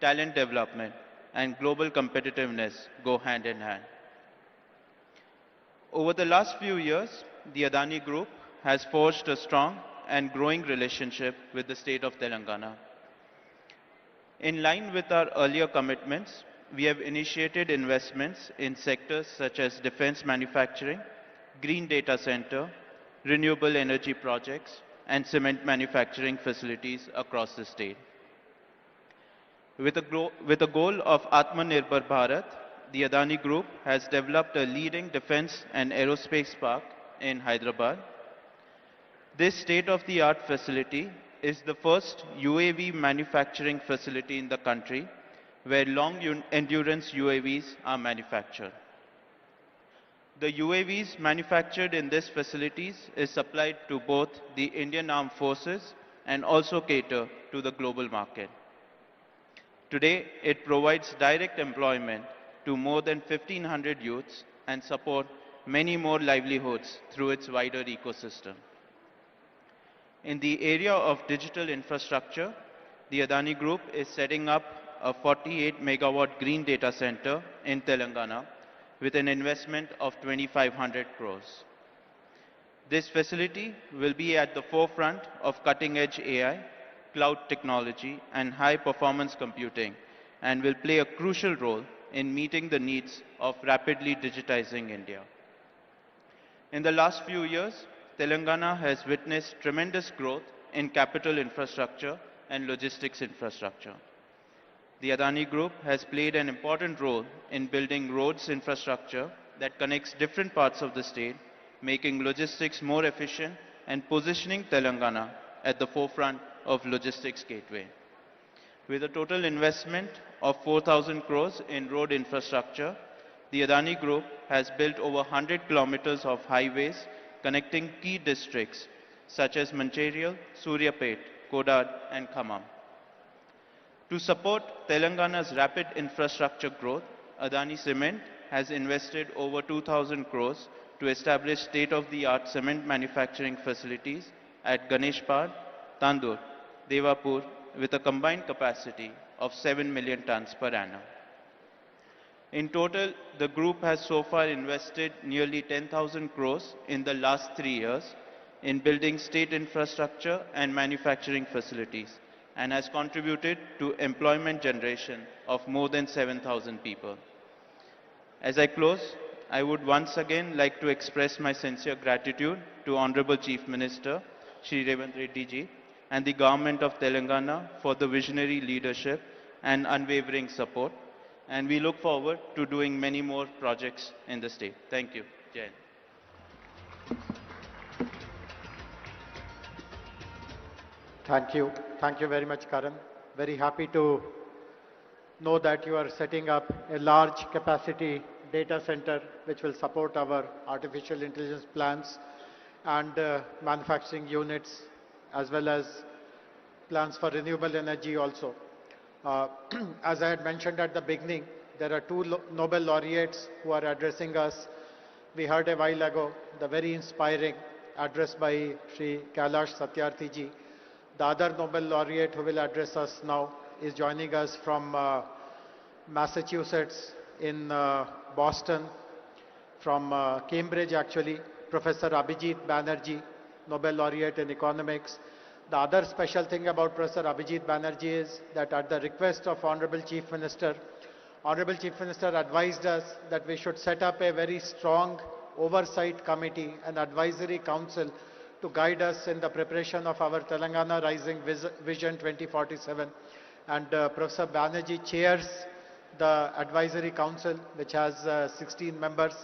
talent development, and global competitiveness go hand in hand. Over the last few years, the Adani Group has forged a strong and growing relationship with the state of Telangana. In line with our earlier commitments, we have initiated investments in sectors such as defense manufacturing, green data center, renewable energy projects, and cement manufacturing facilities across the state. With a goal of Atmanirbhar Bharat, the Adani Group has developed a leading defense and aerospace park in Hyderabad. This state-of-the-art facility is the first UAV manufacturing facility in the country where long-endurance UAVs are manufactured. The UAVs manufactured in these facilities is supplied to both the Indian Armed Forces and also cater to the global market. Today, it provides direct employment to more than 1,500 youths and support many more livelihoods through its wider ecosystem. In the area of digital infrastructure, the Adani Group is setting up a 48 megawatt green data center in Telangana with an investment of 2,500 crores. This facility will be at the forefront of cutting-edge AI, cloud technology, and high-performance computing, and will play a crucial role in meeting the needs of rapidly digitizing India. In the last few years, Telangana has witnessed tremendous growth in capital infrastructure and logistics infrastructure. The Adani Group has played an important role in building roads infrastructure that connects different parts of the state, making logistics more efficient and positioning Telangana at the forefront of logistics gateway. With a total investment of 4,000 crores in road infrastructure, the Adani Group has built over 100 kilometers of highways connecting key districts such as Mancherial, Suryapet, Kodad and Khammam. To support Telangana's rapid infrastructure growth, Adani Cement has invested over 2,000 crores to establish state-of-the-art cement manufacturing facilities at Ganeshpad, Tandur, Devapur with a combined capacity of 7 million tons per annum. In total, the group has so far invested nearly 10,000 crores in the last 3 years in building state infrastructure and manufacturing facilities and has contributed to employment generation of more than 7,000 people. As I close, I would once again like to express my sincere gratitude to Honorable Chief Minister, Shri Revanth Reddy ji, and the Government of Telangana for the visionary leadership and unwavering support. And we look forward to doing many more projects in the state. Thank you. Jai Hind. Thank you. Thank you very much, Karan. Very happy to know that you are setting up a large capacity data center which will support our artificial intelligence plans and manufacturing units as well as plans for renewable energy also. As I had mentioned at the beginning, there are two Nobel laureates who are addressing us. We heard a while ago the very inspiring address by Sri Kailash Satyarthi ji. The other Nobel laureate who will address us now is joining us from Massachusetts in Boston, from Cambridge actually, Professor Abhijit Banerjee, Nobel laureate in economics. The other special thing about Professor Abhijit Banerjee is that at the request of Honorable Chief Minister advised us that we should set up a very strong oversight committee and advisory council to guide us in the preparation of our Telangana Rising Vision 2047. And Professor Banerjee chairs the advisory council, which has 16 members.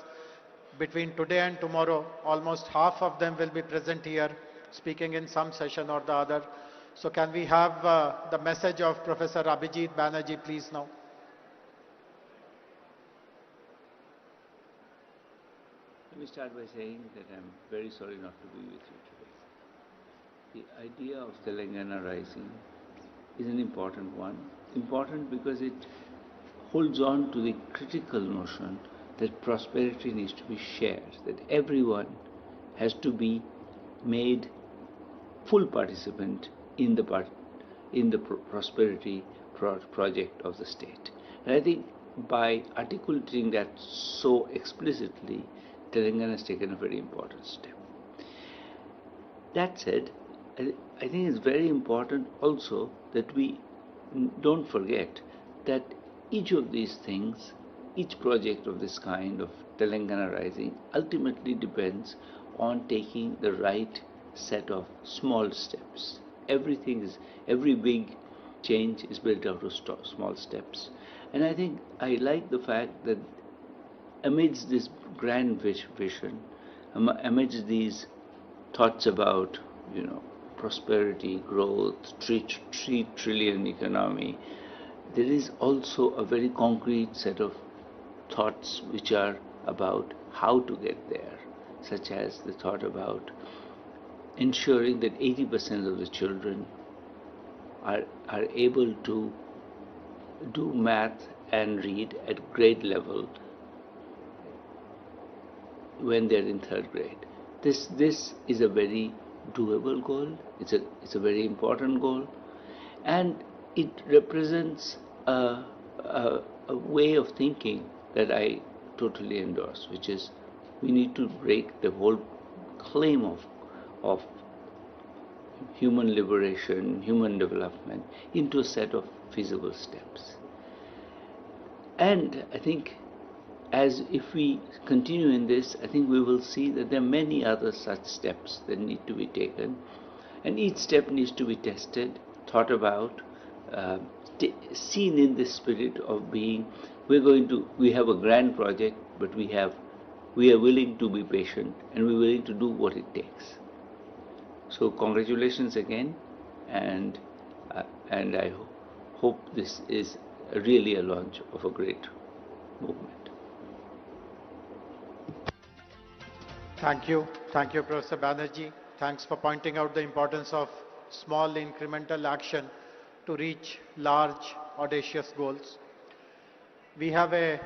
Between today and tomorrow, almost half of them will be present here, speaking in some session or the other. So can we have the message of Professor Abhijit Banerjee, please, now? Let me start by saying that I'm very sorry not to be with you today. The idea of Telangana Rising is an important one. Important because it holds on to the critical notion that prosperity needs to be shared, that everyone has to be made full participant in the prosperity project of the state. And I think by articulating that so explicitly, Telangana has taken a very important step. That said, I think it's very important also that we don't forget that each of these things, each project of this kind of Telangana Rising ultimately depends on taking the right set of small steps. Every big change is built out of small steps. And I think I like the fact that amidst this grand vision, amidst these thoughts about, prosperity, growth, 3 trillion economy, there is also a very concrete set of thoughts which are about how to get there, such as the thought about ensuring that 80% of the children are able to do math and read at grade level when they're in 3rd grade. This is a very doable goal. It's a very important goal, and it represents a way of thinking that I totally endorse, which is we need to break the whole claim of human liberation, human development into a set of feasible steps. And I think as if we continue in this, I think we will see that there are many other such steps that need to be taken, and each step needs to be tested, thought about, seen in the spirit of being, we have a grand project, but we have we are willing to be patient and we're willing to do what it takes. So congratulations again, and I hope this is really a launch of a great movement. Thank you, Professor Banerjee. Thanks for pointing out the importance of small incremental action to reach large, audacious goals. We have a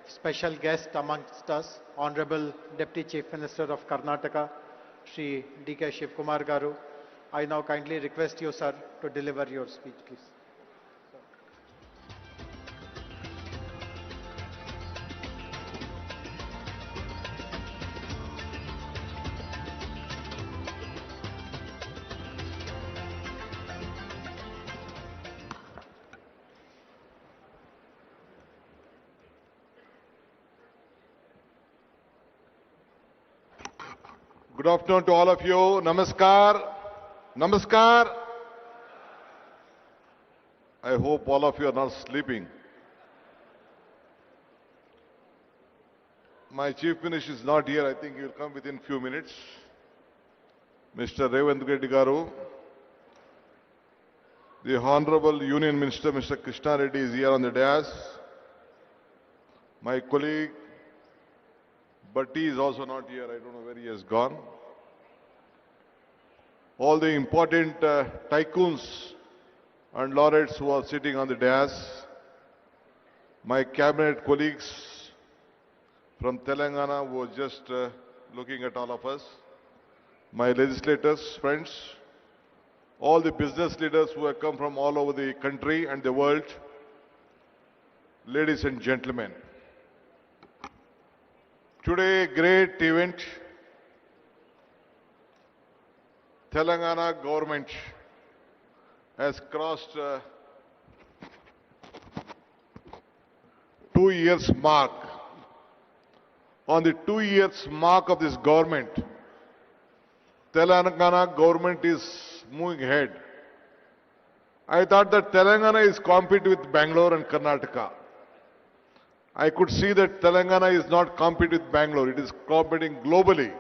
special guest amongst us, Honorable Deputy Chief Minister of Karnataka, Shri D.K. Shivkumar Garu. I now kindly request you, sir, to deliver your speech, please. Good afternoon to all of you. Namaskar. Namaskar. I hope all of you are not sleeping. My Chief Minister is not here. I think he will come within few minutes. Mr. Revanth Reddy Garu. The Honorable Union Minister, Mr. Krishna Reddy, is here on the dais. My colleague, but he is also not here. I don't know where he has gone. All the important tycoons and laureates who are sitting on the dais. My cabinet colleagues from Telangana who are just looking at all of us. My legislators, friends. All the business leaders who have come from all over the country and the world. Ladies and gentlemen. Today, great event. Telangana government has crossed 2 years mark. On the 2 years mark of this government, Telangana government is moving ahead. I thought that Telangana is competing with Bangalore and Karnataka. I could see that Telangana is not competing with Bangalore. It is competing globally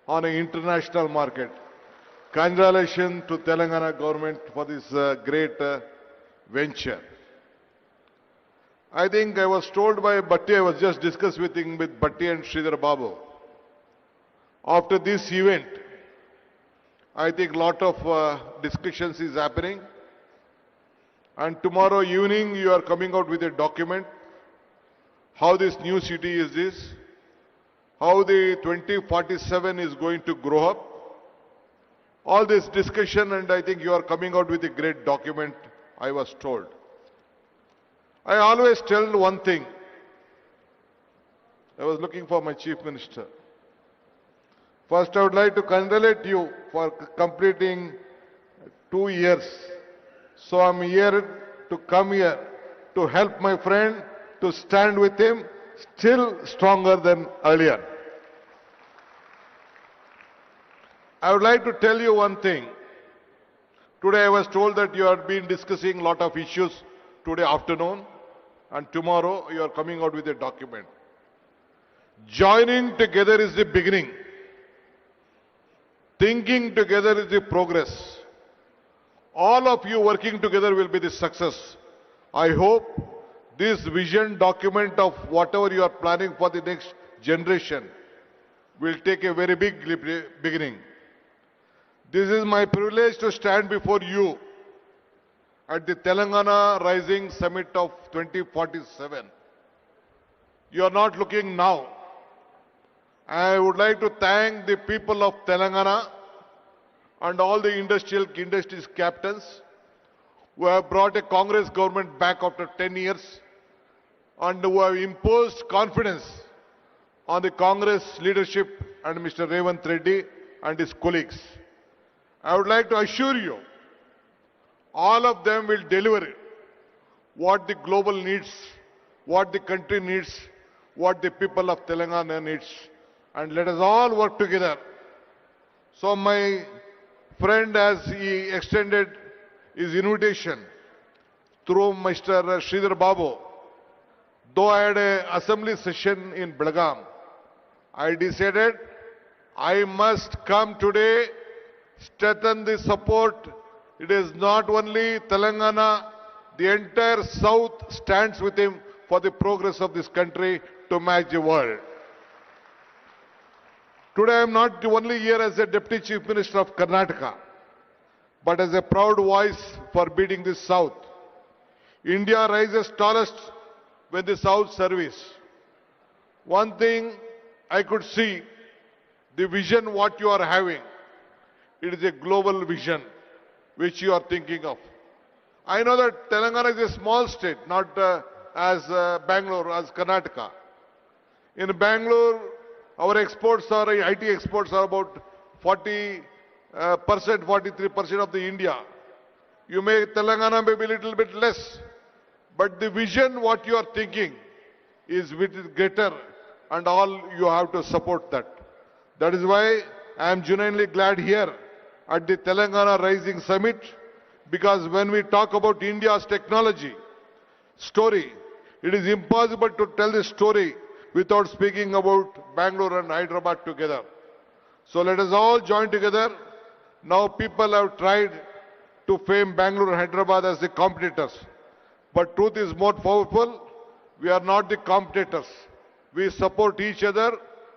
on an international market. Congratulations to Telangana government for this great venture. I think I was told by Bhatti, I was just discussing with Bhatti and Sridhar Babu. After this event, I think lot of discussions is happening. And tomorrow evening you are coming out with a document. How this new city is this, how the 2047 is going to grow up. All this discussion, and I think you are coming out with a great document, I was told. I always tell one thing. I was looking for my Chief Minister. First, I would like to congratulate you for completing 2 years. So I'm here to come here to help my friend, to stand with him, still stronger than earlier. I would like to tell you one thing. Today I was told that you have been discussing a lot of issues today afternoon, and tomorrow you are coming out with a document. Joining together is the beginning. Thinking together is the progress. All of you working together will be the success. I hope this vision document of whatever you are planning for the next generation will take a very big beginning. This is my privilege to stand before you at the Telangana Rising Summit of 2047. You are not looking now. I would like to thank the people of Telangana and all the industries captains who have brought a Congress government back after 10 years and who have imposed confidence on the Congress leadership and Mr. Revanth Reddy and his colleagues. I would like to assure you, all of them will deliver what the global needs, what the country needs, what the people of Telangana needs. And let us all work together. So my friend, as he extended his invitation through Mr. Sridhar Babu, though I had an assembly session in Belgaum, I decided I must come today, strengthen the support. It is not only Telangana, the entire South stands with him for the progress of this country to match the world. Today I am not only here as a Deputy Chief Minister of Karnataka, but as a proud voice for beating the South. India rises tallest when the South service. One thing I could see, the vision what you are having, it is a global vision which you are thinking of. I know that Telangana is a small state, not as Bangalore, as Karnataka. In Bangalore, our exports are, IT exports are about 40%, 43% of the India. You may, Telangana may be a little bit less, but the vision what you are thinking is with greater, and all you have to support that. That is why I am genuinely glad here at the Telangana Rising Summit, because when we talk about India's technology story, it is impossible to tell the story without speaking about Bangalore and Hyderabad together. So let us all join together. Now people have tried to frame Bangalore and Hyderabad as the competitors. But truth is more powerful. We are not the competitors. We support each other.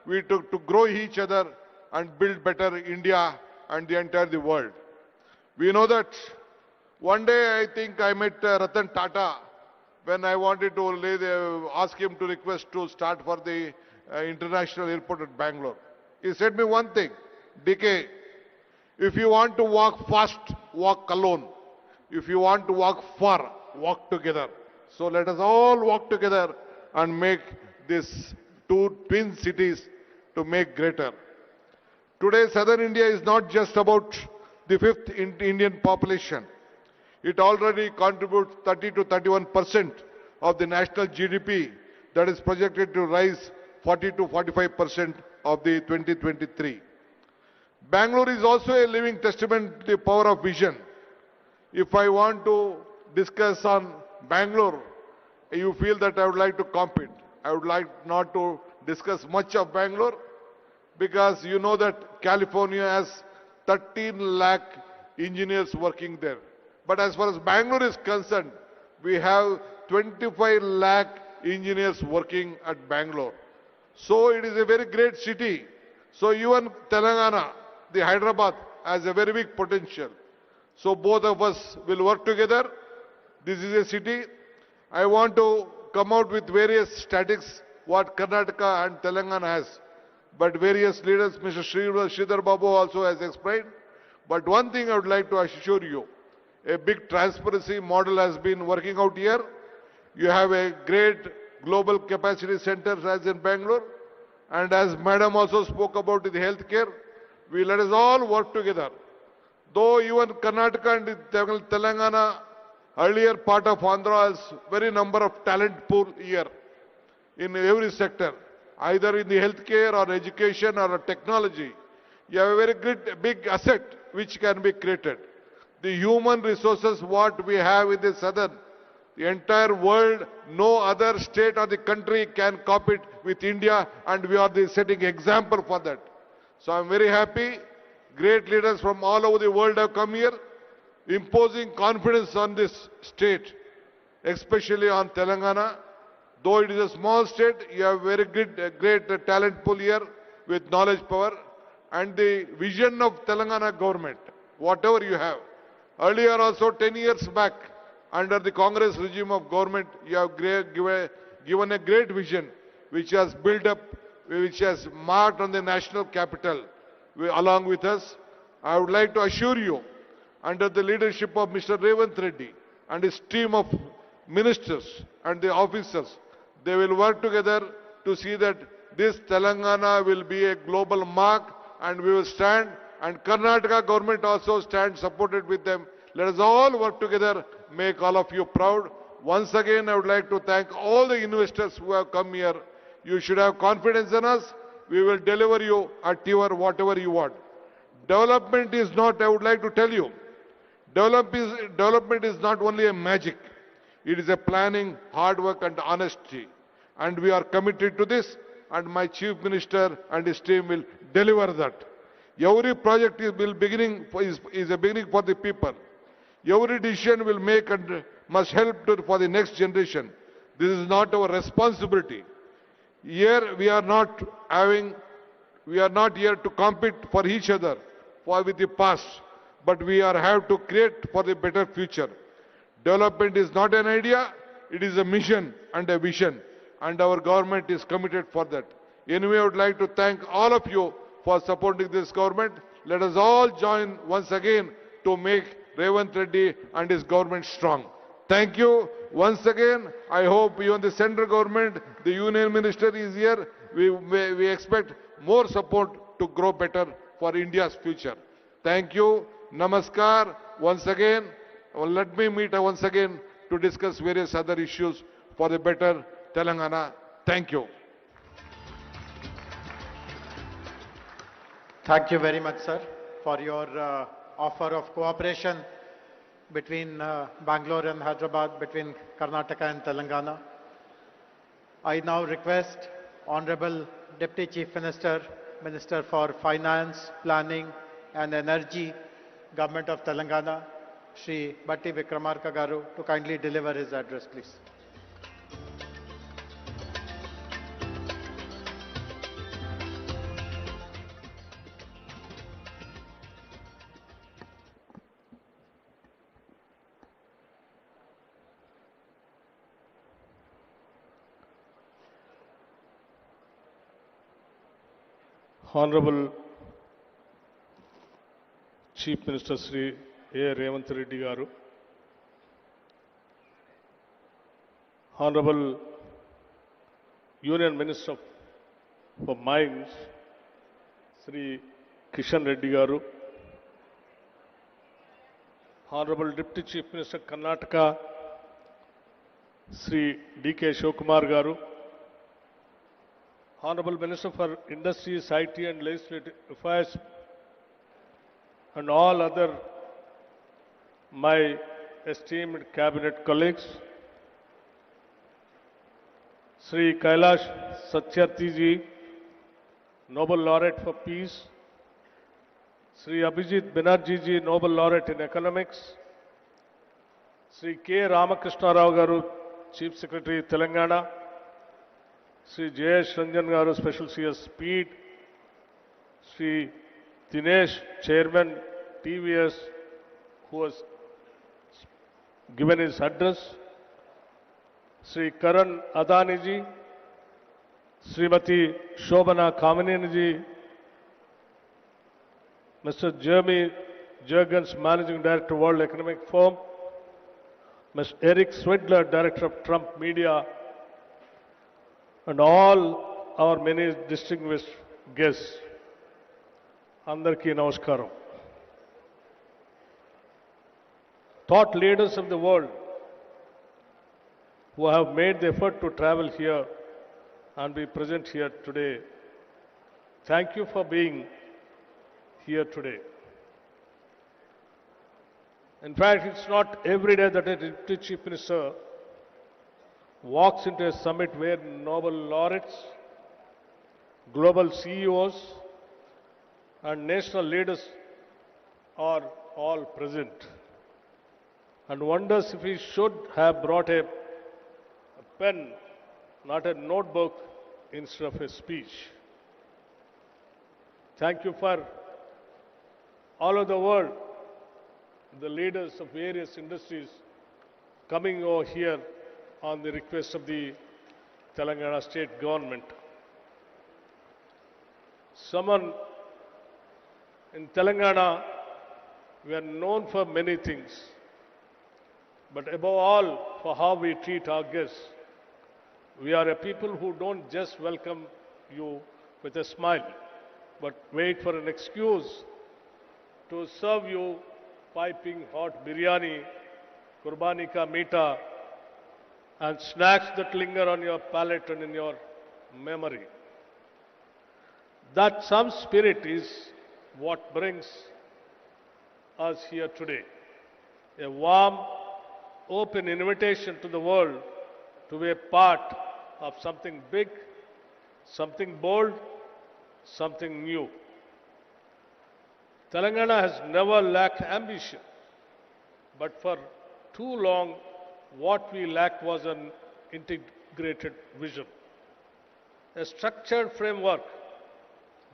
We to grow each other and build better India and the entire the world. We know that one day I think I met Ratan Tata when I wanted to ask him to request to start for the international airport at Bangalore. He said me one thing, DK, if you want to walk fast, walk alone. If you want to walk far, walk together. So let us all walk together and make these two twin cities to make greater. Today, Southern India is not just about the fifth Indian population. It already contributes 30 to 31% of the national GDP that is projected to rise 40 to 45% of the 2023. Bangalore is also a living testament to the power of vision. If I want to discuss on Bangalore, you feel that I would like to compete. I would like not to discuss much of Bangalore because you know that California has 13 lakh engineers working there. But as far as Bangalore is concerned, we have 25 lakh engineers working at Bangalore. So it is a very great city. So even Telangana, the Hyderabad, has a very big potential. So both of us will work together. This is a city. I want to come out with various statistics what Karnataka and Telangana has. But various leaders, Mr. Sridhar Babu also has explained. But one thing I would like to assure you, a big transparency model has been working out here. You have a great global capacity center as in Bangalore. And as Madam also spoke about the healthcare, we let us all work together. Though even Karnataka and Telangana, earlier part of Andhra has very number of talent pool here in every sector, either in the healthcare or education or technology. You have a very good, big asset which can be created. The human resources what we have in the southern, the entire world, no other state or the country can compete with India, and we are the setting example for that. So I'm very happy. Great leaders from all over the world have come here, imposing confidence on this state, especially on Telangana. Though it is a small state, you have very good, great talent pool here with knowledge power and the vision of Telangana government, whatever you have. Earlier also 10 years back, under the Congress regime of government, you have given a great vision which has built up, which has marked on the national capital along with us. I would like to assure you, under the leadership of Mr. Revanth Reddy and his team of ministers and the officers, they will work together to see that this Telangana will be a global mark, and we will stand, and Karnataka government also stand supported with them. Let us all work together, make all of you proud. Once again, I would like to thank all the investors who have come here. You should have confidence in us. We will deliver you at your whatever you want. Development is not, I would like to tell you, development is not only a magic. It is a planning, hard work and honesty. And we are committed to this. and my Chief Minister and his team will deliver that. Every project is a beginning for the people. Every decision will make and must help for the next generation. This is not our responsibility. Here we are not here to compete for each other with the past, but we have to create for the better future. Development is not an idea, it is a mission and a vision, and our government is committed for that. Anyway, I would like to thank all of you for supporting this government. Let us all join once again to make Revanth Reddy and his government strong. Thank you once again. I hope even the central government, the union minister is here. We expect more support to grow better for India's future. Thank you. Namaskar. Once again, let me meet once again to discuss various other issues for the better Telangana. Thank you. Thank you very much, sir, for your offer of cooperation between Bangalore and Hyderabad, between Karnataka and Telangana. I now request Honorable Deputy Chief Minister, Minister for Finance, Planning and Energy, Government of Telangana, Shri Batti Vikramarka Garu, to kindly deliver his address, please. Honorable Chief Minister Sri A. Revanth Reddy Garu, Honorable Union Minister for Mines Sri Kishan Reddy Garu, Honorable Deputy Chief Minister Karnataka Sri D.K. Shivakumar Garu, Honorable Minister for Industries, IT and Legislative Affairs, and all other my esteemed cabinet colleagues, Sri Kailash Satyarthi ji, Nobel Laureate for Peace, Sri Abhijit Banerjee ji, Nobel Laureate in Economics, Sri K. Ramakrishna Rao Garu, Chief Secretary Telangana, Sri Jayesh Ranjan Garu, Special CS Speed, Sri Dinesh, Chairman TVS, who has given his address, Sri Karan Adani ji, Srimati Shobana Kamineni ji, Mr. Jeremy Jurgens, Managing Director, World Economic Forum, Mr. Eric Swidler, Director of Trump Media, and all our many distinguished guests. Andarki Namaskaram. Thought leaders of the world who have made the effort to travel here and be present here today, thank you for being here today. In fact, it's not every day that a Deputy Chief Minister walks into a summit where Nobel laureates, global CEOs, and national leaders are all present, and wonders if he should have brought a pen, not a notebook, instead of a speech. Thank you for all over the world, the leaders of various industries coming over here on the request of the Telangana state government. Someone in Telangana, we are known for many things, but above all for how we treat our guests. We are a people who don't just welcome you with a smile, but wait for an excuse to serve you piping hot biryani, kurbani ka meeta, and snacks that linger on your palate and in your memory. That some spirit is what brings us here today. A warm, open invitation to the world to be a part of something big something bold, something new. Telangana has never lacked ambition, but for too long, what we lacked was an integrated vision, a structured framework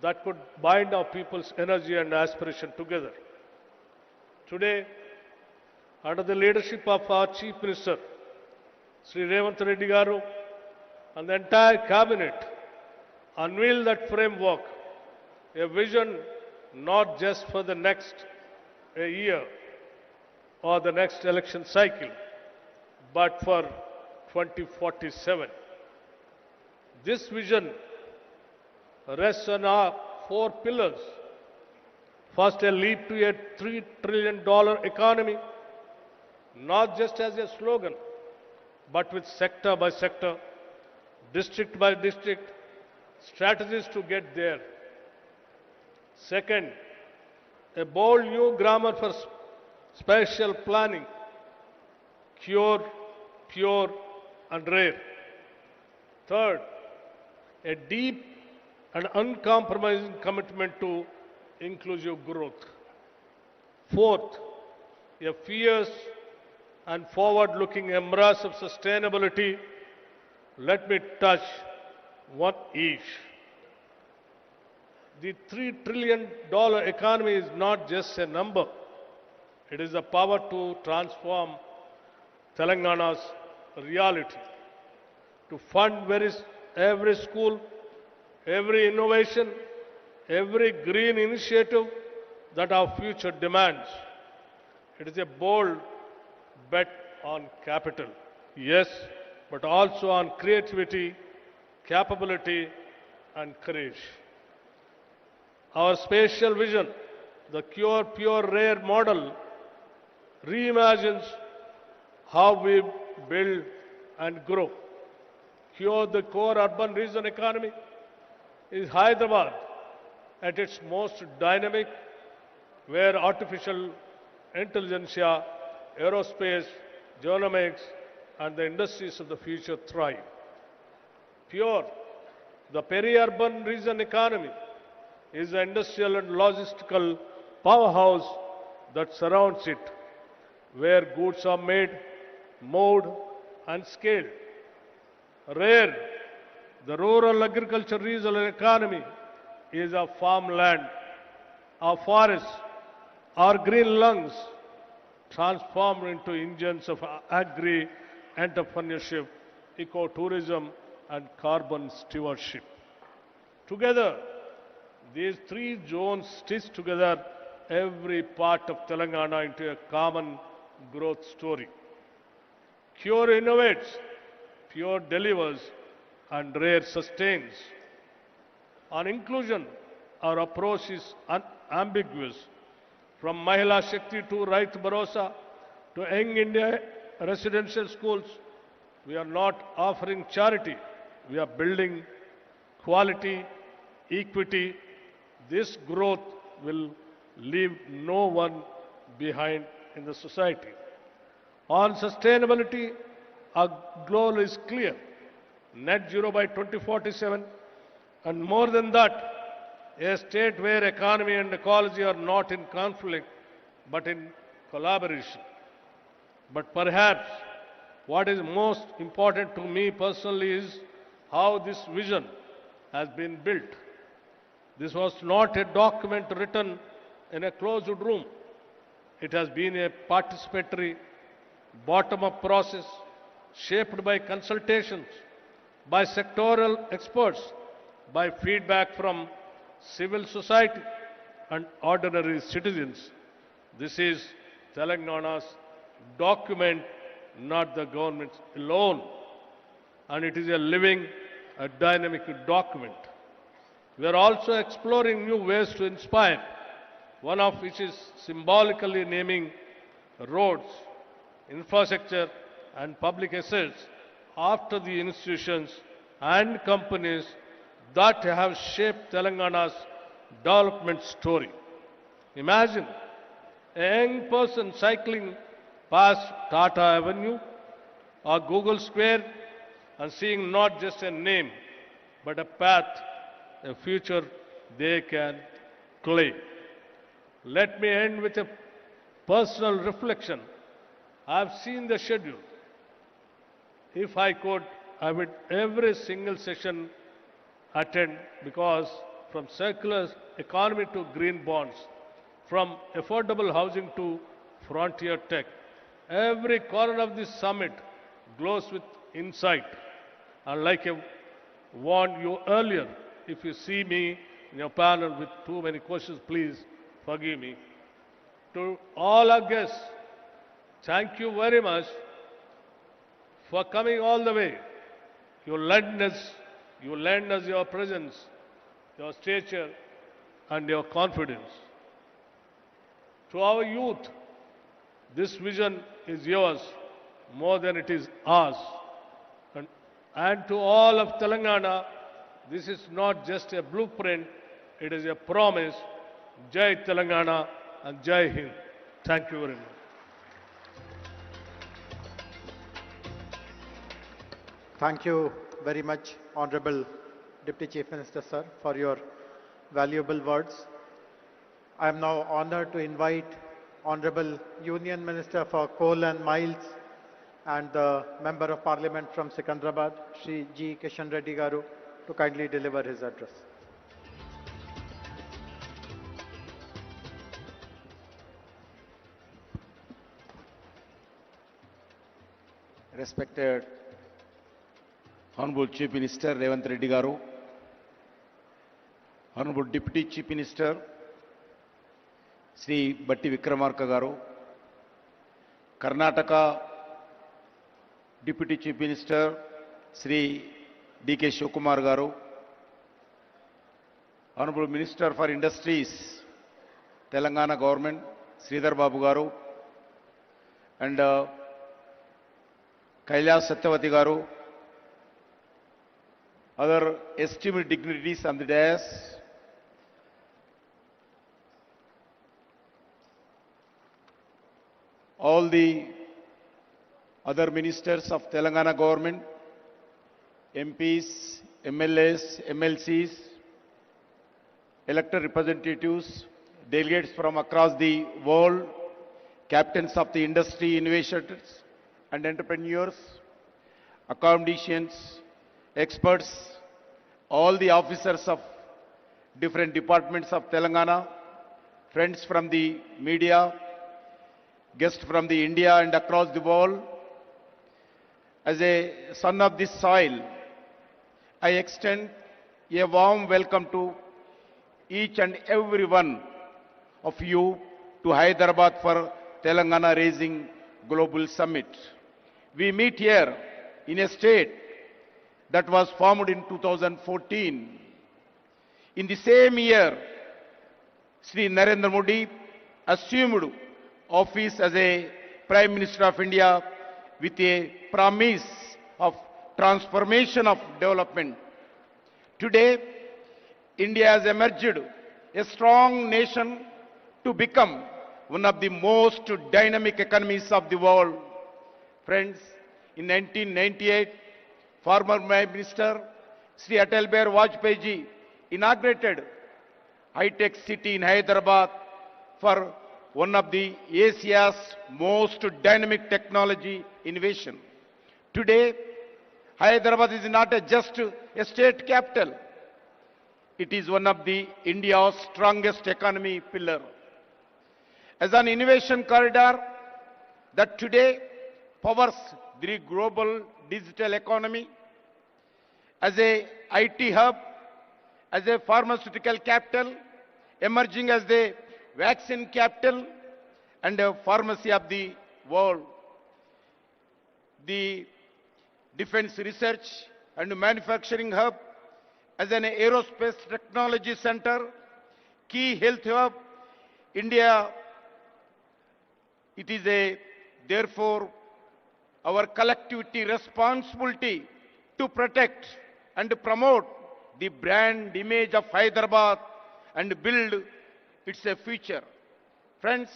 that could bind our people's energy and aspiration together. Today, under the leadership of our Chief Minister, Sri Revanth Reddy Garu, and the entire cabinet, unveil that framework, a vision not just for the next year or the next election cycle, but for 2047. This vision rests on our four pillars. First, a leap to a $3 trillion economy, not just as a slogan, but with sector by sector, district by district, strategies to get there. Second, a bold new grammar for spatial planning, cure, pure, and rare. Third, a deep and uncompromising commitment to inclusive growth. Fourth, a fierce and forward-looking embrace of sustainability. Let me touch one each. The $3 trillion economy is not just a number. It is the power to transform Telangana's reality, to fund every school, every innovation, every green initiative that our future demands. It is a bold bet on capital, yes, but also on creativity, capability, and courage. Our spatial vision, the Cure, Pure, Rare model, reimagines how we build and grow. Cure, the core urban region economy, is Hyderabad at its most dynamic, where artificial intelligence, aerospace, genomics, and the industries of the future thrive. Pure, the peri-urban region economy, is the industrial and logistical powerhouse that surrounds it, where goods are made, moved, and scaled. Rare, the rural agriculture regional economy, is our farmland, our forests, our green lungs, transformed into engines of agri-entrepreneurship, ecotourism, and carbon stewardship. Together, these three zones stitch together every part of Telangana into a common growth story. Cure innovates, Pure delivers, and Rare sustains. On inclusion, our approach is unambiguous. From Mahila Shakti to Right Bharosa to Young India residential schools, we are not offering charity. We are building quality, equity. This growth will leave no one behind in the society. On sustainability, our goal is clear. Net zero by 2047, and more than that, a state where economy and ecology are not in conflict, but in collaboration. But perhaps what is most important to me personally is how this vision has been built. This was not a document written in a closed room. It has been a participatory, bottom-up process shaped by consultations, by sectoral experts, by feedback from civil society and ordinary citizens. This is Telangana's document, not the government's alone. And it is a living, a dynamic document. We are also exploring new ways to inspire, one of which is symbolically naming roads, infrastructure, and public assets after the institutions and companies that have shaped Telangana's development story. Imagine a young person cycling past Tata Avenue or Google Square and seeing not just a name, but a path, a future they can claim. Let me end with a personal reflection. I have seen the schedule. If I could, I would every single session attend, because from circular economy to green bonds, from affordable housing to frontier tech, every corner of this summit glows with insight. And like I warned you earlier, if you see me in your panel with too many questions, please forgive me. To all our guests, thank you very much for coming all the way. You lend us your presence, your stature, and your confidence. To our youth, this vision is yours more than it is ours. And to all of Telangana, this is not just a blueprint, it is a promise. Jai Telangana and Jai Hind. Thank you very much. Thank you very much, Honorable Deputy Chief Minister, sir, for your valuable words. I am now honored to invite Honorable Union Minister for Coal and Mines and the Member of Parliament from Secunderabad, Shri G. Kishan Reddy Garu, to kindly deliver his address. Respected Honorable Chief Minister Revanth Reddy Garu, Honorable Deputy Chief Minister Sri Batti Vikramarka Garu, Karnataka Deputy Chief Minister Sri D.K. Shivakumar Garu, Honorable Minister for Industries, Telangana Government, Sridhar Babu Garu, and Kailas Satyavati Garu, other esteemed dignitaries on the dais, all the other ministers of Telangana government, MPs, MLAs, MLCs, elected representatives, delegates from across the world, captains of the industry, innovators and entrepreneurs, academicians, experts, all the officers of different departments of Telangana, friends from the media, guests from the India and across the world. As a son of this soil, I extend a warm welcome to each and every one of you to Hyderabad for Telangana Rising Global Summit. We meet here in a state that was formed in 2014. In the same year, Sri Narendra Modi assumed office as a Prime Minister of India with a promise of transformation of development. Today, India has emerged a strong nation to become one of the most dynamic economies of the world. Friends, in 1998, former Prime Minister Sri Atal Bihari Vajpayee ji inaugurated high-tech city in Hyderabad for one of the Asia's most dynamic technology innovation. Today, Hyderabad is not just a state capital. It is one of the India's strongest economy pillar. As an innovation corridor that today powers the global digital economy, as a IT hub, as a pharmaceutical capital, emerging as the vaccine capital and a pharmacy of the world. The defense research and manufacturing hub, as an aerospace technology center, key health hub, India, it is therefore our collectivity responsibility to protect and promote the brand image of Hyderabad and build its future. Friends,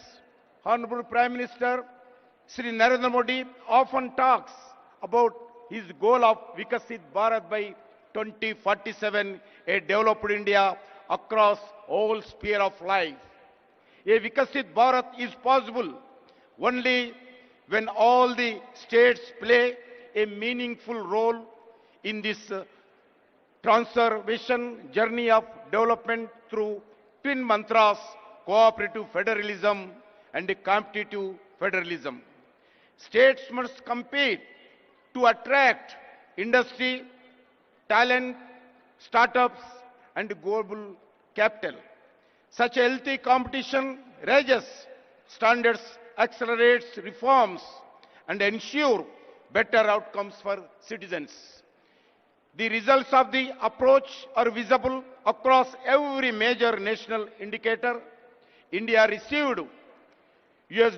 Honorable Prime Minister Sri Narendra Modi often talks about his goal of Vikasit Bharat by 2047, a developed India across all sphere of life. A Vikasit Bharat is possible only when all the states play a meaningful role in this transformation journey of development through twin mantras, cooperative federalism and competitive federalism. States must compete to attract industry, talent, startups and global capital. Such a healthy competition raises standards, accelerates reforms and ensure better outcomes for citizens. The results of the approach are visible across every major national indicator. India received US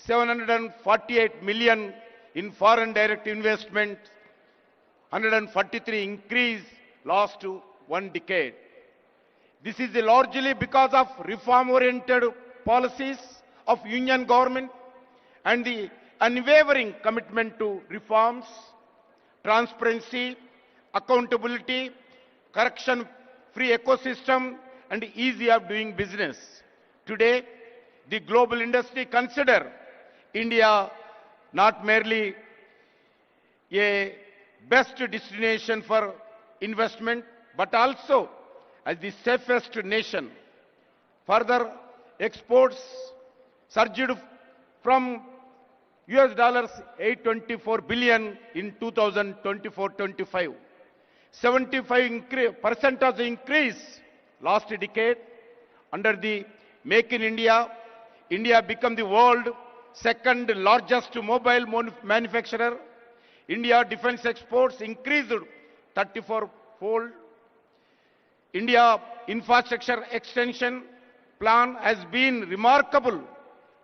$748 million in foreign direct investment, 143 increase last one decade. This is largely because of reform-oriented policies of union government and the unwavering commitment to reforms, transparency, accountability, corruption-free ecosystem, and ease of doing business. Today, the global industry consider India not merely a best destination for investment, but also as the safest nation. Further, exports surged from US $824 billion in 2024-25. 75% of the increase last decade. Under the Make in India, India became the world's second largest mobile manufacturer. India defense exports increased 34-fold. India infrastructure extension plan has been remarkable.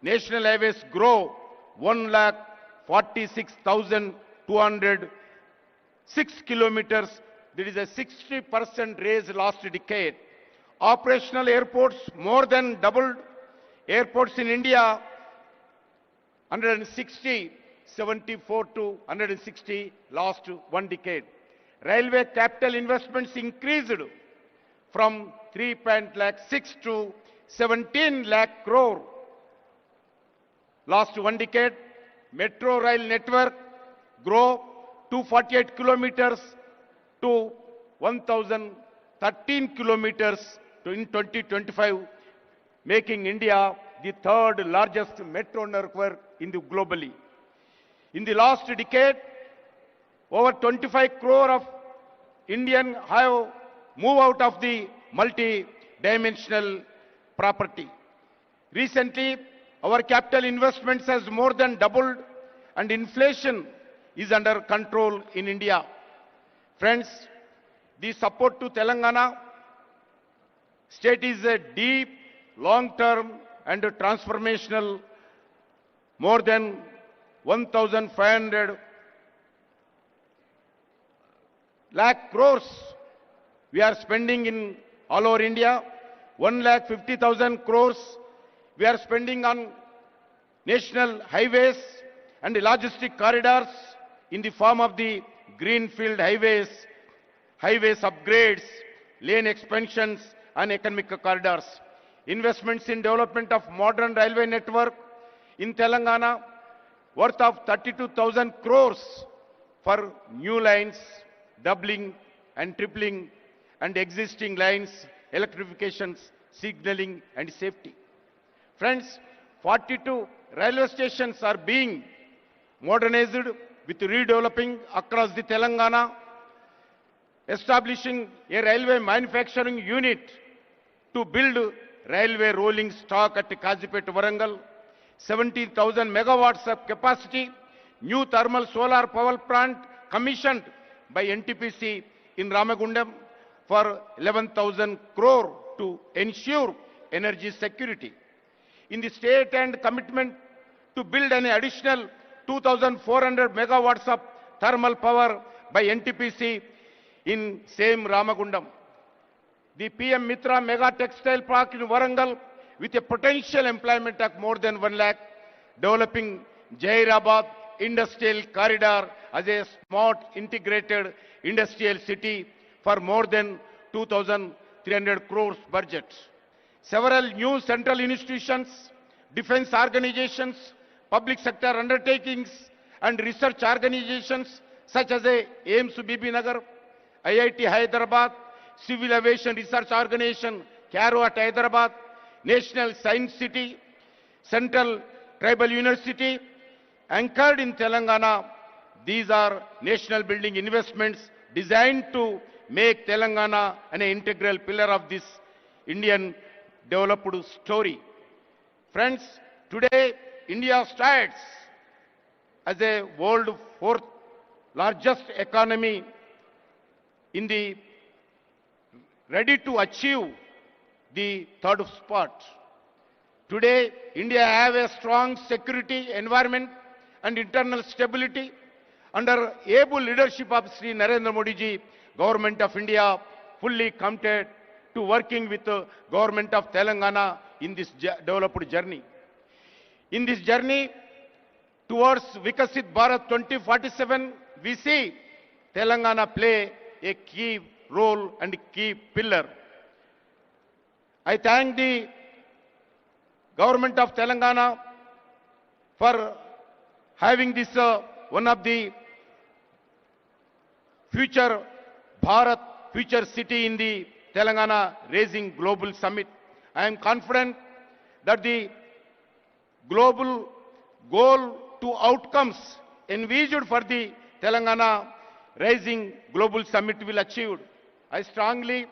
National highways grow 1,46,206 kilometers. There is a 60% raise last decade. Operational airports more than doubled. Airports in India 160, 74 to 160 last one decade. Railway capital investments increased from 3.6 to 17 lakh crore last one decade. Metro rail network grow 248 kilometers to 1,013 kilometers in 2025, making India the third largest metro network in the globally. In the last decade, over 25 crore of Indian have moved out of the multi-dimensional property. Recently, our capital investments has more than doubled and inflation is under control in India. Friends, the support to Telangana state is a deep, long-term and transformational. More than 1,500 lakh crores we are spending in all over India. 1,50,000 crores we are spending on national highways and logistic corridors in the form of the greenfield highways, upgrades, lane expansions and economic corridors. Investments in development of modern railway network in Telangana worth of 32,000 crores for new lines, doubling and tripling, and existing lines, electrifications, signaling and safety. Friends, 42 railway stations are being modernized with redeveloping across the Telangana, establishing a railway manufacturing unit to build railway rolling stock at Kazipet, Warangal, 17,000 megawatts of capacity, new thermal solar power plant commissioned by NTPC in Ramagundam for 11,000 crore to ensure energy security. In the state and commitment to build an additional 2,400 megawatts of thermal power by NTPC in same Ramagundam. The PM Mitra Mega Textile Park in Warangal with a potential employment of more than 1 lakh, developing Hyderabad Industrial Corridor as a smart integrated industrial city for more than 2,300 crores budget. Several new central institutions, defense organizations, public sector undertakings and research organizations such as AIMS Bibinagar, IIT Hyderabad, Civil Aviation Research Organization, CARO at Hyderabad, National Science City, Central Tribal University, anchored in Telangana. These are national building investments designed to make Telangana an integral pillar of this Indian developed story. Friends, today India stands as a world fourth largest economy in the ready to achieve the third spot. Today, India have a strong security environment and internal stability. Under able leadership of Sri Narendra Modi ji, Government of India fully committed to working with the Government of Telangana in this developed journey. In this journey towards Vikasit Bharat 2047, we see Telangana play a key role and key pillar. I thank the Government of Telangana for having this one of the future Bharat, future city in the Telangana Rising Global Summit. I am confident that the global goal to outcomes envisaged for the Telangana Rising Global Summit will achieve. I strongly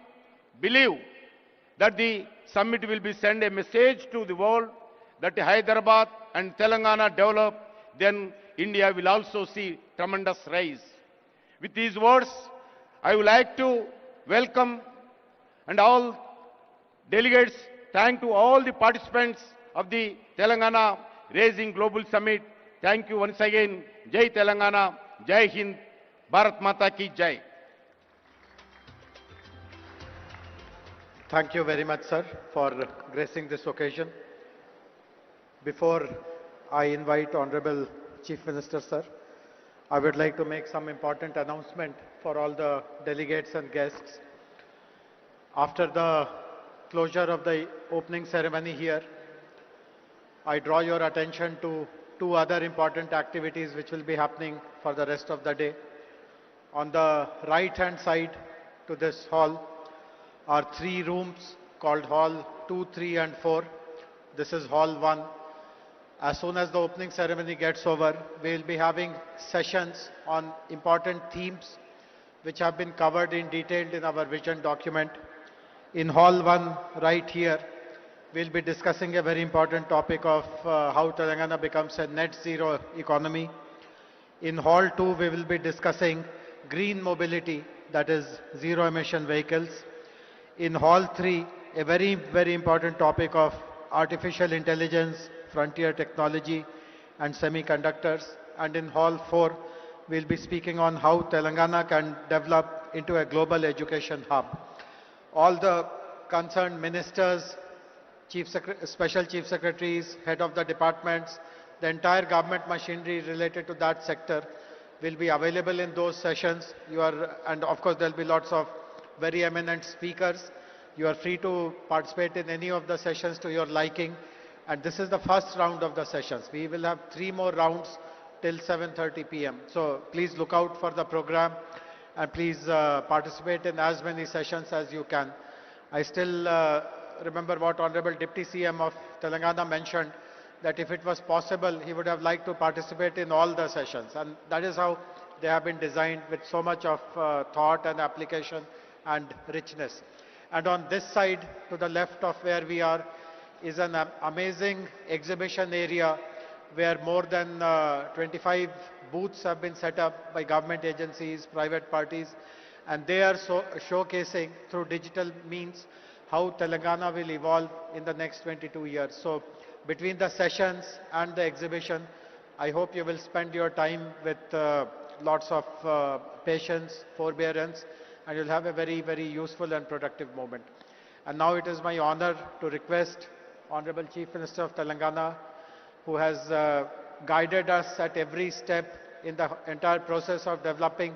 believe that the summit will be send a message to the world that Hyderabad and Telangana develop, then India will also see tremendous rise. With these words, I would like to welcome and all delegates, thank to all the participants of the Telangana Rising Global Summit. Thank you once again. Jai Telangana, Jai Hind, Bharat Mata ki Jai. Thank you very much, sir, for gracing this occasion. Before I invite Honorable Chief Minister, sir, I would like to make some important announcement for all the delegates and guests. After the closure of the opening ceremony here, I draw your attention to two other important activities which will be happening for the rest of the day. On the right-hand side to this hall are three rooms called Hall 2, 3 and 4. This is Hall 1. As soon as the opening ceremony gets over, we will be having sessions on important themes which have been covered in detail in our vision document. In Hall 1, right here, we will be discussing a very important topic of how Telangana becomes a net zero economy. In Hall 2, we will be discussing green mobility, that is zero emission vehicles. In Hall 3, a very, very important topic of artificial intelligence, frontier technology and semiconductors. And in Hall 4, we'll be speaking on how Telangana can develop into a global education hub. All the concerned ministers, special chief secretaries, head of the departments, the entire government machinery related to that sector will be available in those sessions. And of course there'll be lots of very eminent speakers. You are free to participate in any of the sessions to your liking. And this is the first round of the sessions. We will have 3 more rounds till 7:30 p.m. So please look out for the program and please participate in as many sessions as you can. I still remember what Honorable Deputy CM of Telangana mentioned, that if it was possible, he would have liked to participate in all the sessions. And that is how they have been designed, with so much of thought and application and richness. And on this side, to the left of where we are, is an amazing exhibition area where more than 25 booths have been set up by government agencies, private parties, and they are showcasing through digital means how Telangana will evolve in the next 22 years. So between the sessions and the exhibition, I hope you will spend your time with lots of patience, forbearance, and you'll have a very, very useful and productive moment. And now it is my honor to request Honorable Chief Minister of Telangana, who has guided us at every step in the entire process of developing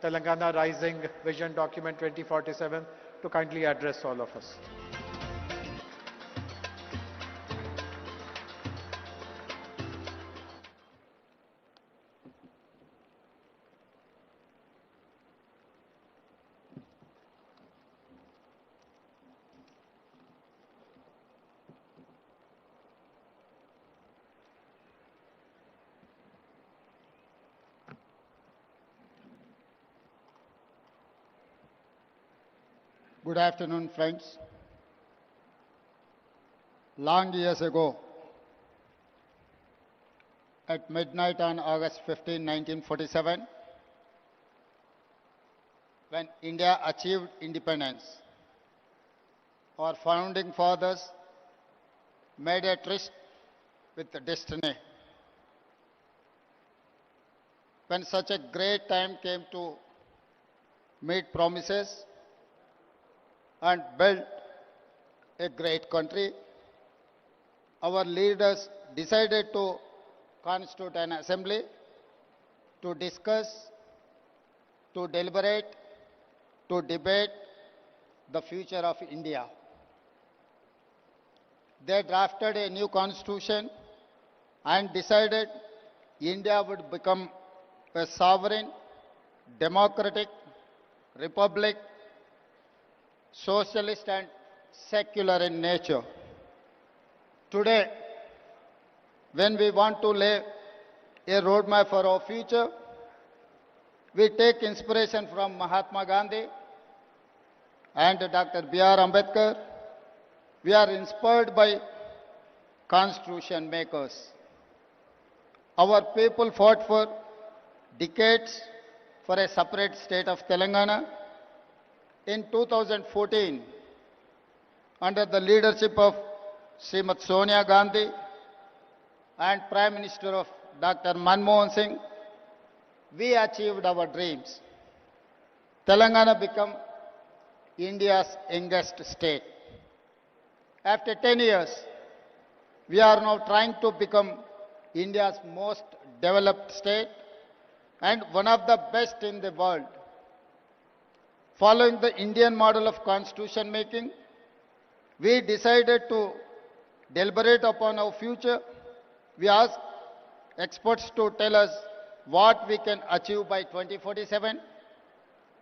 Telangana Rising Vision Document 2047 to kindly address all of us. Good afternoon, friends. Long years ago, at midnight on August 15, 1947, when India achieved independence, our founding fathers made a tryst with the destiny. When such a great time came to meet promises and build a great country, our leaders decided to constitute an assembly to discuss, to deliberate, to debate the future of India. They drafted a new constitution and decided India would become a sovereign, democratic republic, socialist and secular in nature. Today, when we want to lay a roadmap for our future, we take inspiration from Mahatma Gandhi and Dr. B.R. Ambedkar. We are inspired by constitution makers. Our people fought for decades for a separate state of Telangana. In 2014, under the leadership of Srimati Sonia Gandhi and Prime Minister of Dr. Manmohan Singh, we achieved our dreams. Telangana became India's youngest state. After 10 years, we are now trying to become India's most developed state and one of the best in the world. Following the Indian model of constitution making, we decided to deliberate upon our future. We asked experts to tell us what we can achieve by 2047,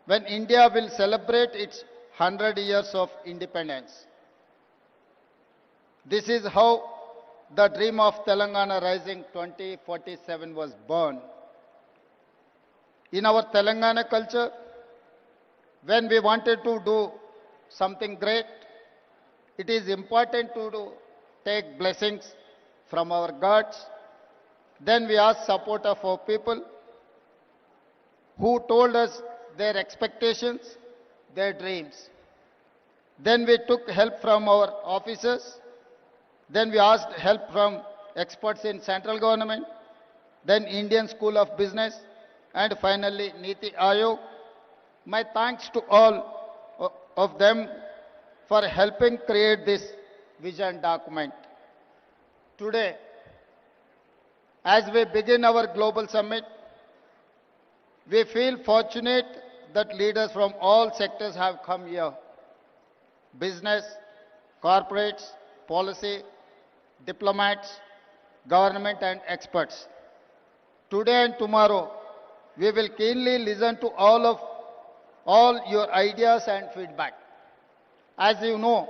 when India will celebrate its 100 years of independence. This is how the dream of Telangana Rising 2047 was born. In our Telangana culture, when we wanted to do something great, it is important to take blessings from our gods. Then we asked support of our people who told us their expectations, their dreams. Then we took help from our officers. Then we asked help from experts in central government, then Indian School of Business, and finally Niti Aayog. My thanks to all of them for helping create this vision document. Today, as we begin our global summit, we feel fortunate that leaders from all sectors have come here. Business, corporates, policy, diplomats, government and experts. Today and tomorrow, we will keenly listen to all your ideas and feedback. As you know,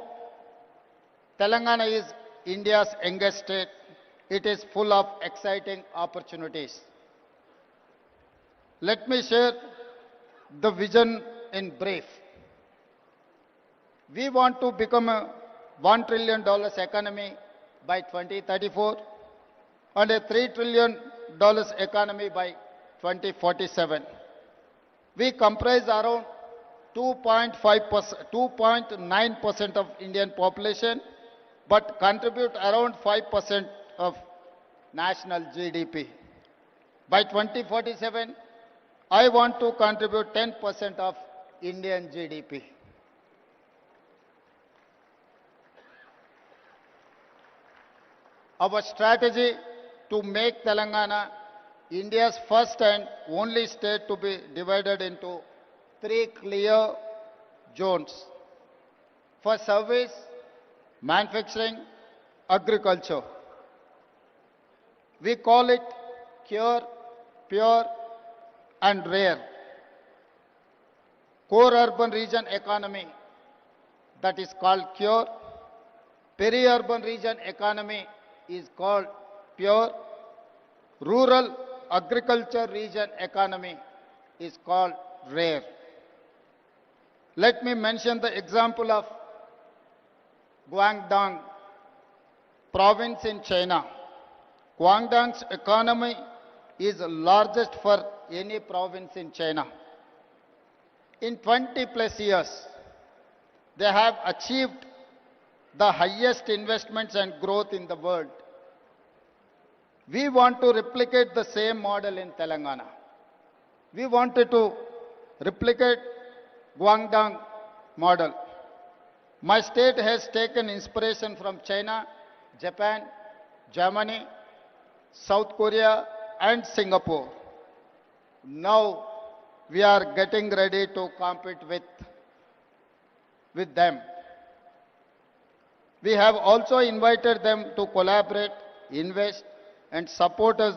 Telangana is India's youngest state. It is full of exciting opportunities. Let me share the vision in brief. We want to become a $1 trillion economy by 2034 and a $3 trillion economy by 2047. We comprise around 2.9% of Indian population, but contribute around 5% of national GDP. By 2047, I want to contribute 10% of Indian GDP. Our strategy to make Telangana India's first and only state to be divided into three clear zones for service, manufacturing, agriculture. We call it cure, pure and rare. Core urban region economy, that is called cure. Peri-urban region economy is called pure. Rural agriculture region economy is called rare. Let me mention the example of Guangdong province in China. Guangdong's economy is the largest for any province in China. In 20 plus years, they have achieved the highest investments and growth in the world. We want to replicate the same model in Telangana. We wanted to replicate Guangdong model. My state has taken inspiration from China, Japan, Germany, South Korea and Singapore. Now we are getting ready to compete with them. We have also invited them to collaborate, invest and support us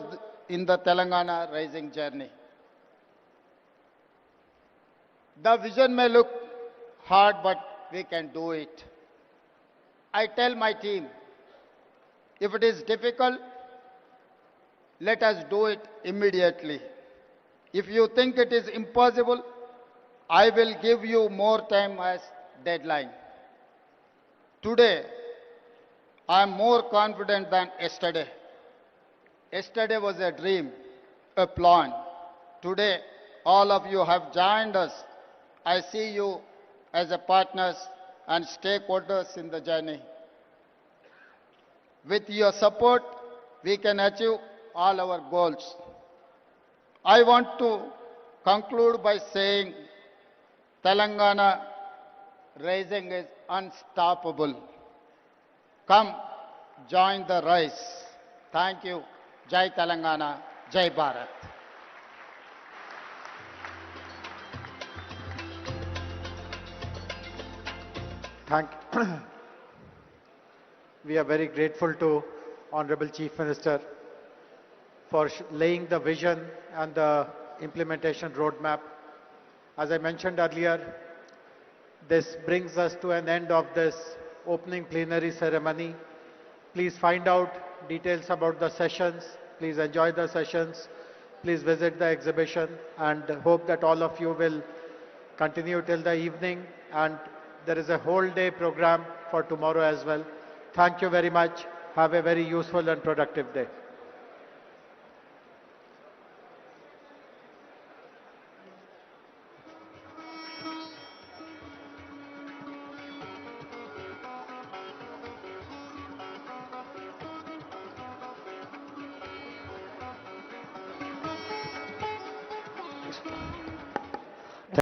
in the Telangana Rising journey. The vision may look hard, but we can do it. I tell my team, if it is difficult, let us do it immediately. If you think it is impossible, I will give you more time as deadline. Today, I am more confident than yesterday. Yesterday was a dream, a plan. Today, all of you have joined us. I see you as a partners and stakeholders in the journey. With your support, we can achieve all our goals. I want to conclude by saying Telangana Rising is unstoppable. Come, join the rise. Thank you. Jai Telangana, Jai Bharat. We are very grateful to Honorable Chief Minister for laying the vision and the implementation roadmap. As I mentioned earlier, this brings us to an end of this opening plenary ceremony. Please find out details about the sessions. Please enjoy the sessions. Please visit the exhibition and hope that all of you will continue till the evening, and there is a whole day program for tomorrow as well. Thank you very much. Have a very useful and productive day.